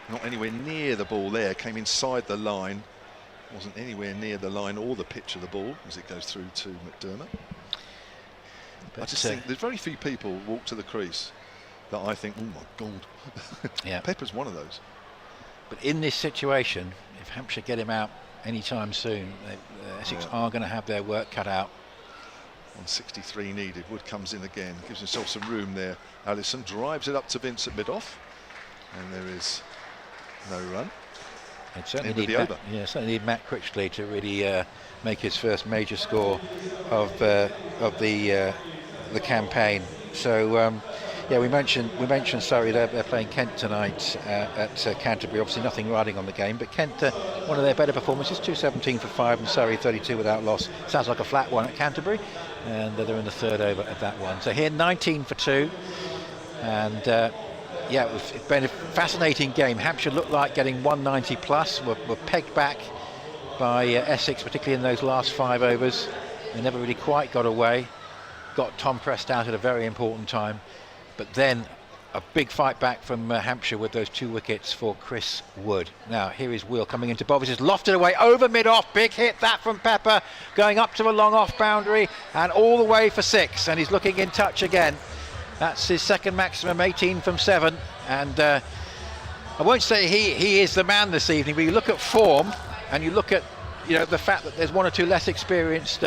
Not anywhere near the ball there, came inside the line. Wasn't anywhere near the line or the pitch of the ball as it goes through to McDermott. But I just think there's very few people walk to the crease that I think, oh my God. Yeah. Pepper's one of those. But in this situation, if Hampshire get him out anytime soon, Essex are going to have their work cut out. 163 needed. Wood comes in again, gives himself some room there. Allison drives it up to Vince at mid-off, and there is no run. It certainly certainly need Matt Critchley to really make his first major score of the campaign. So yeah, we mentioned Surrey. They're playing Kent tonight at Canterbury. Obviously nothing riding on the game, but Kent, one of their better performances, 217 for 5, and Surrey 32 without loss. Sounds like a flat one at Canterbury, and they're in the third over at that one. So here 19 for 2, and yeah, it's been a fascinating game. Hampshire looked like getting 190 plus. Were pegged back by Essex, particularly in those last 5 overs. They never really quite got away. Got Tom Prest out at a very important time. But then a big fight back from Hampshire with those 2 wickets for Chris Wood. Now here is Will coming into Bovis. It's lofted away over mid-off. Big hit that from Pepper. Going up to a long off boundary and all the way for 6. And he's looking in touch again. That's his second maximum, 18 from 7, and I won't say he is the man this evening, but you look at form and you look at, you know, the fact that there's 1 or 2 less experienced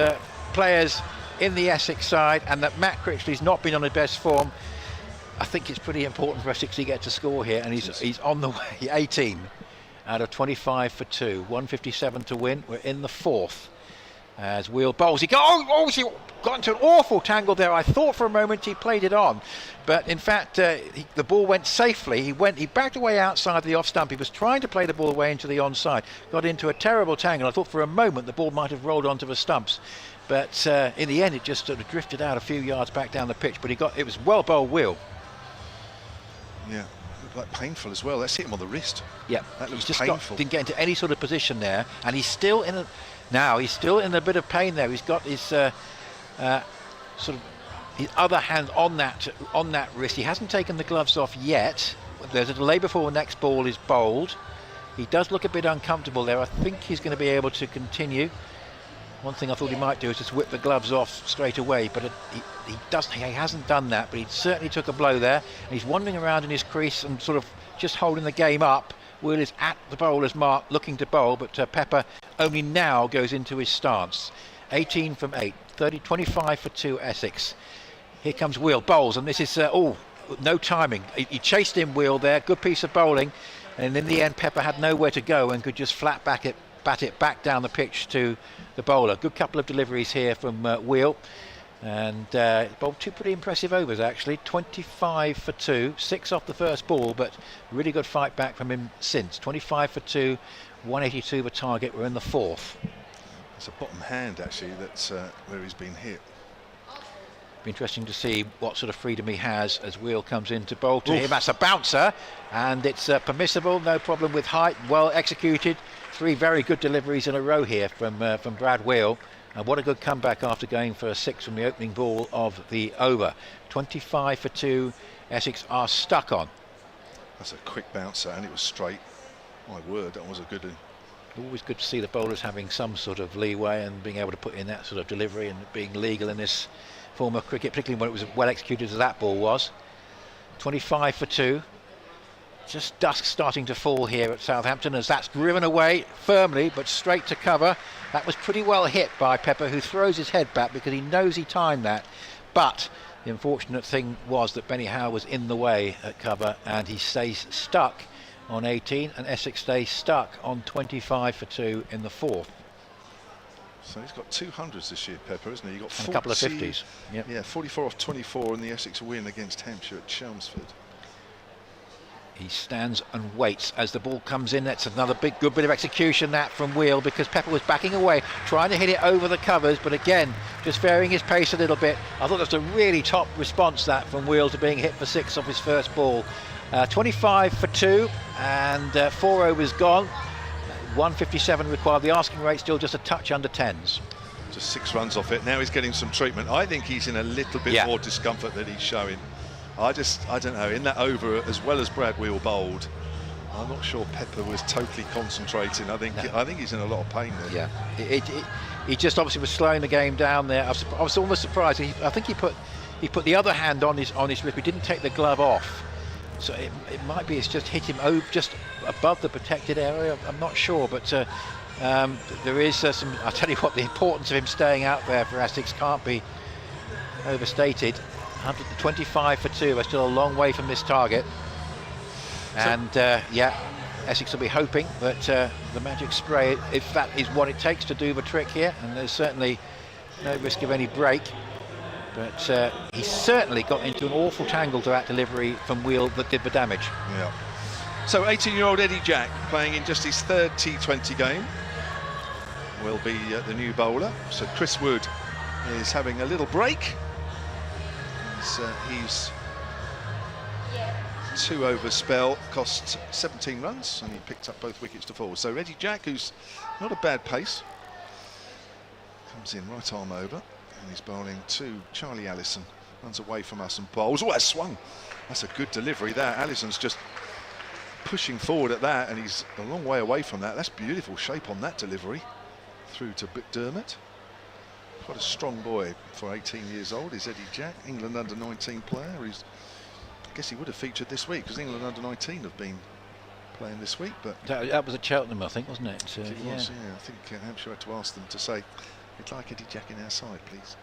players in the Essex side, and that Matt Critchley's not been on his best form. I think it's pretty important for Essex to get to score here, and he's on the way. 18 out of 25 for 2, 157 to win. We're in the 4th. As Wheel bowls, he got into an awful tangle there. I thought for a moment he played it on, but in fact the ball went safely. He backed away outside the off stump. He was trying to play the ball away into the onside, got into a terrible tangle. I thought for a moment the ball might have rolled onto the stumps, but in the end it just sort of drifted out a few yards back down the pitch. But it was well bowled, Wheel. Yeah, looked like painful as well. Let's hit him on the wrist. Yeah, that looks just painful. Didn't get into any sort of position there, and he's still in a. Now he's still in a bit of pain there. He's got his sort of his other hand on that wrist. He hasn't taken the gloves off yet. There's a delay before the next ball is bowled. He does look a bit uncomfortable there. I think he's going to be able to continue. One thing I thought he might do is just whip the gloves off straight away, but he hasn't done that. But he certainly took a blow there. And he's wandering around in his crease and sort of just holding the game up. Will is at the bowler's mark, looking to bowl, but Pepper only now goes into his stance. 18 from 8, 25 for 2 Essex. Here comes Will, bowls, and this is no timing. He chased him, Will, there, good piece of bowling, and in the end Pepper had nowhere to go and could just bat it back down the pitch to the bowler. Good couple of deliveries here from Will. And bowled 2 pretty impressive overs actually. 25 for 2, 6 off the first ball, but really good fight back from him since. 25 for 2, 182 the target. We're in the 4th. It's a bottom hand actually that's where he's been hit. Be interesting to see what sort of freedom he has as Wheel comes in to bowl to him. That's a bouncer, and it's permissible, no problem with height, well executed. 3 very good deliveries in a row here from Brad Wheel. And what a good comeback after going for a 6 from the opening ball of the over. 25 for 2, Essex are stuck on. That's a quick bouncer, and it was straight. My word, that was a good one. Always good to see the bowlers having some sort of leeway and being able to put in that sort of delivery and being legal in this form of cricket, particularly when it was well executed as that ball was. 25 for 2. Just dusk starting to fall here at Southampton as that's driven away firmly but straight to cover. That was pretty well hit by Pepper, who throws his head back because he knows he timed that. But the unfortunate thing was that Benny Howe was in the way at cover, and he stays stuck on 18, and Essex stays stuck on 25 for 2 in the 4th. So he's got 200s this year, Pepper, isn't he? He got 40, a couple of 50s. Yep. Yeah, 44 off 24 in the Essex win against Hampshire at Chelmsford. He stands and waits as the ball comes in. That's another good bit of execution that from Wheel, because Pepper was backing away, trying to hit it over the covers, but again, just varying his pace a little bit. I thought that was a really top response that from Wheel to being hit for 6 off his first ball. 25 for 2 and 4 overs gone. 157 required. The asking rate still just a touch under 10s. Just 6 runs off it. Now he's getting some treatment. I think he's in a little bit more discomfort that he's showing. I don't know, in that over, as well as Brad Wheel bowled, I'm not sure Pepper was totally concentrating. I think he's in a lot of pain there. Yeah, he just obviously was slowing the game down there. I was almost surprised. I think he put the other hand on his wrist. He didn't take the glove off, so it might be it's just hit him over just above the protected area. I'm not sure, but there is some. I tell you what, the importance of him staying out there for Essex can't be overstated. 125 for 2. We're still a long way from this target, and Essex will be hoping that the magic spray, if that is what it takes to do the trick here, and there's certainly no risk of any break, but he certainly got into an awful tangle to that delivery from Wheel that did the damage. Yeah. So 18-year-old Eddie Jack, playing in just his 3rd T20 game, will be the new bowler. So Chris Wood is having a little break. He's 2 over spell, cost 17 runs, and he picked up both wickets to fall. So Eddie Jack, who's not a bad pace, comes in right arm over, and he's bowling to Charlie Allison. Runs away from us and bowls. Oh, that's swung. That's a good delivery there. Allison's just pushing forward at that, and he's a long way away from that. That's beautiful shape on that delivery. Through to McDermott. Quite a strong boy for 18 years old is Eddie Jack, England under-19 player. I guess he would have featured this week because England under-19 have been playing this week. But that was at Cheltenham, I think, wasn't it? It was, yeah. I think Hampshire had to ask them to say, we'd like Eddie Jack in our side, please.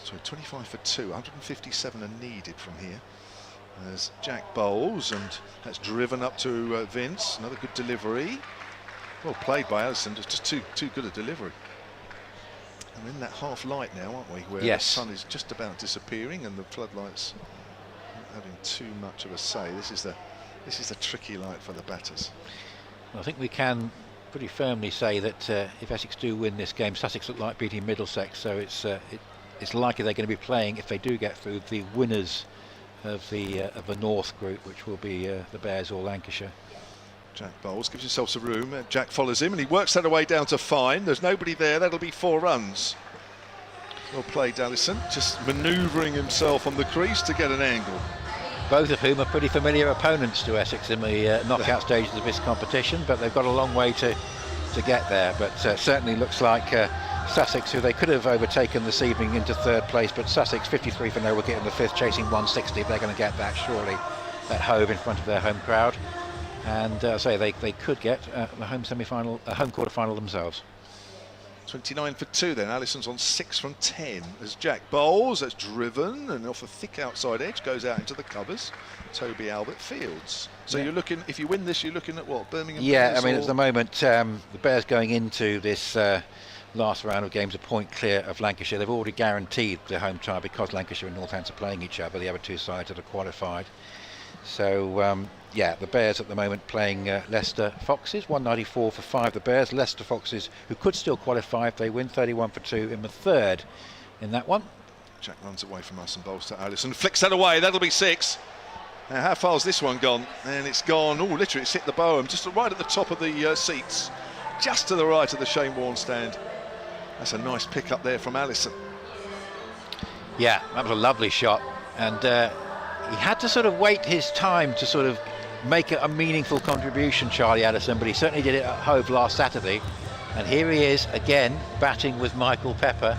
So 25 for 2, 157 are needed from here. As Jack bowls, and that's driven up to Vince. Another good delivery. Well played by Allison, just too good a delivery. And in that half light now, aren't we? Where the sun is just about disappearing and the floodlights not having too much of a say. This is the tricky light for the batters. Well, I think we can pretty firmly say that if Essex do win this game, Sussex look like beating Middlesex. So it's likely they're going to be playing, if they do get through, the winners of the North group, which will be the Bears or Lancashire. Jack bowls, gives himself some room. Jack follows him, and he works that away down to fine. There's nobody there. That'll be 4 runs. Well played, Allison. Just manoeuvring himself on the crease to get an angle. Both of whom are pretty familiar opponents to Essex in the knockout stages of this competition, but they've got a long way to get there. But certainly looks like Sussex, who they could have overtaken this evening into 3rd place, but Sussex 53 for no wicket in the 5th, chasing 160. They're going to get that surely at Hove in front of their home crowd. And they could get the home semi-final, home quarter-final themselves. 29 for 2 then. Allison's on 6 from 10 as Jack bowls. That's driven and off a thick outside edge, goes out into the covers. Toby Albert fields. So you're looking, if you win this, you're looking at what, Birmingham? Yeah, I mean at the moment the Bears going into this last round of games a point clear of Lancashire. They've already guaranteed their home tie because Lancashire and Northampton are playing each other. The other 2 sides that are qualified. So the Bears at the moment playing Leicester Foxes, 194 for 5 the Bears. Leicester Foxes, who could still qualify if they win, 31 for 2 in the 3rd in that one. Jack runs away from us and bowls to Allison, flicks that away, that'll be 6. Now how far's this one gone? And it's gone, literally it's hit the bow, just right at the top of the seats, just to the right of the Shane Warne stand. That's a nice pick up there from Allison. Yeah, that was a lovely shot, and he had to sort of wait his time to sort of make a meaningful contribution, Charlie Addison, but he certainly did it at Hove last Saturday. And here he is again batting with Michael Pepper.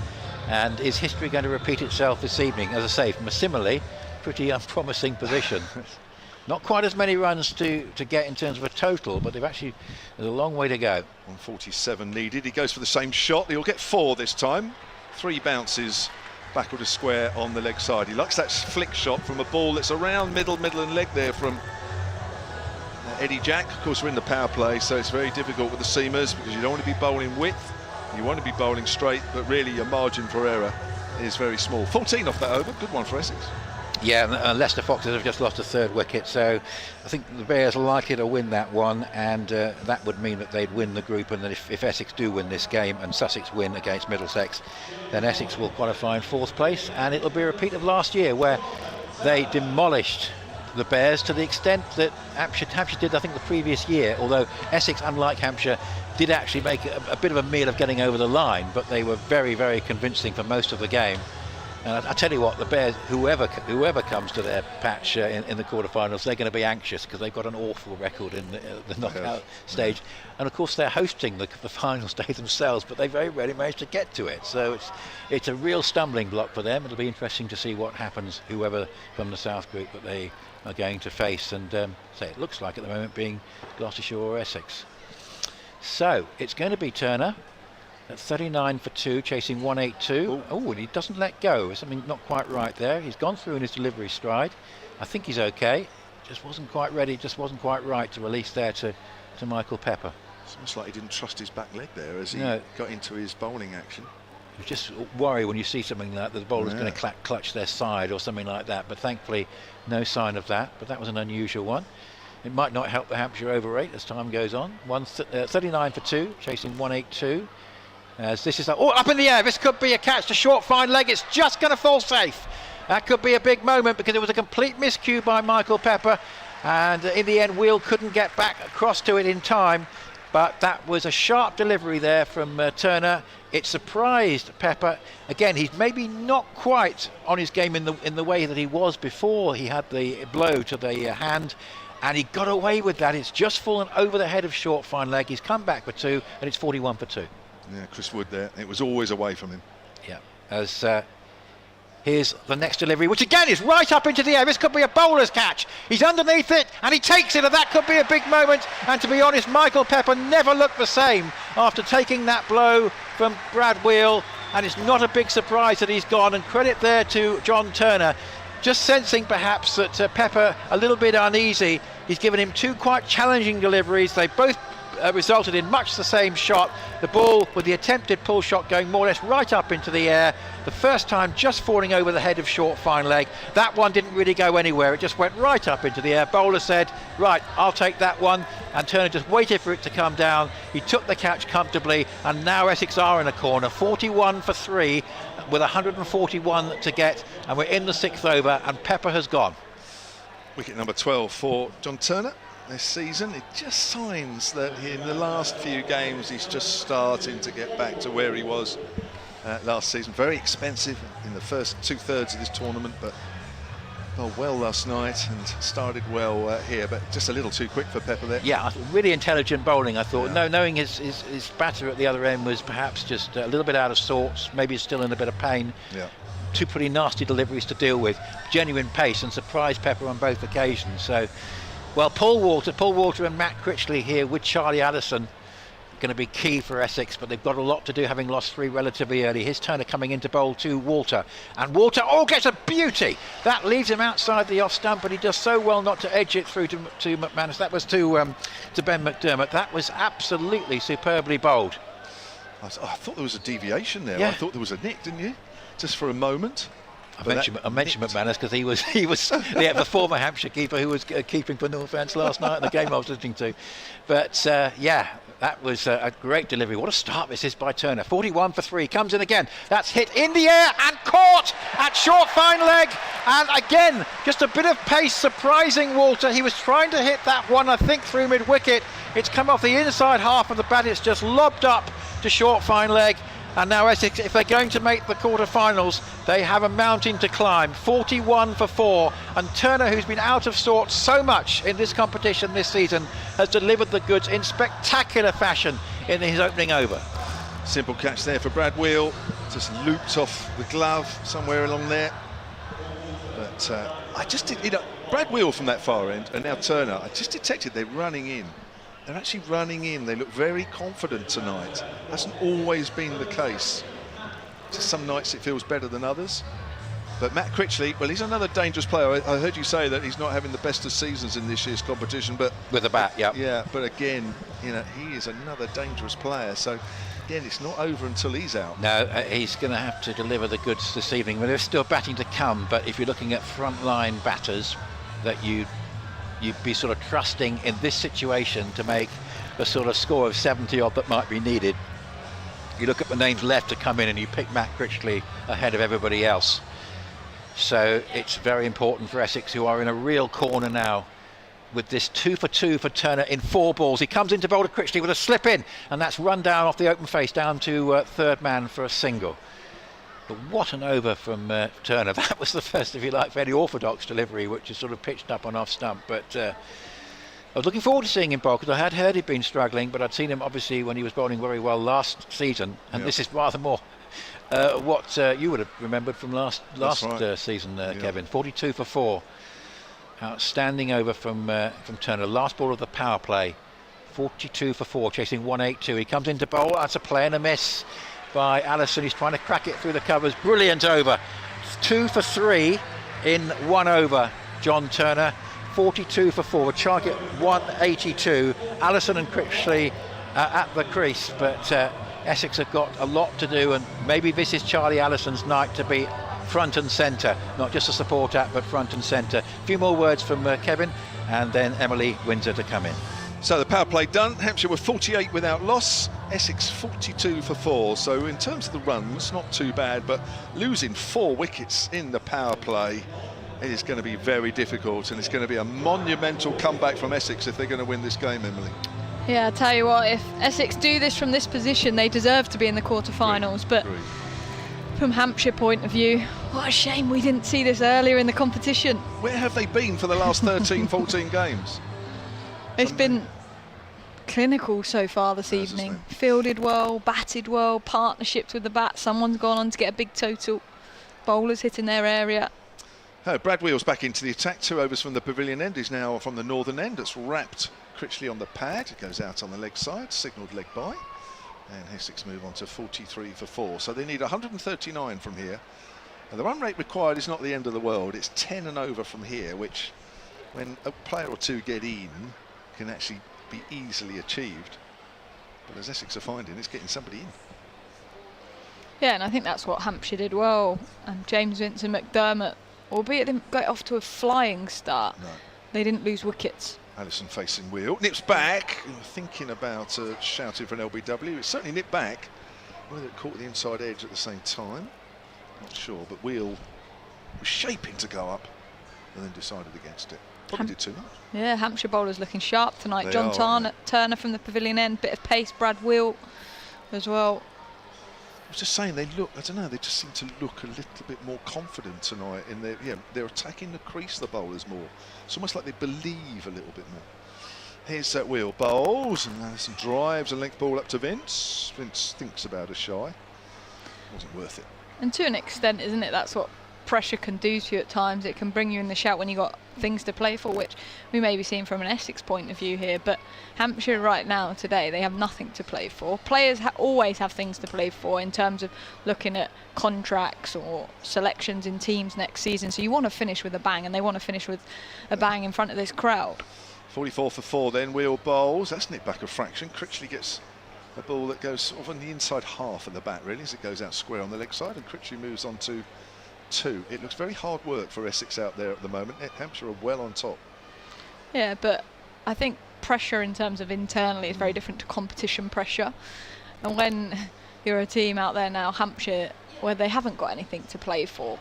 And is history going to repeat itself this evening? As I say, from a similarly pretty unpromising position. Not quite as many runs to get in terms of a total, but there's a long way to go. 147 needed. He goes for the same shot. He'll get 4 this time. 3 bounces backward to square on the leg side. He likes that flick shot from a ball that's around middle and leg there from Eddie Jack. Of course, we're in the power play, so it's very difficult with the seamers because you don't want to be bowling width, you want to be bowling straight, but really your margin for error is very small. 14 off that over, good one for Essex. Yeah, and Leicester Foxes have just lost a third wicket, so I think the Bears are likely to win that one, and that would mean that they'd win the group, and that if Essex do win this game and Sussex win against Middlesex, then Essex will qualify in 4th place, and it'll be a repeat of last year where they demolished the Bears to the extent that Hampshire did, I think, the previous year, although Essex, unlike Hampshire, did actually make a bit of a meal of getting over the line, but they were very, very convincing for most of the game. And I tell you what, the Bears, whoever comes to their patch in the quarterfinals, they're going to be anxious because they've got an awful record in the knockout stage. And of course, they're hosting the final stage themselves, but they very rarely manage to get to it. So it's a real stumbling block for them. It'll be interesting to see what happens, whoever from the South Group that they are going to face. And so it looks like at the moment being Gloucestershire or Essex. So it's going to be Turner at 39 for 2, chasing 182. Oh, and he doesn't let go. There's something not quite right there. He's gone through in his delivery stride. I think he's okay. Just wasn't quite ready, just wasn't quite right to release there to Michael Pepper. It's almost like he didn't trust his back leg there as he got into his bowling action. You just worry when you see something like that, the bowler's going to clutch their side or something like that, but thankfully no sign of that. But that was an unusual one. It might not help the Hampshire over 8 as time goes on. 39 for 2, chasing 182. As this is up in the air. This could be a catch to short fine leg. It's just going to fall safe. That could be a big moment because it was a complete miscue by Michael Pepper, and in the end Wheel couldn't get back across to it in time. But that was a sharp delivery there from Turner. It surprised Pepper. Again, he's maybe not quite on his game in the way that he was before he had the blow to the hand. And he got away with that. It's just fallen over the head of short fine leg. He's come back for 2, and it's 41 for 2. Yeah, Chris Wood there. It was always away from him. Yeah. As here's the next delivery, which again is right up into the air. This could be a bowler's catch. He's underneath it, and he takes it, and that could be a big moment. And to be honest, Michael Pepper never looked the same after taking that blow from Brad Wheel. And it's not a big surprise that he's gone. And credit there to John Turner. Just sensing perhaps that Pepper a little bit uneasy. He's given him 2 quite challenging deliveries. They both resulted in much the same shot. The ball with the attempted pull shot going more or less right up into the air. The first time just falling over the head of short fine leg. That one didn't really go anywhere. It just went right up into the air. Bowler said, right, I'll take that one. And Turner just waited for it to come down. He took the catch comfortably, and now Essex are in a corner. 41 for 3 with 141 to get, and we're in the 6th over, and Pepper has gone. Wicket number 12 for John Turner this season. It just signs that in the last few games he's just starting to get back to where he was last season. Very expensive in the first 2/3 of this tournament, but well last night and started well here, but just a little too quick for Pepper there. Yeah, really intelligent bowling, I thought. Yeah. Knowing his batter at the other end was perhaps just a little bit out of sorts, maybe still in a bit of pain. Yeah. 2 pretty nasty deliveries to deal with. Genuine pace, and surprised Pepper on both occasions. So, well, Paul Walter and Matt Critchley here with Charlie Addison going to be key for Essex, but they've got a lot to do, having lost 3 relatively early. His Turner coming into bowl to Walter, and Walter gets a beauty. That leaves him outside the off stump, but he does so well not to edge it through to McManus. That was to Ben McDermott. That was absolutely superbly bowled. I thought there was a deviation there. Yeah. I thought there was a nick, didn't you? Just for a moment. I mentioned McManus because he was the former Hampshire keeper who was keeping for Northants last night in the game I was listening to. But yeah, that was a great delivery. What a start this is by Turner. 41 for 3, comes in again. That's hit in the air and caught at short fine leg. And again, just a bit of pace surprising Walter. He was trying to hit that one, I think, through mid wicket. It's come off the inside half of the bat. It's just lobbed up to short fine leg. And now Essex, if they're going to make the quarter-finals, they have a mountain to climb. 41 for 4, and Turner, who's been out of sorts so much in this competition this season, has delivered the goods in spectacular fashion in his opening over. Simple catch there for Brad Wheel, just looped off the glove somewhere along there. But I just did, Brad Wheel from that far end, and now Turner, I just detected they're running in. They're actually running in. They look very confident tonight. Hasn't always been the case. Just some nights it feels better than others. But Matt Critchley, well, he's another dangerous player. I heard you say that he's not having the best of seasons in this year's competition, but with a bat, yeah. Yeah, but again, he is another dangerous player. So again, it's not over until he's out. No, he's going to have to deliver the goods this evening. But there's still batting to come. But if you're looking at frontline batters, that you'd be sort of trusting in this situation to make a sort of score of 70 odd that might be needed. You look at the names left to come in, and you pick Matt Critchley ahead of everybody else. So it's very important for Essex, who are in a real corner now with this 2 for 2 for Turner in 4 balls. He comes into bowl to Critchley with a slip in, and that's run down off the open face down to third man for a single. But what an over from Turner. That was the first, if you like, fairly orthodox delivery, which is sort of pitched up on off stump. But I was looking forward to seeing him bowl, because I had heard he'd been struggling, but I'd seen him obviously when he was bowling very well last season, and this is rather more what you would have remembered from last season, Kevin. 42 for 4. Outstanding over from Turner. Last ball of the power play. 42 for 4, chasing 182. He comes into bowl. That's a play and a miss by Allison. He's trying to crack it through the covers. Brilliant over. It's 2 for 3 in 1 over. John Turner. 42 for 4. Target 182. Allison and Critchley at the crease, but Essex have got a lot to do, and maybe this is Charlie Allison's night to be front and centre, not just a support act, but front and centre. A few more words from Kevin, and then Emily Windsor to come in. So the power play done. Hampshire were 48 without loss, Essex 42 for 4. So in terms of the runs, not too bad, but losing 4 wickets in the power play, it is going to be very difficult, and it's going to be a monumental comeback from Essex if they're going to win this game, Emily. Yeah, I tell you what, if Essex do this from this position, they deserve to be in the quarterfinals. But from Hampshire point of view, what a shame we didn't see this earlier in the competition. Where have they been for the last 13, 14 games? It's been clinical so far this evening. Fielded well, batted well, partnerships with the bat. Someone's gone on to get a big total. Bowlers hitting their area. Brad Wheels back into the attack. 2 overs from the pavilion end. He's now from the northern end. It's wrapped Critchley on the pad. It goes out on the leg side, signalled leg by. And Essex move on to 43 for 4. So they need 139 from here. And the run rate required is not the end of the world. It's 10 and over from here, which, when a player or two get in, can actually be easily achieved. But as Essex are finding, it's getting somebody in. Yeah, and I think that's what Hampshire did well. And James Vince and McDermott, albeit they didn't get off to a flying start, they didn't lose wickets. Allison facing Wheel, nips back, thinking about shouting for an LBW. It certainly nipped back, whether it caught the inside edge at the same time, not sure, but Wheel was shaping to go up and then decided against it. Probably did too much. Yeah, Hampshire bowlers looking sharp tonight. John Turner from the pavilion end, bit of pace. Brad Wheel as well. I was just saying, they look, I don't know, they just seem to look a little bit more confident tonight in their, they're attacking the crease, the bowlers, more. It's almost like they believe a little bit more. Here's that Wheel bowls, and Allison drives a length ball up to Vince. Vince thinks about a shy. Wasn't worth it. And to an extent, isn't it, that's what pressure can do to you at times. It can bring you in the shout when you got things to play for, which we may be seeing from an Essex point of view here. But Hampshire right now, today, they have nothing to play for. Players always have things to play for in terms of looking at contracts or selections in teams next season. So you want to finish with a bang, and they want to finish with a bang in front of this crowd. 44 for 4 then, Wheel bowls. That's nipped back a fraction. Critchley gets a ball that goes sort of on the inside half of the bat, really, as it goes out square on the leg side, and Critchley moves on to 2. It looks very hard work for Essex out there at the moment. Hampshire are well on top. Yeah, but I think pressure in terms of internally is very different to competition pressure. And when you're a team out there now, Hampshire, where they haven't got anything to play for,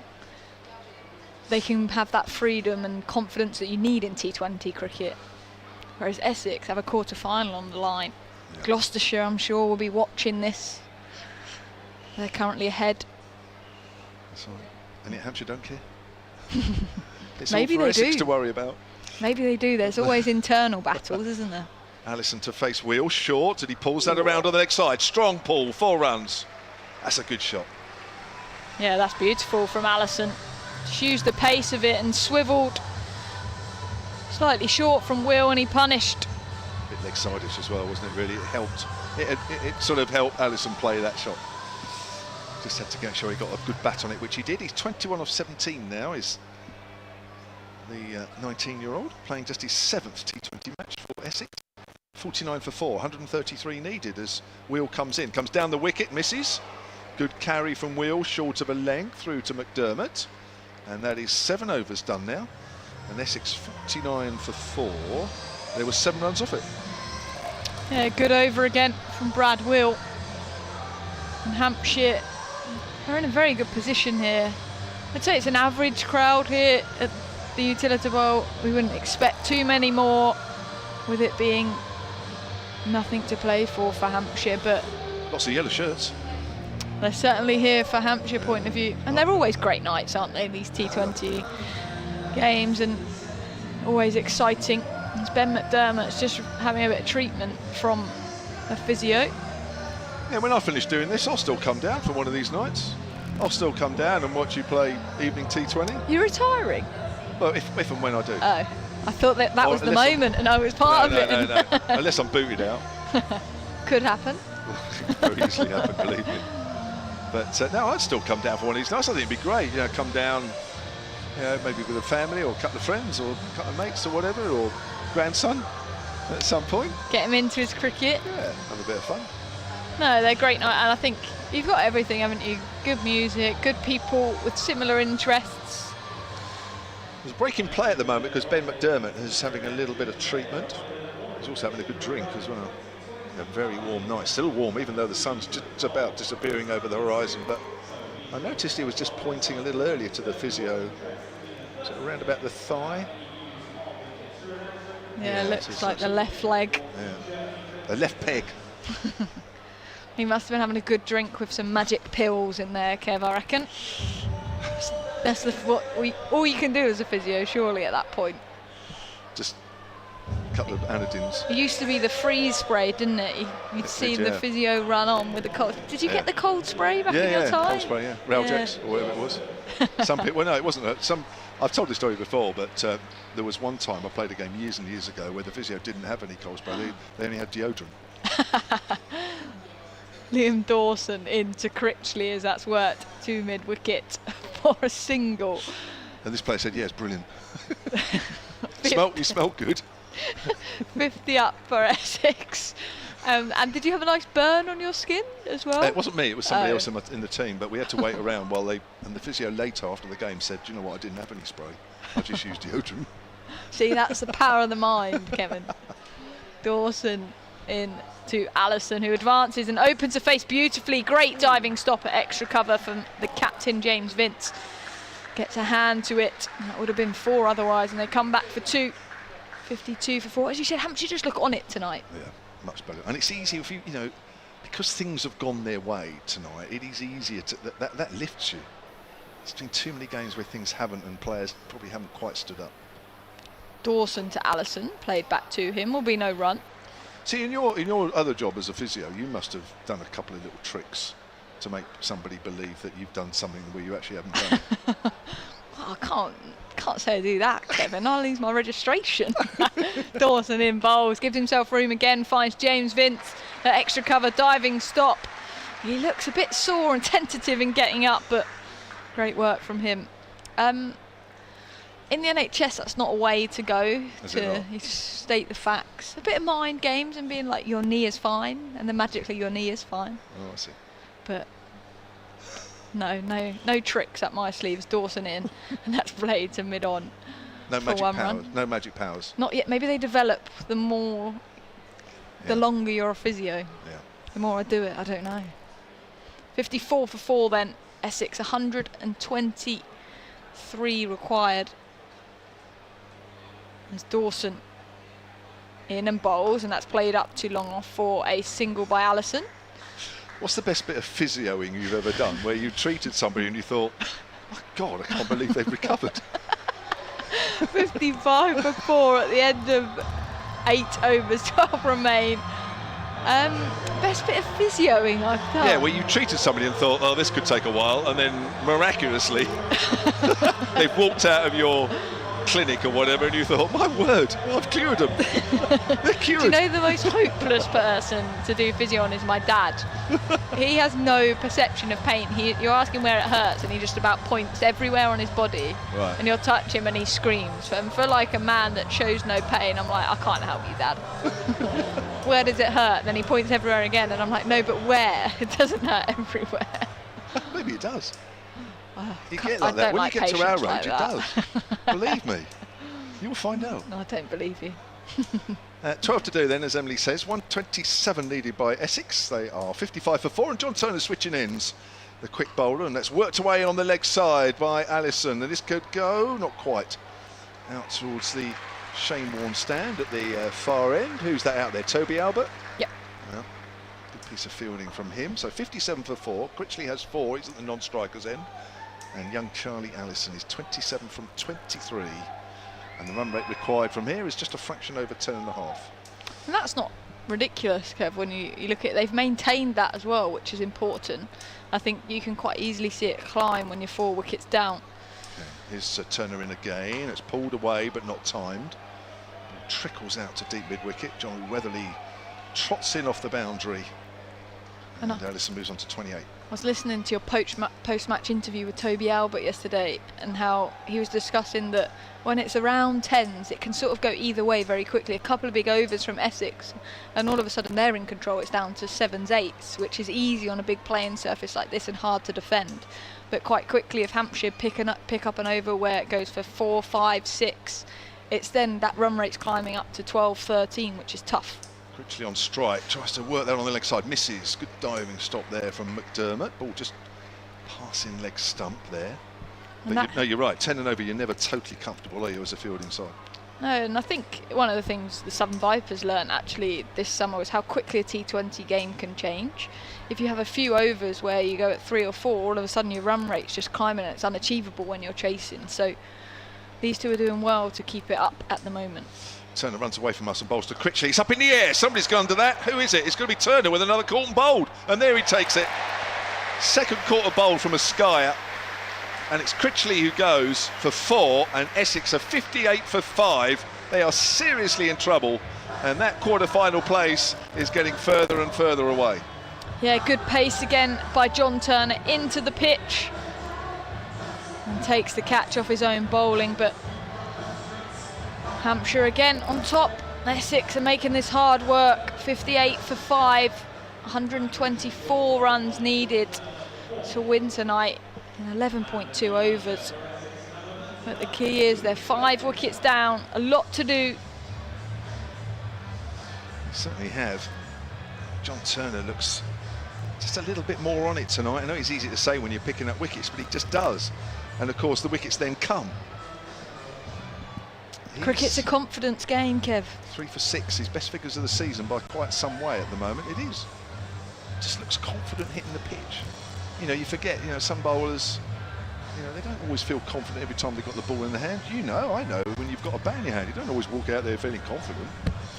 they can have that freedom and confidence that you need in T20 cricket. Whereas Essex have a quarter-final on the line. Yeah. Gloucestershire, I'm sure, will be watching this. They're currently ahead. That's all right. And yet Hampshire don't care. It's Maybe all for they Essex do. to worry about. Maybe they do. There's always internal battles, isn't there? Allison to face Wheel, short, and he pulls that around on the next side. Strong pull, 4 runs. That's a good shot. Yeah, that's beautiful from Allison. Just used the pace of it and swivelled. Slightly short from Wheel, and he punished. A bit leg side-ish as well, wasn't it, really? It helped. It sort of helped Allison play that shot. Just had to make sure he got a good bat on it, which he did. He's 21 of 17 now. Is the 19-year-old playing just his 7th T20 match for Essex. 49 for 4, 133 needed as Wheel comes in. Comes down the wicket, misses. Good carry from Wheel, short of a length through to McDermott. And that is 7 overs done now. And Essex 49 for 4. There was 7 runs off it. Yeah, good over again from Brad Will. And Hampshire are in a very good position here. I'd say it's an average crowd here at the Utilita Bowl. We wouldn't expect too many more, with it being nothing to play for Hampshire, but Lots of yellow shirts. they're certainly here for Hampshire point of view. And they're always great nights, aren't they, these T20 games, and always exciting. It's Ben McDermott's just having a bit of treatment from a physio. Yeah, when I finish doing this, I'll still come down for one of these nights. I'll still come down and watch you play evening T20. You're retiring? Well, if and when I do. Oh, I thought that Or was the unless moment and I was part of it. No. Unless I'm booted out. Could happen. Very easily happen, believe me. But no, I'd still come down for one of these nights. I think it'd be great. You know, come down, you know, maybe with a family or a couple of friends or a couple of mates or whatever, or grandson at some point. Get him into his cricket. Yeah, have a bit of fun. No, they're great night, and I think you've got everything, haven't you? Good music, good people with similar interests. There's a break in play at the moment because Ben McDermott is having a little bit of treatment. He's also having a good drink as well. A very warm night, still warm even though the sun's just about disappearing over the horizon, but I noticed he was just pointing a little earlier to the physio. Is it around about the thigh? Yeah, looks like the left leg. Yeah, the left peg. He must have been having a good drink with some magic pills in there, Kev, I reckon. That's all you can do as a physio, surely, at that point. Just a couple of anodins. It used to be the freeze spray, didn't it? You'd see the physio run on with the cold. Did you get the cold spray back in your time? Cold spray, yeah. Ralgex, or whatever it was. Some people, well, no, it wasn't. I've told this story before, but there was one time I played a game years and years ago where the physio didn't have any cold spray. They only had deodorant. Liam Dawson into Critchley as that's worked to mid-wicket for a single. And this player said, yeah, it's brilliant. You smell good. 50 up for Essex. And did you have a nice burn on your skin as well? It wasn't me, it was somebody else in the team, but we had to wait around while and the physio later after the game said, do you know what, I didn't have any spray. I just used deodorant. See, that's the power of the mind, Kevin. Dawson in to Allison, who advances and opens the face beautifully. Great diving stop at extra cover from the captain, James Vince. Gets a hand to it. That would have been 4 otherwise, and they come back for 2. 52 for 4. As you said, Hampshire just look on it tonight. Yeah, much better. And it's easy if you know, because things have gone their way tonight, it is easier to, that lifts you. There's been too many games where things haven't and players probably haven't quite stood up. Dawson to Allison, played back to him, will be no run. See, in your other job as a physio, you must have done a couple of little tricks to make somebody believe that you've done something where you actually haven't done it. Well, I can't say I do that, Kevin. I'll lose my registration. Dawson in bowls, gives himself room again, finds James Vince at extra cover, diving stop. He looks a bit sore and tentative in getting up, but great work from him. In the NHS, that's not a way to go. You state the facts. A bit of mind games and being like, your knee is fine, and then magically your knee is fine. Oh, I see. But no tricks up my sleeves. Dawson in, and that's played to mid-on. No for magic one powers. run. No magic powers. Not yet. Maybe they develop the longer you're a physio. Yeah. The more I do it, I don't know. 54 for 4 then. Essex 123 required. There's Dawson in and bowls, and that's played up too long off for a single by Allison. What's the best bit of physioing you've ever done where you treated somebody and you thought, my God, I can't believe they've recovered? 55 for 4 at the end of 8 overs, 12 remain. Best bit of physioing I've done. Yeah, where you treated somebody and thought, oh, this could take a while, and then miraculously they've walked out of your clinic or whatever and you thought, my word, I've cured them. They're cured. Do you know the most hopeless person to do physio on is my dad? He has no perception of pain. You're asking where it hurts and he just about points everywhere on his body. Right. And you'll touch him and he screams. And for like a man that shows no pain, I'm like, I can't help you, Dad. where does it hurt? Then he points everywhere again, and I'm like, no, but where? It doesn't hurt everywhere. Maybe it does. You I get like that. don't When like you get to our patients like age, it does. Believe me. You'll find out. No, I don't believe you. 12 to do then, as Emily says. 127 needed by Essex. They are 55 for 4, and John Turner switching ends. The quick bowler, and that's worked away on the leg side by Allison. And this could go, not quite, out towards the Shane Warne stand at the far end. Who's that out there? Toby Albert? Yep. Well, good piece of fielding from him. So 57 for 4. Critchley has 4. He's at the non-strikers end. And young Charlie Allison is 27 from 23. And the run rate required from here is just a fraction over 10.5. And that's not ridiculous, Kev, when you look at it. They've maintained that as well, which is important. I think you can quite easily see it climb when you're 4 wickets down. Okay. Here's Turner in again. It's pulled away but not timed. It trickles out to deep mid-wicket. John Weatherly trots in off the boundary. And Allison moves on to 28. I was listening to your post-match interview with Toby Albert yesterday, and how he was discussing that when it's around 10s, it can sort of go either way very quickly. A couple of big overs from Essex, and all of a sudden they're in control. It's down to 7s, 8s, which is easy on a big playing surface like this and hard to defend. But quite quickly, if Hampshire pick up an over where it goes for 4, 5, 6, it's then that run rate's climbing up to 12, 13, which is tough. Critchley on strike, tries to work that on the leg side, misses. Good diving stop there from McDermott. Ball just passing leg stump there. But no, you're right, 10 and over, you're never totally comfortable, are you, as a fielding side? No, and I think one of the things the Southern Vipers learnt actually this summer was how quickly a T20 game can change. If you have a few overs where you go at 3 or 4, all of a sudden your run rate's just climbing and it's unachievable when you're chasing. So these two are doing well to keep it up at the moment. Turner runs away from us and bowls to Critchley. It's up in the air. Somebody's gone to that. Who is it? It's going to be Turner with another caught and bowled. And there he takes it. Second quarter bowl from a skyer. And it's Critchley who goes for 4. And Essex are 58 for 5. They are seriously in trouble. And that quarter-final place is getting further and further away. Yeah, good pace again by John Turner into the pitch. And takes the catch off his own bowling. But Hampshire again on top. Essex are making this hard work. 58 for 5, 124 runs needed to win tonight in 11.2 overs. But the key is they're 5 wickets down, a lot to do. Certainly have. John Turner looks just a little bit more on it tonight. I know it's easy to say when you're picking up wickets, but he just does. And of course the wickets then come. Cricket's a confidence game, Kev. 3 for 6, his best figures of the season by quite some way at the moment. It is. Just looks confident hitting the pitch. You know, you forget, you know, some bowlers, you know, they don't always feel confident every time they've got the ball in the hand. You know, I know, when you've got a bat in your hand, you don't always walk out there feeling confident.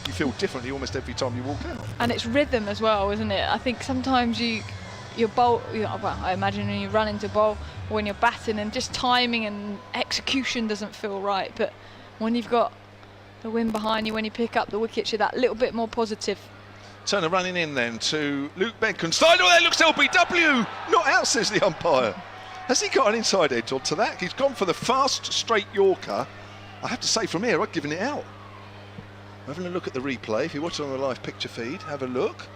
You feel differently almost every time you walk out. And it's rhythm as well, isn't it? I think sometimes you bowl, well, I imagine when you run into bowl, or when you're batting, and just timing and execution doesn't feel right. But when you've got the wind behind you, when you pick up the wickets, you're that little bit more positive. Turner running in then to Luke Benkenstein. Oh, there looks LBW! Not out, says the umpire. Has he got an inside edge onto that? He's gone for the fast, straight Yorker. I have to say, from here, I've given it out. Having a look at the replay. If you watch it on the live picture feed, have a look.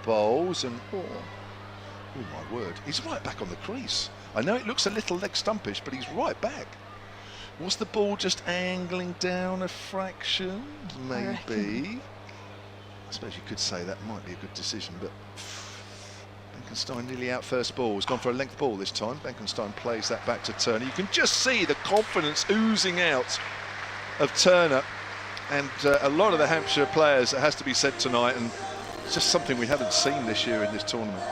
Bowls and... Oh my word. He's right back on the crease. I know it looks a little leg stumpish, but he's right back. Was the ball just angling down a fraction? Maybe. I suppose you could say that might be a good decision, but Benkenstein nearly out first ball. Has gone for a length ball this time. Benkenstein plays that back to Turner. You can just see the confidence oozing out of Turner and a lot of the Hampshire players, it has to be said tonight, and it's just something we haven't seen this year in this tournament.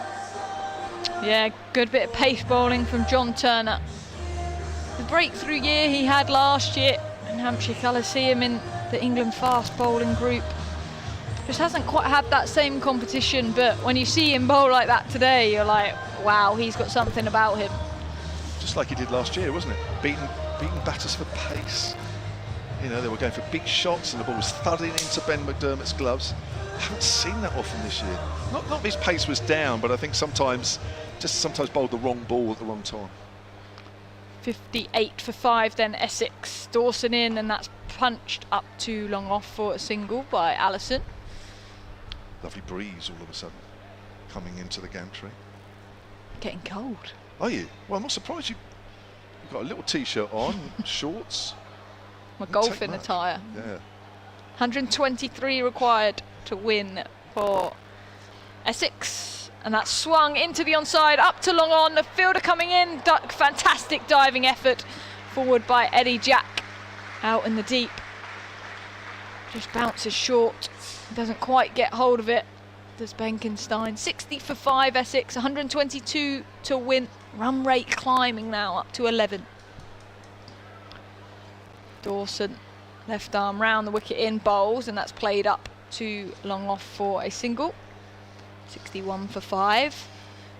Yeah, good bit of pace bowling from John Turner. The breakthrough year he had last year in Hampshire colours see him in the England fast bowling group. Just hasn't quite had that same competition, but when you see him bowl like that today, you're like, wow, he's got something about him. Just like he did last year, wasn't it? Beating batters for pace. You know, they were going for big shots and the ball was thudding into Ben McDermott's gloves. I haven't seen that often this year. Not his pace was down, but I think sometimes bowled the wrong ball at the wrong time. 58 for 5 then Essex. Dawson in, and that's punched up too long off for a single by Allison. Lovely breeze all of a sudden coming into the gantry. Getting cold. Are you? Well, I'm not surprised you've got a little t-shirt on, shorts. My golfing attire. Yeah. 123 required to win for Essex. And that's swung into the onside, up to long on. The fielder coming in. Fantastic diving effort forward by Eddie Jack. Out in the deep. Just bounces short. Doesn't quite get hold of it. Does Benkenstein. 60 for 5 Essex. 122 to win. Run rate climbing now up to 11. Dawson, left arm round the wicket in, bowls, and that's played up to long off for a single. 61 for 5.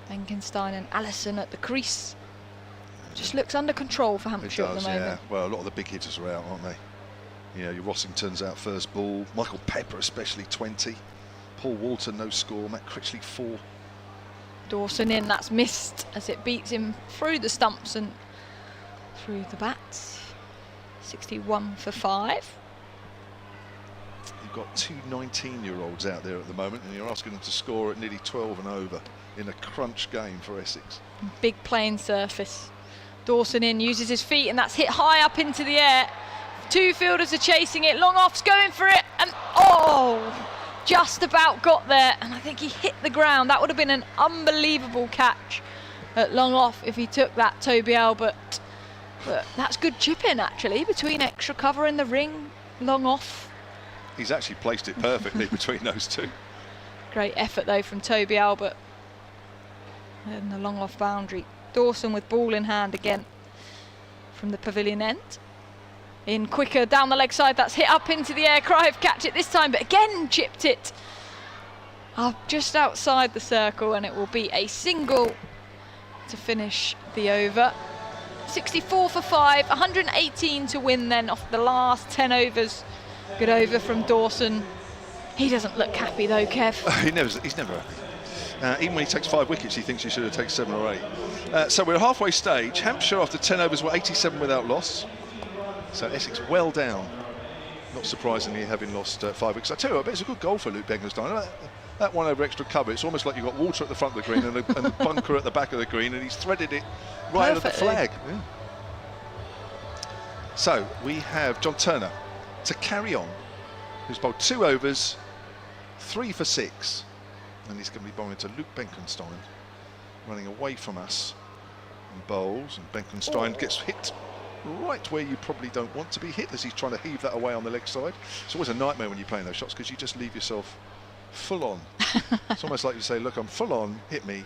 Benkenstein and Allison at the crease. Just looks under control for Hampshire at the moment. Yeah. Well, a lot of the big hitters are out, aren't they? You know, your Rossington's out first ball. Michael Pepper especially 20. Paul Walter no score. Matt Critchley 4. Dawson in, that's missed as it beats him through the stumps and through the bats. 61 for 5. You've got two 19-year-olds out there at the moment, and you're asking them to score at nearly 12 and over in a crunch game for Essex. Big playing surface. Dawson in, uses his feet, and that's hit high up into the air. Two fielders are chasing it. Long off's going for it, and just about got there, and I think he hit the ground. That would have been an unbelievable catch at long off if he took that, Toby Albert. But that's good chipping, actually, between extra cover in the ring, long off. He's actually placed it perfectly between those two. Great effort, though, from Toby Albert. And the long off boundary. Dawson with ball in hand again from the pavilion end. In quicker down the leg side, that's hit up into the air. Crive catch it this time, but again chipped it up just outside the circle, and it will be a single to finish the over. 64 for 5, 118 to win then off the last 10 overs. Good over from Dawson. He doesn't look happy though, Kev. He's never happy. Even when he takes 5 wickets, he thinks he should have taken 7 or 8. So we're halfway stage. Hampshire after 10 overs were 87 without loss. So Essex well down. Not surprisingly, having lost 5 wickets. I tell you what, it's a good goal for Luke Benkenstein. That one over extra cover, it's almost like you've got water at the front of the green and a bunker at the back of the green, and he's threaded it right at the flag. Yeah. So we have John Turner to carry on, who's bowled 2 overs, 3 for 6, and he's going to be bowling to Luke Benkenstein, running away from us and bowls, and Benkenstein gets hit right where you probably don't want to be hit as he's trying to heave that away on the leg side. It's always a nightmare when you're playing those shots because you just leave yourself full on. It's almost like you say, look, I'm full on, hit me.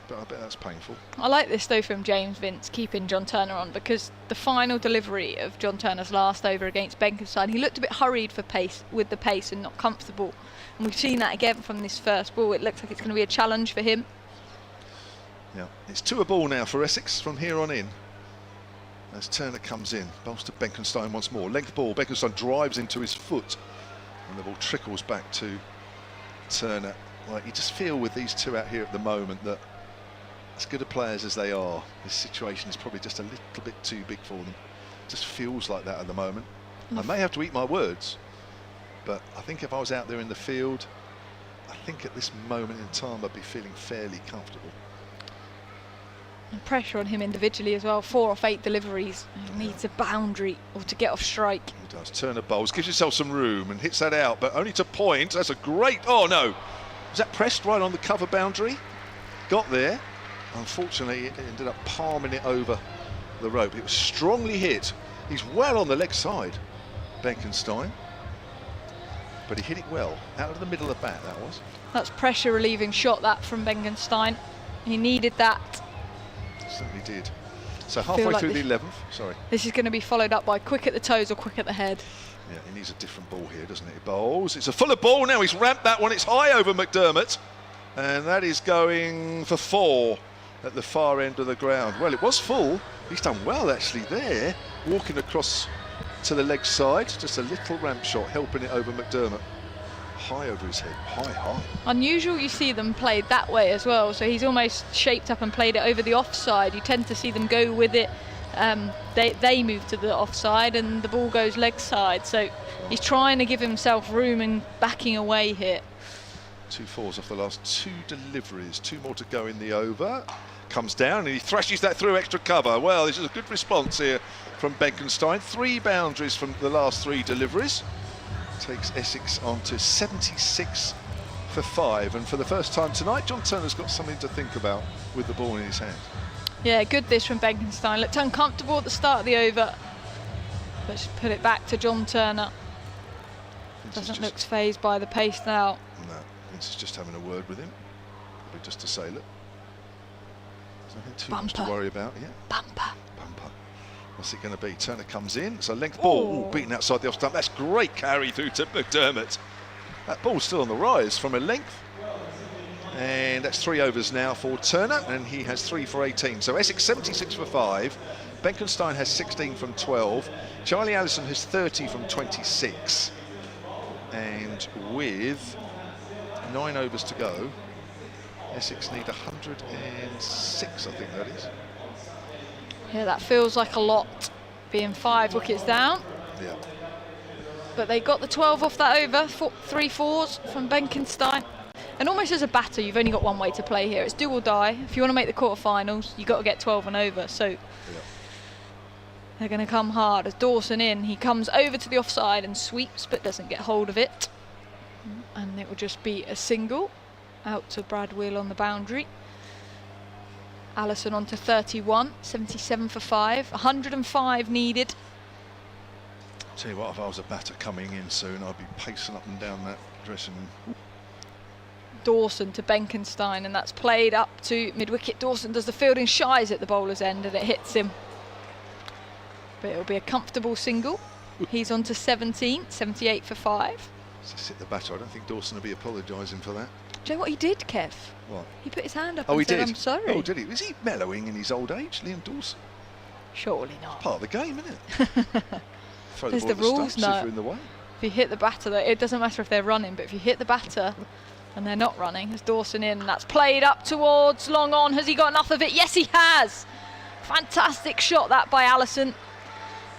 But I bet that's painful. I like this though from James Vince, keeping John Turner on, because the final delivery of John Turner's last over against Benkenstein, he looked a bit hurried for pace, with the pace, and not comfortable. And we've seen that again from this first ball. It looks like it's going to be a challenge for him. Yeah, it's 2 a ball now for Essex from here on in. As Turner comes in, bowls to Benkenstein once more. Length ball, Benkenstein drives into his foot, and the ball trickles back to Turner. Like, you just feel with these two out here at the moment that, as good a players as they are, this situation is probably just a little bit too big for them. It just feels like that at the moment. I may have to eat my words, but I think if I was out there in the field, I think at this moment in time I'd be feeling fairly comfortable. And pressure on him individually as well. 4 off 8 deliveries. He needs a boundary or to get off strike. He does. Turner bowls, gives himself some room and hits that out, but only to point. That's a great, oh no, was that pressed right on the cover boundary? Got there. Unfortunately, it ended up palming it over the rope. It was strongly hit. He's well on the leg side, Benkenstein, but he hit it well out of the middle of the bat. That was. That's pressure relieving shot, that from Benkenstein. He needed that. Certainly did. So halfway through the 11th. Sorry. This is going to be followed up by quick at the toes or quick at the head. Yeah, he needs a different ball here, doesn't he? He bowls. It's a fuller ball now. He's ramped that one. It's high over McDermott, and that is going for 4 at the far end of the ground. Well, it was full. He's done well actually there, walking across to the leg side. Just a little ramp shot, helping it over McDermott. High over his head, high. Unusual you see them played that way as well, so he's almost shaped up and played it over the offside. You tend to see them go with it they move to the offside and the ball goes leg side. So he's trying to give himself room and backing away here. 2 fours off the last 2 deliveries. 2 more to go in the over. Comes down and he thrashes that through extra cover. Well, this is a good response here from Benkenstein. 3 boundaries from the last 3 deliveries. Takes Essex on to 76 for 5. And for the first time tonight, John Turner's got something to think about with the ball in his hand. Yeah, good dish from Benkenstein. Looked uncomfortable at the start of the over. Let's put it back to John Turner. Doesn't look phased by the pace now. No, Vince is just having a word with him. Probably just to say, look, there's nothing too much to worry about here. Bumper. What's it going to be? Turner comes in. It's a length ball. Ooh, beaten outside the off stump. That's great carry through to McDermott. That ball's still on the rise from a length. And that's 3 overs now for Turner, and he has 3 for 18. So Essex 76 for 5. Benkenstein has 16 from 12. Charlie Allison has 30 from 26. And with 9 overs to go, Essex need 106, I think that is. Yeah, that feels like a lot, being 5 wickets down. Yeah. But they got the 12 off that over, 3 fours from Benkenstein. And almost as a batter, you've only got one way to play here. It's do or die. If you want to make the quarterfinals, you've got to get 12 and over. So they're going to come hard. As Dawson in, he comes over to the offside and sweeps, but doesn't get hold of it. And it will just be a single out to Brad Wheel on the boundary. Allison on to 31, 77 for 5, 105 needed. Tell you what, if I was a batter coming in soon, I'd be pacing up and down that dressing room. Dawson to Benkenstein, and that's played up to mid-wicket. Dawson does the fielding, shies at the bowler's end, and it hits him. But it'll be a comfortable single. He's on to 17, 78 for 5. Just hit the batter. I don't think Dawson will be apologising for that. Do you know what he did, Kev? What? He put his hand up and and said, did? I'm sorry. Oh, did he? Was he mellowing in his old age, Liam Dawson? Surely not. Part of the game, isn't it? Throw There's the the ball rules at the stumps now. if you're in the way. If you hit the batter, it doesn't matter if they're running, but if you hit the batter and they're not running, there's Dawson in, and that's played up towards long on. Has he got enough of it? Yes, he has. Fantastic shot that by Allison.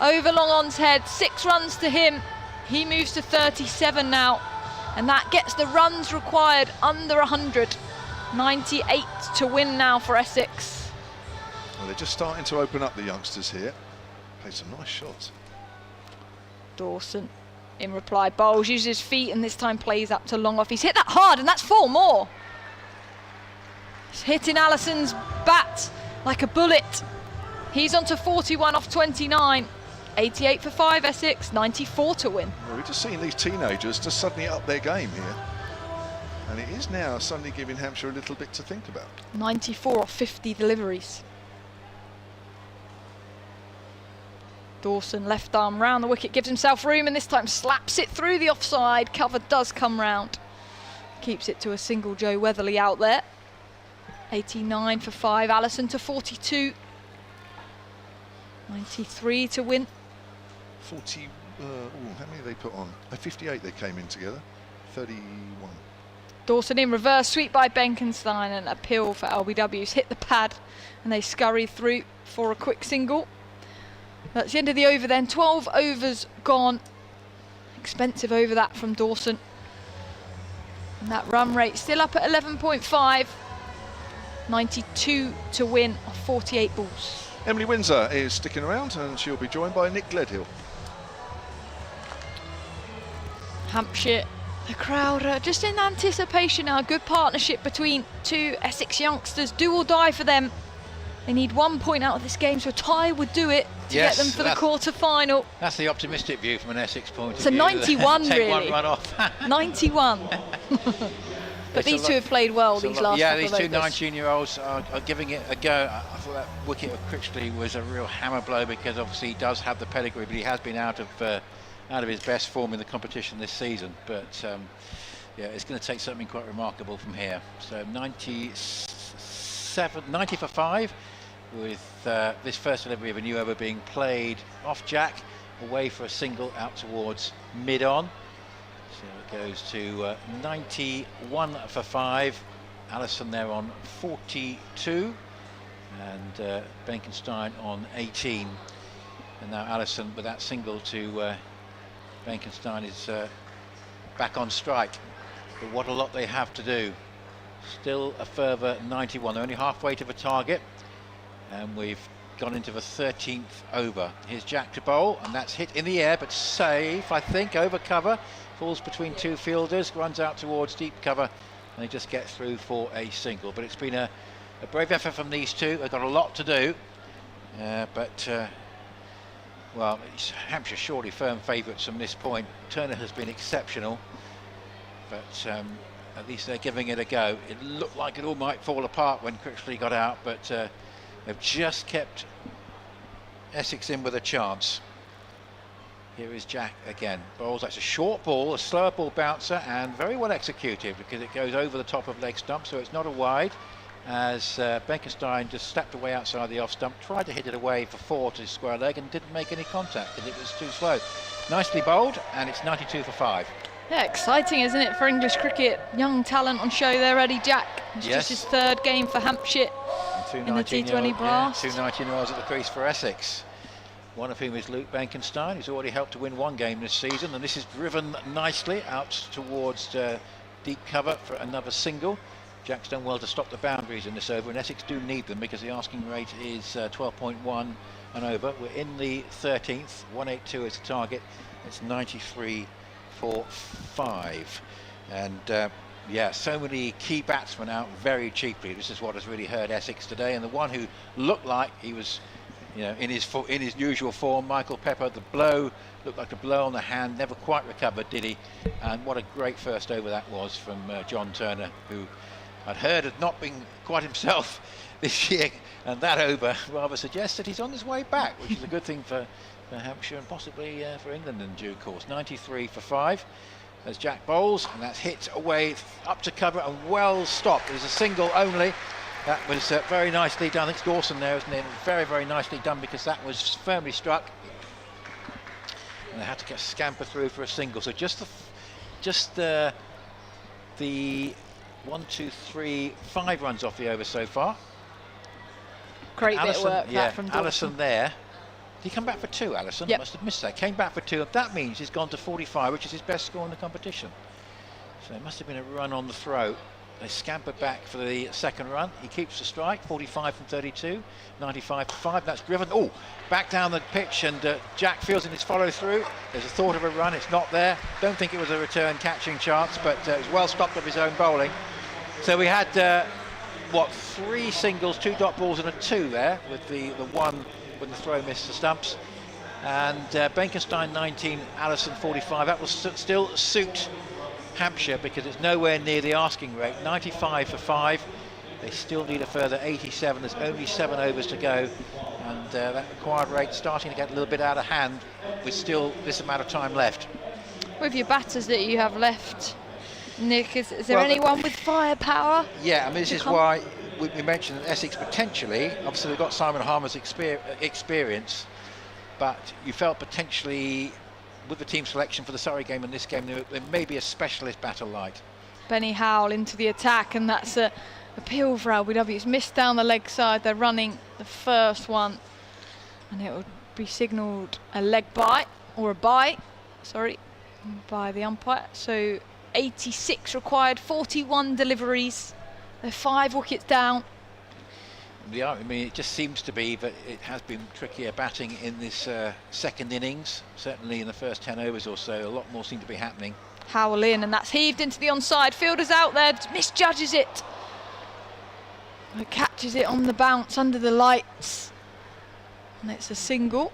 Over long on's head, 6 runs to him. He moves to 37 now, and that gets the runs required under 100. 98 to win now for Essex. Well, they're just starting to open up, the youngsters here. Played some nice shots. Dawson in reply bowls, uses his feet, and this time plays up to long off. He's hit that hard, and that's 4 more. He's hitting Allison's bat like a bullet. He's on to 41 off 29. 88 for 5 Essex, 94 to win. Well, we're just seeing these teenagers just suddenly up their game here. And it is now suddenly giving Hampshire a little bit to think about. 94 off 50 deliveries. Dawson left arm round the wicket, gives himself room, and this time slaps it through the offside. Cover does come round. Keeps it to a single. Joe Weatherly out there. 89 for 5, Allison to 42. 93 to win. 40, how many they put on? 58 they came in together. 31. Dawson in reverse, sweep by Benkenstein, and appeal for LBW's hit the pad, and they scurry through for a quick single. That's the end of the over then. 12 overs gone. Expensive over that from Dawson. And that run rate still up at 11.5. 92 to win off 48 balls. Emily Windsor is sticking around, and she'll be joined by Nick Gledhill. Hampshire, the crowd are just in anticipation now. Good partnership between 2 Essex youngsters. Do or die for them. They need 1 point out of this game, so a tie would do it to get them for the quarter-final. That's the optimistic view from an Essex point of view. It's a 91 Take really. 1 run off. 91. But these 2 have played well these last couple of overs. Yeah, these 2 19-year-olds are giving it a go. I thought that wicket of Critchley was a real hammer blow, because obviously he does have the pedigree, but he has been out of his best form in the competition this season. But yeah, it's going to take something quite remarkable from here. So 90 for 5, with this first delivery of a new over being played off Jack, away for a single out towards mid-on. So it goes to 91 for 5. Allison there on 42. and Benkenstein on 18, and now Allison with that single to Benkenstein is back on strike. But what a lot they have to do. Still a further 91. They're only halfway to the target, and we've gone into the 13th over. Here's Jack to bowl, and that's hit in the air, but safe, I think, over cover. Falls between two fielders, runs out towards deep cover, and they just get through for a single. But it's been a brave effort from these two. They've got a lot to do, well, Hampshire surely firm favourites from this point. Turner has been exceptional, but at least they're giving it a go. It looked like it all might fall apart when Critchley got out, but they've just kept Essex in with a chance. Here is Jack again. Bowls, that's a short ball, a slower ball bouncer, and very well executed because it goes over the top of leg stump, so it's not a wide. As Benkenstein just stepped away outside the off stump, tried to hit it away for 4 to square leg and didn't make any contact because it was too slow. Nicely bowled, and it's 92 for 5. Yeah, exciting, isn't it, for English cricket? Young talent on show there, Eddie Jack. It's just his 3rd game for Hampshire in the T20 Blast. 2 19-year-olds at the crease for Essex. One of whom is Luke Benkenstein, who's already helped to win 1 game this season, and this is driven nicely out towards deep cover for another single. Jack's done well to stop the boundaries in this over, and Essex do need them because the asking rate is 12.1 and over. We're in the 13th, 182 is the target. It's 93 for 5, and yeah, so many key batsmen out very cheaply. This is what has really hurt Essex today, and the one who looked like he was, you know, in his usual form, Michael Pepper. The blow looked like a blow on the hand, never quite recovered, did he? And what a great first over that was from John Turner, who I'd heard had not been quite himself this year, and that over rather suggests that he's on his way back, which is a good thing for Hampshire and possibly for England in due course. 93 for 5 as Jack bowls, and that's hit away up to cover and well stopped. There's a single only. That was very nicely done. I think it's Dawson there, isn't it? Very, very nicely done because that was firmly struck. And they had to scamper through for a single. So just the 1, 2, 3, 5 runs off the over so far. Great bit of work from Dawson. Allison there. Did he come back for 2, Allison? Yep. Must have missed that. Came back for 2. That means he's gone to 45, which is his best score in the competition. So it must have been a run on the throw. They scampered back for the 2nd run. He keeps the strike, 45 from 32, 95 for 5. That's driven, back down the pitch, and Jack feels in his follow through. There's a thought of a run, it's not there. Don't think it was a return catching chance, but it was well stopped of his own bowling. So we had, 3 singles, 2 dot balls and a 2 there, with the 1 when the throw missed the stumps. And Benkenstein 19, Allison 45. That will still suit Hampshire because it's nowhere near the asking rate. 95 for 5. They still need a further 87. There's only 7 overs to go, and that required rate starting to get a little bit out of hand with still this amount of time left. With your batters that you have left, Nick, is there anyone with firepower? Yeah, I mean, this is why we mentioned that Essex potentially, obviously they've got Simon Harmer's experience, but you felt potentially with the team selection for the Surrey game and this game, there may be a specialist batter light. Benny Howell into the attack, and that's a appeal for LBW. It's missed down the leg side. They're running the first one, and it will be signalled a leg bite, or a bite, sorry, by the umpire. So 86 required, 41 deliveries. They're 5 wickets down. Yeah, I mean, it just seems to be that it has been trickier batting in this 2nd innings. Certainly in the first 10 overs or so, a lot more seem to be happening. Howell in, and that's heaved into the onside. Fielder's out there, misjudges it. It catches it on the bounce under the lights. And it's a single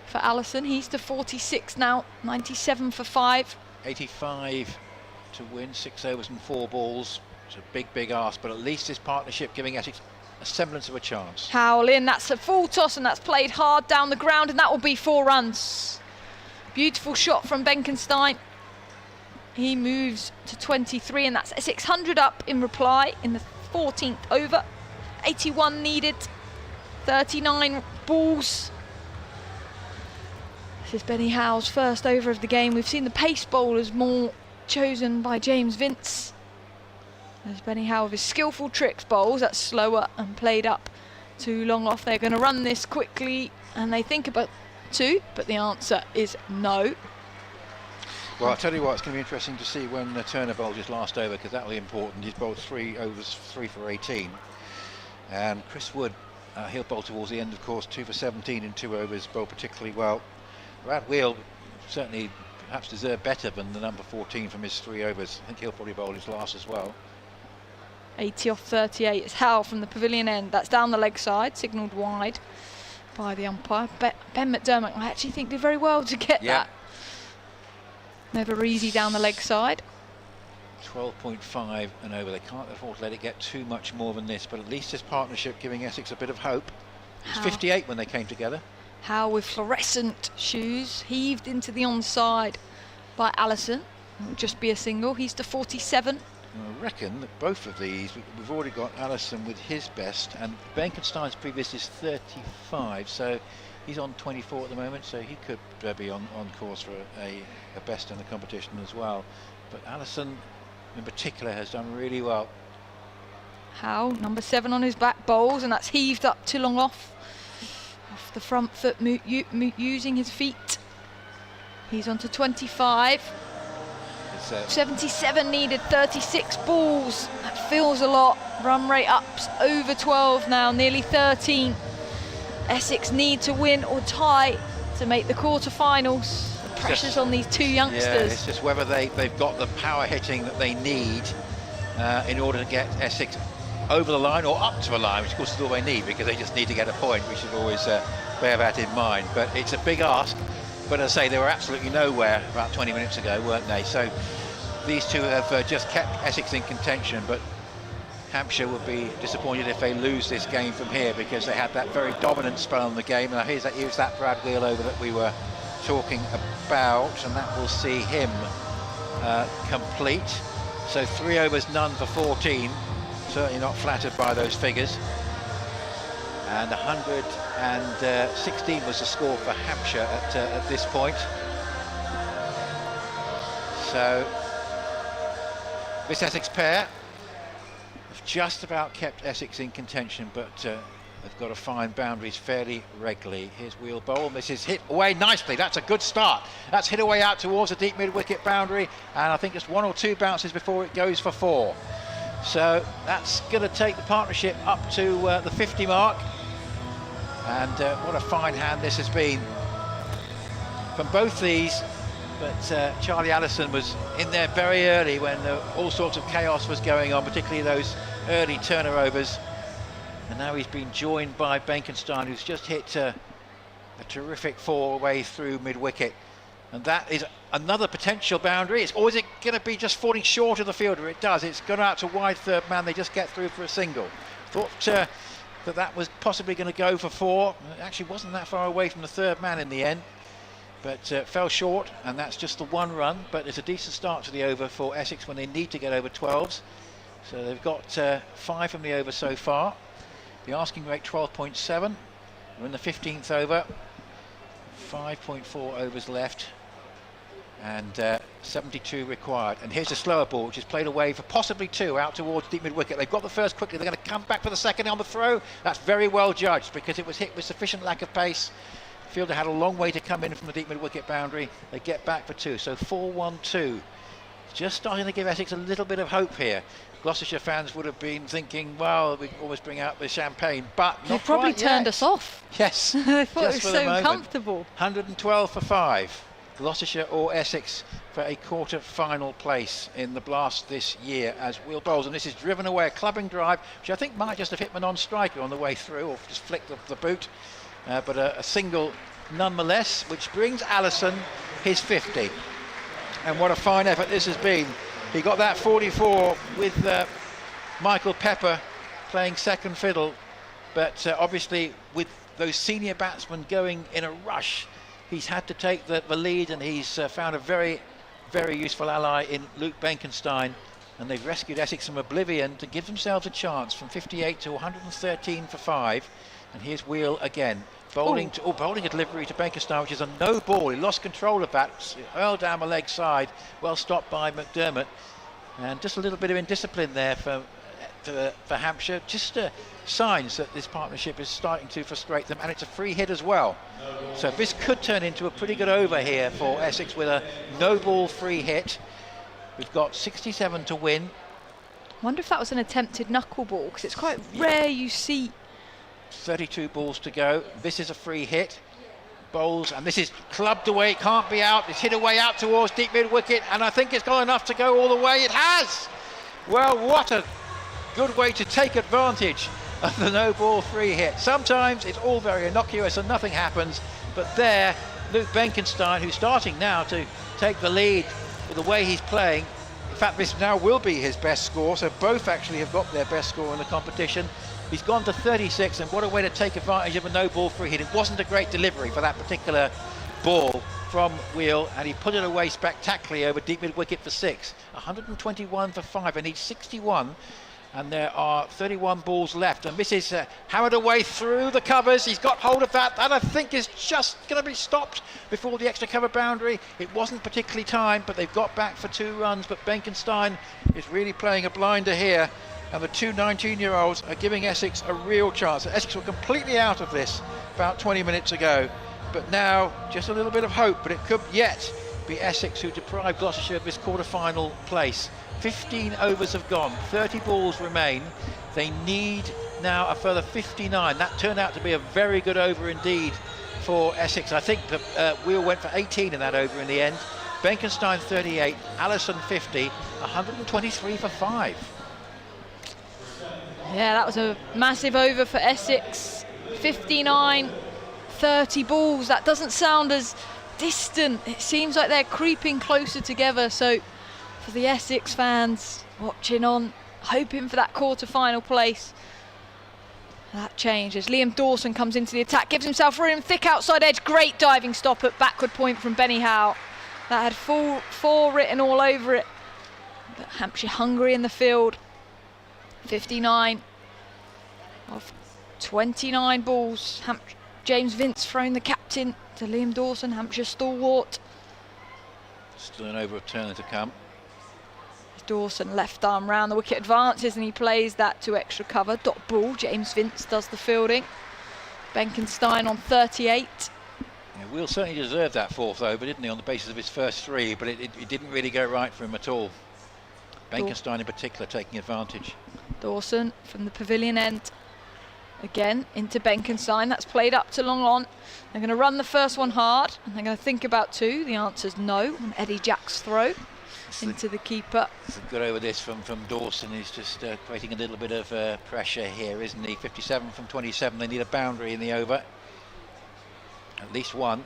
for Allison. He's to 46 now, 97 for 5. 85 to win, 6 overs and 4 balls. It's a big, big ask, but at least this partnership giving Essex a semblance of a chance. Howell in, that's a full toss, and that's played hard down the ground, and that will be 4 runs. Beautiful shot from Benkenstein. He moves to 23, and that's 600 up in reply in the 14th over. 81 needed, 39 balls. This is Benny Howell's first over of the game. We've seen the pace bowlers more chosen by James Vince. There's Benny Howe with his skillful tricks bowls. That's slower and played up too long off. They're going to run this quickly, and they think about 2, but the answer is no. Well, I'll tell you what, it's going to be interesting to see when Turner bowls his last over, because that will be important. He's bowled 3 overs, 3 for 18. And Chris Wood, he'll bowl towards the end, of course, 2 for 17 in 2 overs, bowled particularly well. Brad Wheel certainly perhaps deserved better than the number 14 from his 3 overs. I think he'll probably bowl his last as well. 80 off 38. It's Howe from the pavilion end. That's down the leg side, signalled wide by the umpire. Ben McDermott, I actually think, did very well to get that. Never easy down the leg side. 12.5 and over. They can't afford to let it get too much more than this, but at least this partnership giving Essex a bit of hope. It was 58 when they came together. Howe with fluorescent shoes, heaved into the onside by Allison. It will just be a single. He's to 47. I reckon that both of these, we've already got Allison with his best, and Benkenstein's previous is 35, so he's on 24 at the moment, so he could be on course for a best in the competition as well. But Allison in particular has done really well. Howe, number 7 on his back, bowls, and that's heaved up too long off the front foot, using his feet. He's on to 25. 77 needed, 36 balls. That feels a lot. Run rate up over 12 now, nearly 13. Essex need to win or tie to make the quarterfinals. The pressure's on these 2 youngsters. Yeah, it's just whether they've got the power hitting that they need in order to get Essex over the line or up to a line, which of course is all they need, because they just need to get a point. We should always bear that in mind. But it's a big ask. But as I say, they were absolutely nowhere about 20 minutes ago, weren't they? So these 2 have just kept Essex in contention, but Hampshire would be disappointed if they lose this game from here, because they had that very dominant spell in the game. And here's that Brad Wheel over that we were talking about, and that will see him complete. So 3 overs, none for 14. Certainly not flattered by those figures. And 116 was the score for Hampshire at this point. So this Essex pair have just about kept Essex in contention, but they've got to find boundaries fairly regularly. Here's Wheel bowl. This is hit away nicely. That's a good start. That's hit away out towards the deep mid-wicket boundary, and I think just 1 or 2 bounces before it goes for 4. So that's going to take the partnership up to the 50 mark. And what a fine hand this has been from both these. But Charlie Allison was in there very early when all sorts of chaos was going on, particularly those early Turner overs. And now he's been joined by Benkenstein, who's just hit a terrific 4 away through mid-wicket. And that is another potential boundary. Or is it going to be just falling short of the fielder? It does. It's gone out to wide third man. They just get through for a single. Thought that was possibly going to go for 4. It actually wasn't that far away from the third man in the end, but fell short, and that's just the 1 run. But it's a decent start to the over for Essex when they need to get over 12s. So they've got 5 from the over so far. The asking rate 12.7. We're in the 15th over. 5.4 overs left, and 72 required. And here's a slower ball, which is played away for possibly 2 out towards deep mid-wicket. They've got the first quickly. They're going to come back for the second on the throw. That's very well judged, because it was hit with sufficient lack of pace. Fielder had a long way to come in from the deep mid-wicket boundary. They get back for 2, so 4-1-2. Just starting to give Essex a little bit of hope here. Gloucestershire fans would have been thinking, well, we almost bring out the champagne, but not They probably quite turned yet. us off. Yes. They thought it was just for the so moment. comfortable. 112 for 5. Gloucestershire or Essex for a quarter-final place in the Blast this year as Wheel bowls. And this is driven away, a clubbing drive, which I think might just have hit the non-striker on the way through, or just flicked the boot. But a single nonetheless, which brings Allison his 50. And what a fine effort this has been. He got that 44 with Michael Pepper playing second fiddle, but obviously with those senior batsmen going in a rush, he's had to take the lead, and he's found a very, very useful ally in Luke Benkenstein, and they've rescued Essex from oblivion to give themselves a chance from 58 to 113 for 5. And here's Wheel again, bowling a delivery to Benkenstein, which is a no ball. He lost control of that, hurled down the leg side, well stopped by McDermott. And just a little bit of indiscipline there for Hampshire. Just signs that this partnership is starting to frustrate them, and it's a free hit as well. So this could turn into a pretty good over here for Essex with a no ball free hit. We've got 67 to win. I wonder if that was an attempted knuckleball, because it's quite rare you see. 32 balls to go. This is a free hit. Bowls, and this is clubbed away, can't be out. It's hit away out towards deep mid wicket, and I think it's got enough to go all the way. It has! Well, what a good way to take advantage of the no ball free hit. Sometimes it's all very innocuous and nothing happens, but there, Luke Benkenstein, who's starting now to take the lead with the way he's playing. In fact, this now will be his best score, so both actually have got their best score in the competition. He's gone to 36, and what a way to take advantage of a no ball free hit. It wasn't a great delivery for that particular ball from Wheel, and he put it away spectacularly over deep mid wicket for 6. 121 for 5, and needs 61, and there are 31 balls left, and this is hammered away through the covers. He's got hold of that. That I think is just going to be stopped before the extra cover boundary. It wasn't particularly timed, but they've got back for 2 runs, but Benkenstein is really playing a blinder here. And the two 19-year-olds are giving Essex a real chance. Essex were completely out of this about 20 minutes ago, but now just a little bit of hope, but it could yet be Essex who deprive Gloucestershire of this quarter-final place. 15 overs have gone, 30 balls remain. They need now a further 59. That turned out to be a very good over indeed for Essex. I think that Wheel went for 18 in that over in the end. Benkenstein 38, Allison 50, 123 for 5. Yeah, that was a massive over for Essex. 59, 30 balls. That doesn't sound as distant. It seems like they're creeping closer together. So for the Essex fans watching on, hoping for that quarter-final place, that changes. Liam Dawson comes into the attack, gives himself room, thick outside edge. Great diving stop at backward point from Benny Howe. That had four written all over it. But Hampshire hungry in the field. 59 of 29 balls. James Vince throwing the captain to Liam Dawson, Hampshire stalwart. Still an over of turn to come. Dawson left arm round, the wicket advances and he plays that to extra cover. Dot ball, James Vince does the fielding. Benkenstein on 38. Yeah, Will certainly deserved that 4th over, didn't he, on the basis of his first 3, but it didn't really go right for him at all. Benkenstein in particular taking advantage. Dawson from the pavilion end. Again, into Benkenstein. That's played up to long on. They're going to run the first one hard, and they're going to think about 2. The answer's no on Eddie Jack's throw into the keeper. It's a good over this from Dawson. He's just creating a little bit of pressure here, isn't he? 57 from 27. They need a boundary in the over. At least one.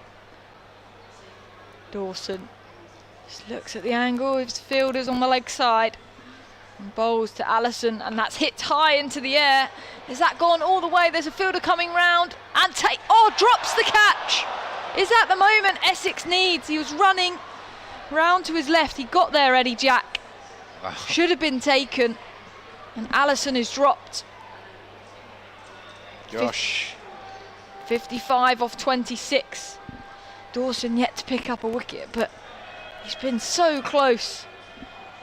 Dawson just looks at the angle. His fielder's on the leg side. And bowls to Allison, and that's hit high into the air. Has that gone all the way? There's a fielder coming round and drops the catch. Is that the moment Essex needs? He was running round to his left. He got there, Eddie Jack. Wow. Should have been taken, and Allison is dropped. Gosh. 55 off 26. Dawson yet to pick up a wicket, but he's been so close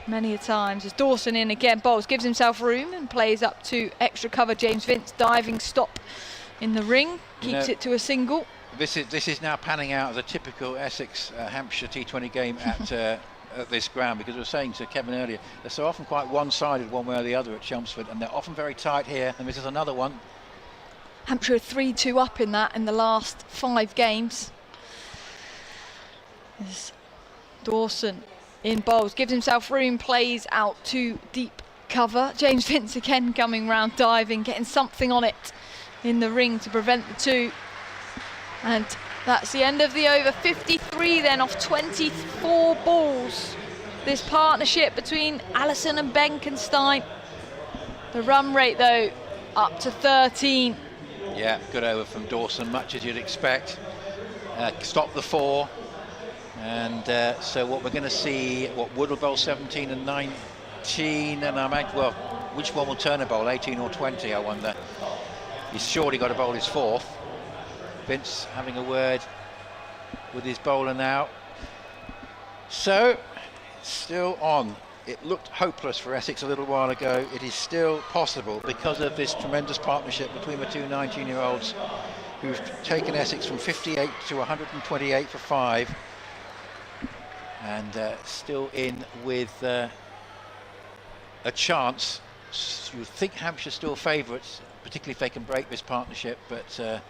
many a times. As Dawson in again, bowls, gives himself room and plays up to extra cover. James Vince diving stop in the ring, keeps it to a single. This is now panning out as a typical Essex Hampshire T20 game at this ground, because we were saying to Kevin earlier, they're so often quite one-sided one way or the other at Chelmsford, and they're often very tight here, and this is another one. Hampshire 3-2 up in that in the last 5 games. There's Dawson in bowls, gives himself room, plays out to deep cover. James Vince again coming round, diving, getting something on it in the ring to prevent the 2. And that's the end of the over. 53 then off 24 balls. This partnership between Allison and Benkenstein. The run rate though up to 13. Yeah, good over from Dawson, much as you'd expect. Stop the 4. And so what we're going to see, Woodall bowl 17 and 19, and well, which one will Turner bowl, 18 or 20, I wonder. He's surely got to bowl his 4th. Vince having a word with his bowler now. So, still on. it looked hopeless for Essex a little while ago. It is still possible because of this tremendous partnership between the two 19-year-olds who've taken Essex from 58 to 128 for 5, and still in with a chance. You think Hampshire still favourites, particularly if they can break this partnership, but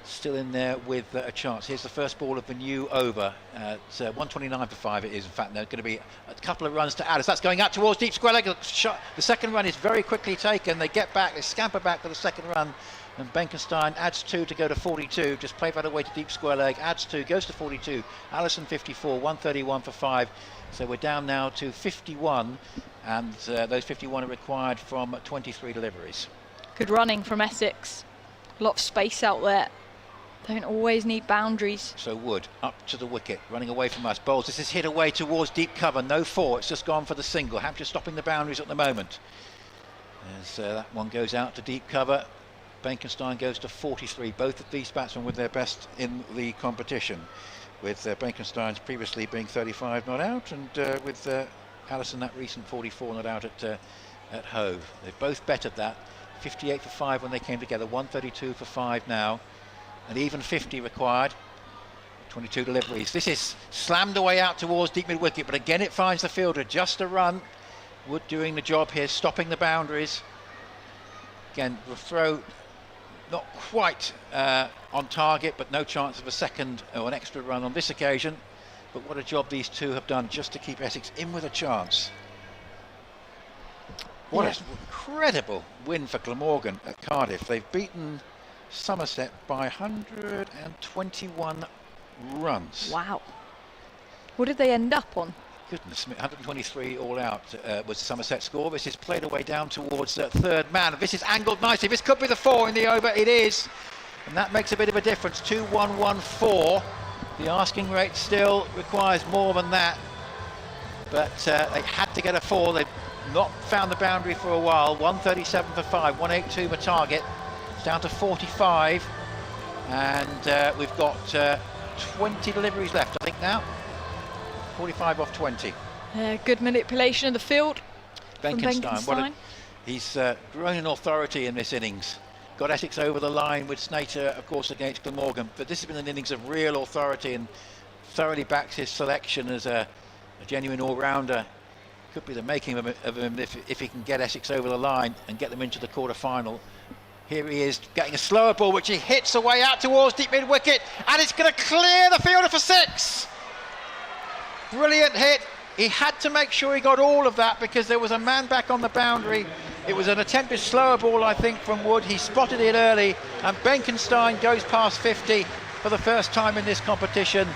still in there with a chance. Here's the first ball of the new over at 129 for 5 it is. In fact, there's going to be a couple of runs to add as that's going out towards deep square leg. The second run is very quickly taken. They get back, they scamper back for the second run, and Benkenstein adds 2 to go to 42. Just play that away to deep square leg, adds 2, goes to 42. Allison 54, 131 for 5. So we're down now to 51, and those 51 are required from 23 deliveries. Good running from Essex. A lot of space out there. Don't always need boundaries. So Wood up to the wicket, running away from us. Bowles, this is hit away towards deep cover. No 4, it's just gone for the single. Hampshire stopping the boundaries at the moment. As that one goes out to deep cover. Benkenstein goes to 43. Both of these batsmen with their best in the competition, with Benkenstein's previously being 35 not out, and with Allison that recent 44 not out at Hove. They've both bettered that. 58 for 5 when they came together, 132 for 5 now, and even 50 required. 22 deliveries. This is slammed away out towards deep mid wicket, but again it finds the fielder. Just a run. Wood doing the job here, stopping the boundaries. Again, the throw not quite on target, but no chance of a second or an extra run on this occasion. But what a job these two have done just to keep Essex in with a chance. What an incredible win for Glamorgan at Cardiff. They've beaten Somerset by 121 runs. Wow. What did they end up on? Goodness me, 123 all out was the Somerset score. This is played away down towards third man. This is angled nicely. This could be the 4 in the over. It is. And that makes a bit of a difference. 2-1-1-4. The asking rate still requires more than that. But they had to get a 4. They've not found the boundary for a while. 137 for 5. 182 the target. It's down to 45. And we've got 20 deliveries left, I think, now. 45 off 20. Good manipulation of the field. Benkenstein. He's grown in authority in this innings. Got Essex over the line with Snater, of course, against Glamorgan. But this has been an innings of real authority, and thoroughly backs his selection as a genuine all-rounder. Could be the making of him if he can get Essex over the line and get them into the quarter-final. Here he is getting a slower ball, which he hits away out towards deep mid-wicket, and it's going to clear the fielder for 6. Brilliant hit. He had to make sure he got all of that because there was a man back on the boundary. It was an attempted slower ball, I think, from Wood. He spotted it early, and Benkenstein goes past 50 for the first time in this competition.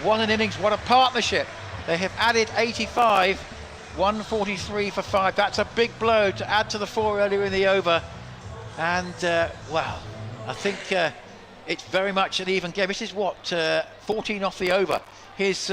What an innings, what a partnership. They have added 85, 143 for 5. That's a big blow to add to the 4 earlier in the over. And, wow, I think it's very much an even game. This is what, 14 off the over. Here's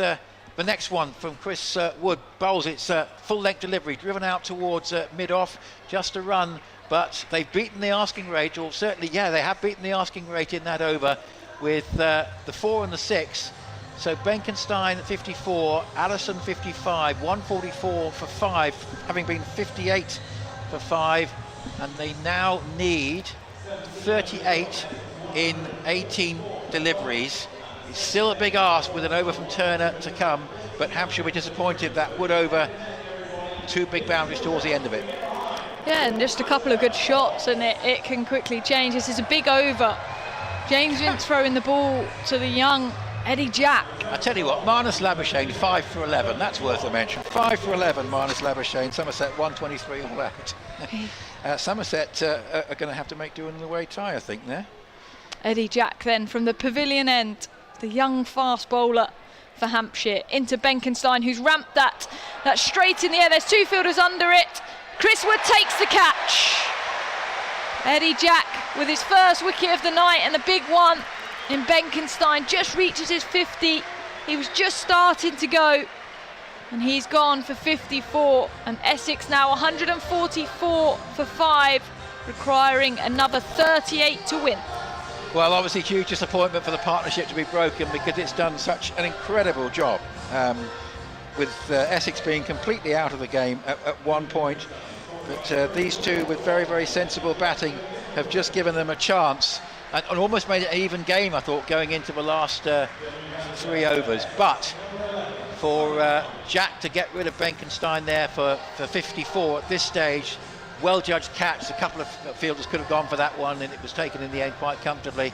the next one from Chris Wood. Bowles, it's full length delivery, driven out towards mid-off, just a run, but they've beaten the asking rate, or certainly, yeah, they have beaten the asking rate in that over with the 4 and the 6. So Benkenstein 54, Allison 55, 144 for 5, having been 58 for 5, and they now need 38 in 18 deliveries. It's still a big ask with an over from Turner to come, but Hampshire were disappointed that Wood over 2 big boundaries towards the end of it. Yeah, and just a couple of good shots, and it can quickly change. This is a big over. James Vince throwing the ball to the young Eddie Jack. I tell you what, Marnus Labuschagne 5 for 11. That's worth a mention. 5 for 11, Marnus Labuschagne. Somerset 123 all out. Somerset are going to have to make do in the away tie, I think, there. Eddie Jack then from the pavilion end. The young fast bowler for Hampshire into Benkenstein, who's ramped that straight in the air. There's 2 fielders under it. Chris Wood takes the catch. Eddie Jack with his first wicket of the night, and a big one in Benkenstein just reaches his 50. He was just starting to go, and he's gone for 54, and Essex now 144 for 5, requiring another 38 to win. Well, obviously huge disappointment for the partnership to be broken because it's done such an incredible job. with Essex being completely out of the game at one point. But these two, with very, very sensible batting, have just given them a chance and almost made it an even game, I thought, going into the last 3 overs. But for Jack to get rid of Benkenstein there for 54 at this stage, well-judged catch. A couple of fielders could have gone for that one, and it was taken in the end quite comfortably.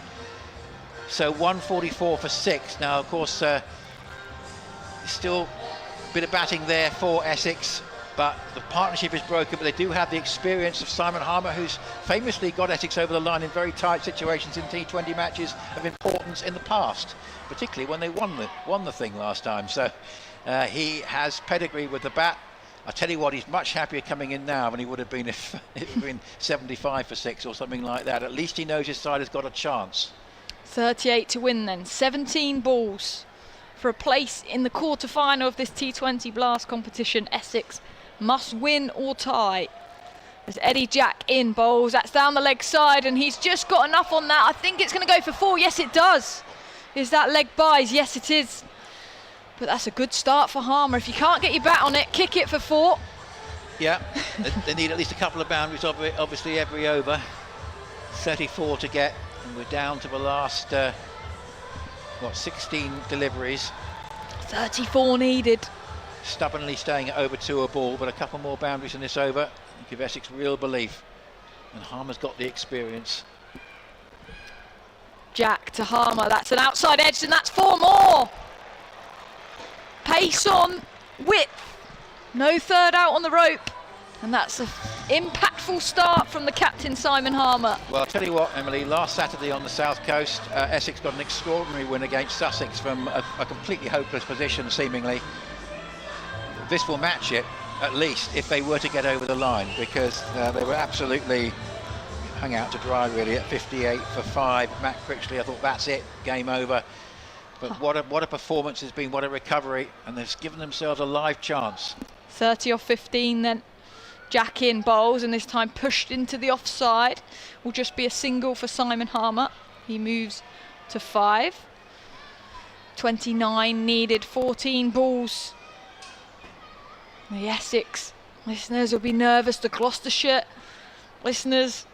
So 144 for 6. Now, of course, still a bit of batting there for Essex, but the partnership is broken. But they do have the experience of Simon Harmer, who's famously got Essex over the line in very tight situations in T20 matches of importance in the past, particularly when they won the thing last time. So he has pedigree with the bat. I tell you what, he's much happier coming in now than he would have been if it had been 75 for 6 or something like that. At least he knows his side has got a chance. 38 to win then. 17 balls for a place in the quarter-final of this T20 Blast competition. Essex must win or tie. There's Eddie Jack in bowls. That's down the leg side, and he's just got enough on that. I think it's going to go for 4. Yes, it does. Is that leg buys? Yes, it is. But that's a good start for Harmer. If you can't get your bat on it, kick it for 4. Yeah, they need at least a couple of boundaries, obviously, every over. 34 to get, and we're down to the last, 16 deliveries. 34 needed. Stubbornly staying at over 2 a ball, but a couple more boundaries in this over. Give Essex real belief. And Harmer's got the experience. Jack to Harmer. That's an outside edge, and that's 4 more. Pace on, width, no third out on the rope, and that's an impactful start from the captain, Simon Harmer. Well, I'll tell you what, Emily, last Saturday on the south coast, Essex got an extraordinary win against Sussex from a completely hopeless position, seemingly. This will match it, at least, if they were to get over the line, because they were absolutely hung out to dry, really, at 58 for 5. Matt Critchley, I thought, that's it, game over. But what a performance has been, what a recovery, and they've given themselves a live chance. 30 off 15 then. Jack in bowls, and this time pushed into the offside. Will just be a single for Simon Harmer. He moves to 5. 29 needed, 14 balls. The Essex listeners will be nervous. The Gloucestershire listeners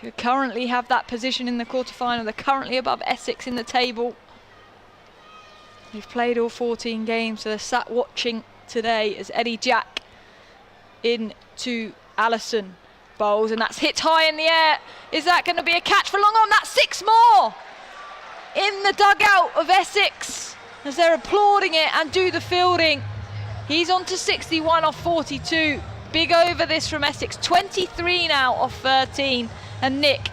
who currently have that position in the quarter-final, they're currently above Essex in the table. They've played all 14 games, so they're sat watching today as Eddie Jack into Allison bowls, and that's hit high in the air. Is that going to be a catch for long on? That's 6 more in the dugout of Essex as they're applauding it and do the fielding. He's on to 61 off 42. Big over this from Essex. 23 now off 13. And Nick,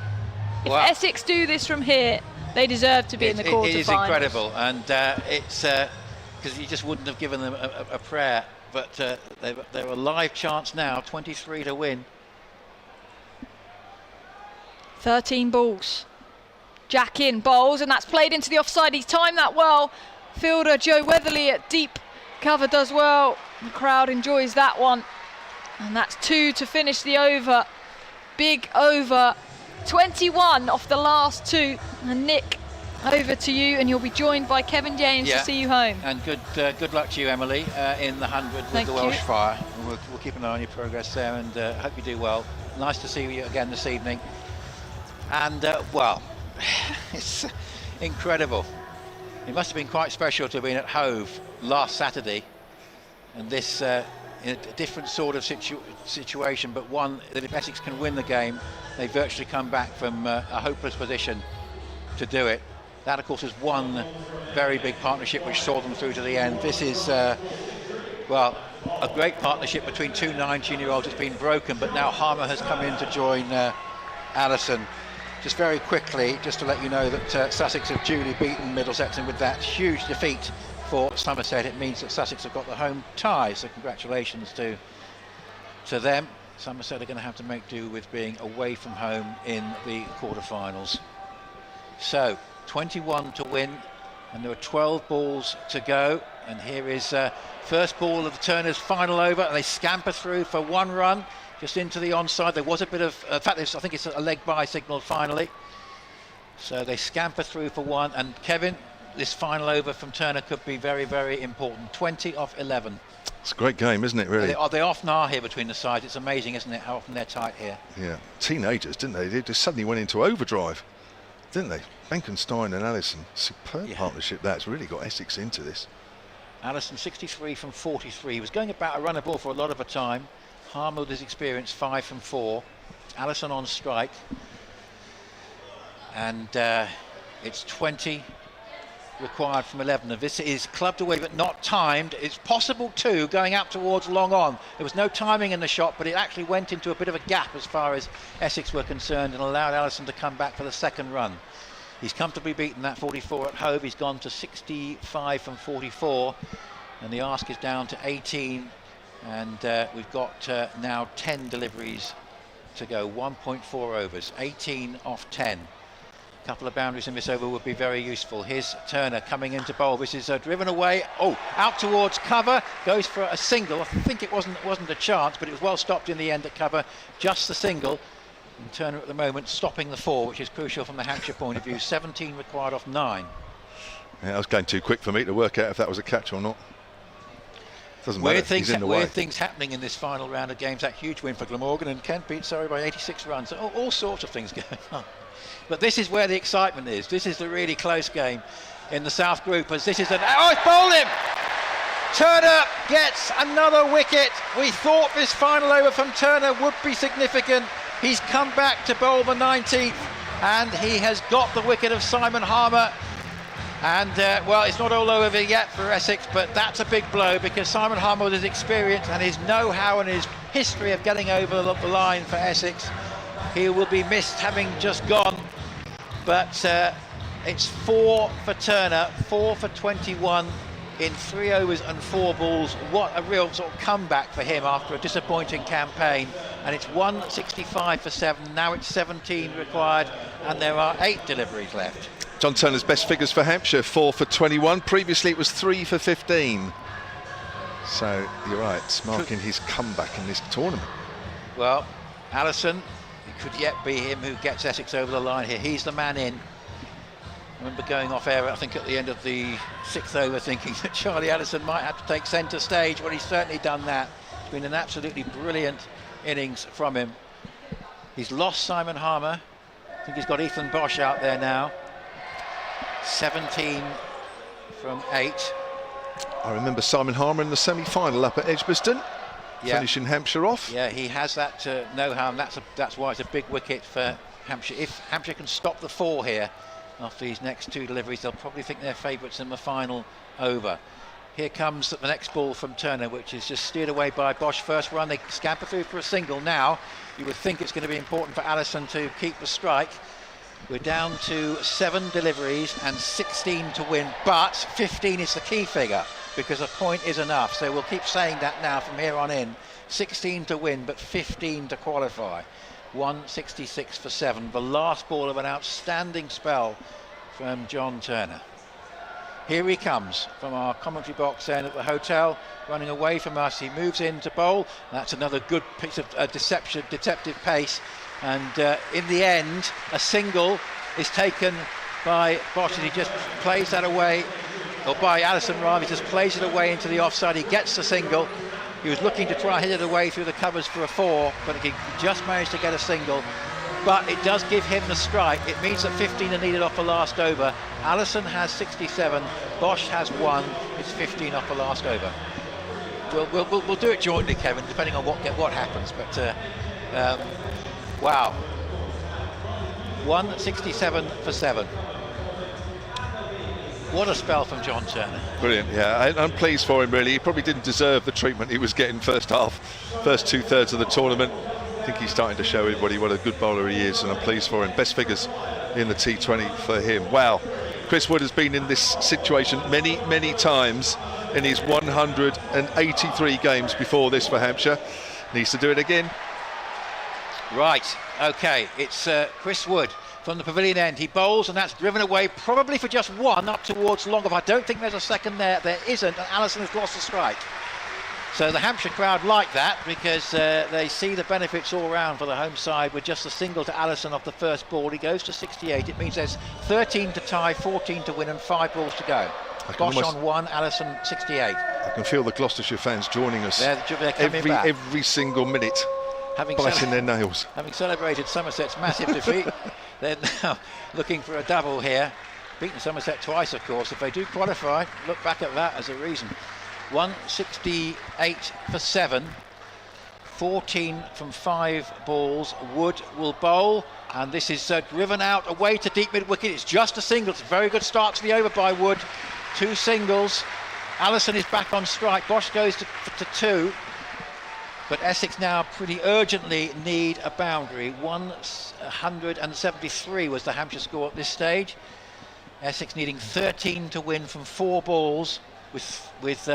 if Essex do this from here, they deserve to be in the quarterfinals. It is incredible, and it's because you just wouldn't have given them a prayer, but they're a live chance now. 23 to win. 13 balls. Jack in bowls, and that's played into the offside. He's timed that well. Fielder Joe Weatherly at deep cover does well. The crowd enjoys that one, and that's 2 to finish the over. Big over. 21 off the last 2. And Nick, over to you, and you'll be joined by Kevin James to see you home. And good luck to you, Emily, in the 100 with the Welsh Fire. We'll keep an eye on your progress there, and hope you do well. Nice to see you again this evening. And well, it's incredible. It must have been quite special to have been at Hove last Saturday, and this in a different sort of situation, but one that if Essex can win the game, they virtually come back from a hopeless position to do it. That, of course, is one very big partnership which saw them through to the end. This is, well, a great partnership between 2 19-year-olds. It's been broken, but now Harmer has come in to join Allison. Just very quickly, just to let you know that Sussex have duly beaten Middlesex, and with that huge defeat for Somerset, it means that Sussex have got the home tie, so congratulations to them. Somerset are going to have to make do with being away from home in the quarterfinals. So 21 to win, and there are 12 balls to go, and here is first ball of the Turners' final over, and they scamper through for 1 run just into the onside. There was a bit of in fact, I think it's a leg by signal finally, so they scamper through for 1. And Kevin, this final over from Turner could be very, very important. 20 off 11. It's a great game, isn't it, really? They often are here between the sides. It's amazing, isn't it, how often they're tight here. Yeah, teenagers, didn't they? They just suddenly went into overdrive, didn't they? Benkenstein and Allison, superb partnership. That's really got Essex into this. Allison 63 from 43. He was going about a runner ball for a lot of the time. Harmer with his experience, 5 from 4. Allison on strike. And it's 20 required from 11. And this is clubbed away but not timed. It's possible too, going out towards long on. There was no timing in the shot, but it actually went into a bit of a gap as far as Essex were concerned and allowed Allison to come back for the second run. He's comfortably beaten that 44 at Hove. He's gone to 65 from 44, and the ask is down to 18, and we've got now 10 deliveries to go, 1.4 overs, 18 off 10. A couple of boundaries in this over would be very useful. Here's Turner coming into bowl. This is driven away. Oh, out towards cover, goes for a single. I think it wasn't a chance, but it was well stopped in the end at cover, just the single. And Turner at the moment stopping the 4, which is crucial from the Hampshire point of view. 17 required off 9. Yeah, that was going too quick for me to work out if that was a catch or not. Doesn't matter. Weird things happening in this final round of games. That huge win for Glamorgan, and Kent beat Surrey by 86 runs. All sorts of things going on. But this is where the excitement is. This is the really close game in the South Group, as this is an... Oh, it's bowled him! Turner gets another wicket. We thought this final over from Turner would be significant. He's come back to bowl the 19th, and he has got the wicket of Simon Harmer. And well, it's not all over yet for Essex, but that's a big blow, because Simon Harmer, with his experience and his know-how and his history of getting over the line for Essex, he will be missed having just gone. But it's 4 for Turner, 4 for 21 in 3 overs and 4 balls. What a real sort of comeback for him after a disappointing campaign. And it's 165 for 7. Now it's 17 required, and there are 8 deliveries left. John Turner's best figures for Hampshire, 4 for 21. Previously it was 3 for 15. So you're right, marking his comeback in this tournament. Well, Allison, it could yet be him who gets Essex over the line here. He's the man in. I remember going off air, I think at the end of the 6th over, thinking that Charlie Allison might have to take centre stage. Well, he's certainly done that. It's been an absolutely brilliant innings from him. He's lost Simon Harmer. I think he's got Ethan Bosch out there now. 17 from 8. I remember Simon Harmer in the semi-final up at Edgbaston, finishing Hampshire off. Yeah, he has that know-how, and that's why it's a big wicket for Hampshire. If Hampshire can stop the 4 here after these next 2 deliveries, they'll probably think they're favourites in the final over. Here comes the next ball from Turner, which is just steered away by Bosch. First run, they scamper through for a single. Now you would think it's going to be important for Allison to keep the strike. We're down to 7 deliveries and 16 to win, but 15 is the key figure, because a point is enough. So we'll keep saying that now from here on in. 16 to win, but 15 to qualify. 166 for 7. The last ball of an outstanding spell from John Turner. Here he comes from our commentary box then at the hotel, running away from us. He moves in to bowl. That's another good piece of deceptive pace. And in the end, a single is taken by Bosch, and he just plays that away, or by Allison rather. He just plays it away into the offside. He gets the single. He was looking to try and hit it away through the covers for a 4, but he just managed to get a single. But it does give him the strike. It means that 15 are needed off the last over. Allison has 67, Bosch has 1. It's 15 off the last over. We'll do it jointly, Kevin, depending on what happens. But wow, 167 for 7. What a spell from John Turner. Brilliant, yeah. I'm pleased for him, really. He probably didn't deserve the treatment he was getting first 2/3 of the tournament. I think he's starting to show everybody what a good bowler he is, and I'm pleased for him. Best figures in the T20 for him. Wow. Chris Wood has been in this situation many, many times in his 183 games before this for Hampshire. Needs to do it again. Right, okay, it's Chris Wood from the pavilion end. He bowls, and that's driven away probably for just 1 up towards long off. I don't think there's a second there. There isn't, and Allison has lost the strike. So the Hampshire crowd like that because they see the benefits all round for the home side with just a single to Allison off the first ball. He goes to 68. It means there's 13 to tie, 14 to win and 5 balls to go. Bosch on 1, Allison 68. I can feel the Gloucestershire fans joining us They're coming back. every single minute, biting their nails. Having celebrated Somerset's massive defeat, they're now looking for a double here. Beaten Somerset twice, of course. If they do qualify, look back at that as a reason. 168 for 7, 14 from 5 balls. Wood will bowl, and this is driven out away to deep mid wicket. It's just a single. It's a very good start to the over by Wood. 2 singles. Allison is back on strike. Bosch goes to 2, but Essex now pretty urgently need a boundary. 173 was the Hampshire score at this stage. Essex needing 13 to win from 4 balls. With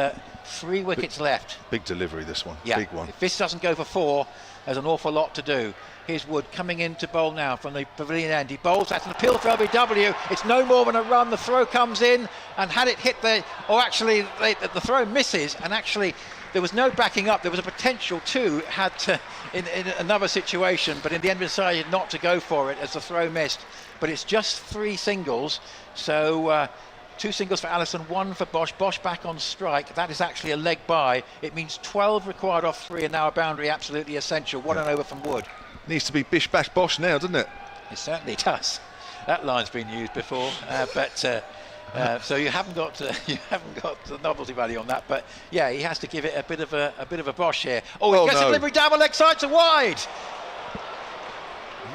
3 wickets left. Big delivery, this one. Yeah. Big one. If this doesn't go for 4, there's an awful lot to do. Here's Wood coming in to bowl now from the pavilion end. He bowls, that's an appeal for LBW. It's no more than a run. The throw comes in, and had it hit the throw misses, and actually there was no backing up. There was a potential to in another situation, but in the end decided not to go for it as the throw missed. But it's just 3 singles, so 2 singles for Allison, 1 for Bosch. Bosch back on strike. That is actually a leg by. It means 12 required off 3, and now a boundary absolutely essential. 1 and over from Wood. Needs to be bish bash bosh now, doesn't it? It certainly does. That line's been used before, so you haven't got the novelty value on that. But yeah, he has to give it a bit of a Bosch here. Oh, he gets a delivery down the leg side to wide.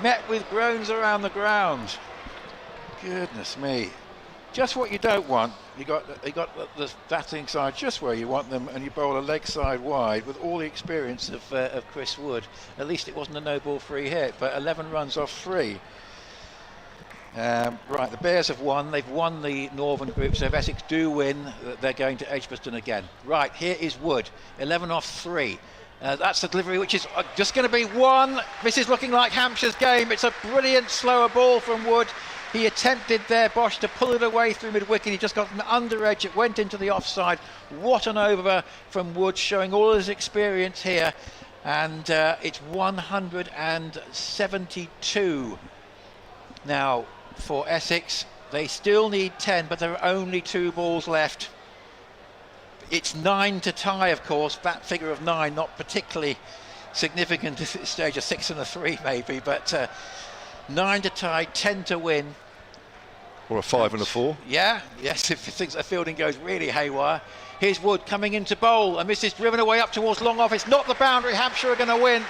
Met with groans around the ground. Goodness me. Just what you don't want. You got the batting side just where you want them, and you bowl a leg side wide with all the experience of Chris Wood. At least it wasn't a no ball free hit, but 11 runs off 3. Right, the Bears have won. They've won the Northern Group, so if Essex do win, they're going to Edgbaston again. Right, here is Wood, 11 off 3. That's the delivery, which is just going to be 1. This is looking like Hampshire's game. It's a brilliant slower ball from Wood. He attempted there, Bosch, to pull it away through mid-wicket. He just got an under edge. It went into the offside. What an over from Wood, showing all his experience here. And it's 172 now for Essex. They still need 10, but there are only 2 balls left. It's 9 to tie, of course. That figure of 9, not particularly significant at this stage. A 6 and a 3 maybe, but 9 to tie, 10 to win. Or a 5 and a 4. Yeah, yes, if the fielding goes really haywire. Here's Wood coming into bowl, and this is driven away up towards long off. It's not the boundary. Hampshire are going to win.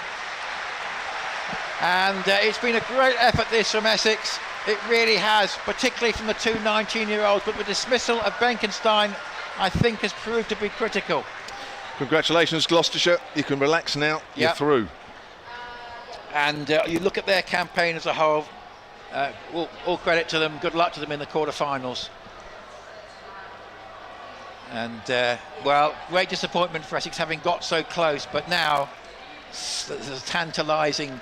And it's been a great effort, this, from Essex. It really has, particularly from the 2 19-year-olds. But the dismissal of Benkenstein, I think, has proved to be critical. Congratulations, Gloucestershire. You can relax now. You're through. And you look at their campaign as a whole. All credit to them. Good luck to them in the quarterfinals. And well, great disappointment for Essex having got so close, but now there's a tantalising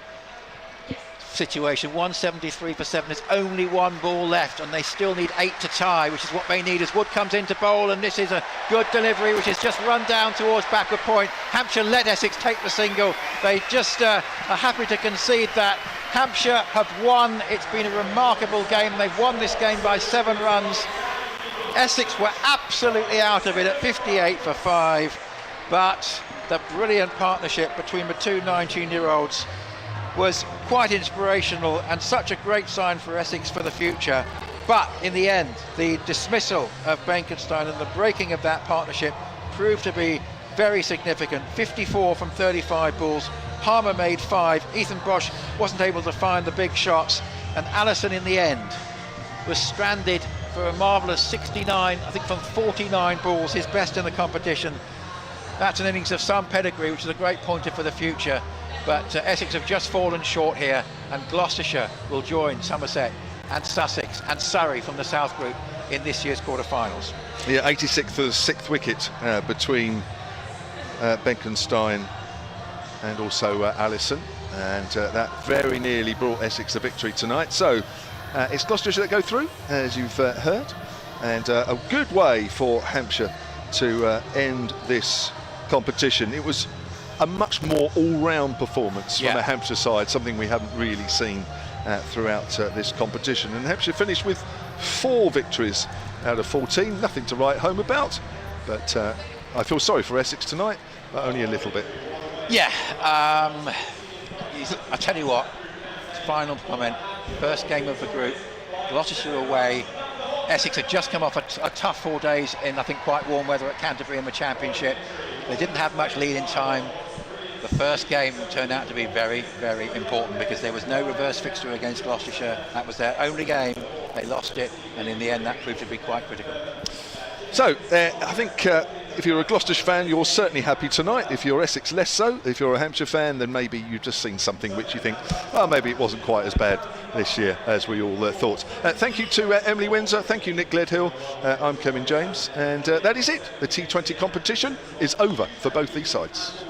situation. 173 for 7. There's only 1 ball left, and they still need 8 to tie, which is what they need as Wood comes into bowl, and this is a good delivery, which is just run down towards backward point. Hampshire let Essex take the single. They just are happy to concede that. Hampshire have won. It's been a remarkable game. They've won this game by 7 runs. Essex were absolutely out of it at 58 for 5, but the brilliant partnership between the 2 19-year-olds was quite inspirational and such a great sign for Essex for the future. But in the end, the dismissal of Benkenstein and the breaking of that partnership proved to be very significant. 54 from 35 balls. Palmer made 5. Ethan Bosch wasn't able to find the big shots, and Allison in the end was stranded for a marvellous 69, I think, from 49 balls, his best in the competition. That's an innings of some pedigree, which is a great pointer for the future. But Essex have just fallen short here, and Gloucestershire will join Somerset and Sussex and Surrey from the South Group in this year's quarterfinals. Yeah, 86th for the 6th wicket between Benkenstein and also Allison, and that very nearly brought Essex the victory tonight. So it's Gloucestershire that go through, as you've heard, and a good way for Hampshire to end this competition. It was a much more all-round performance from a Hampshire side, something we haven't really seen throughout this competition. And Hampshire finished with 4 victories out of 14, nothing to write home about, but I feel sorry for Essex tonight, but only a little bit. Yeah, I tell you what, final comment, first game of the group, Gloucestershire away. Essex had just come off a tough 4 days in, I think, quite warm weather at Canterbury in the Championship. They didn't have much lead in time. The first game turned out to be very, very important because there was no reverse fixture against Gloucestershire. That was their only game. They lost it, and in the end that proved to be quite critical. So I think if you're a Gloucestershire fan, you're certainly happy tonight. If you're Essex, less so. If you're a Hampshire fan, then maybe you've just seen something which you think, oh, maybe it wasn't quite as bad this year as we all thought. Thank you to Emily Windsor. Thank you, Nick Gledhill. I'm Kevin James. And that is it. The T20 competition is over for both these sides.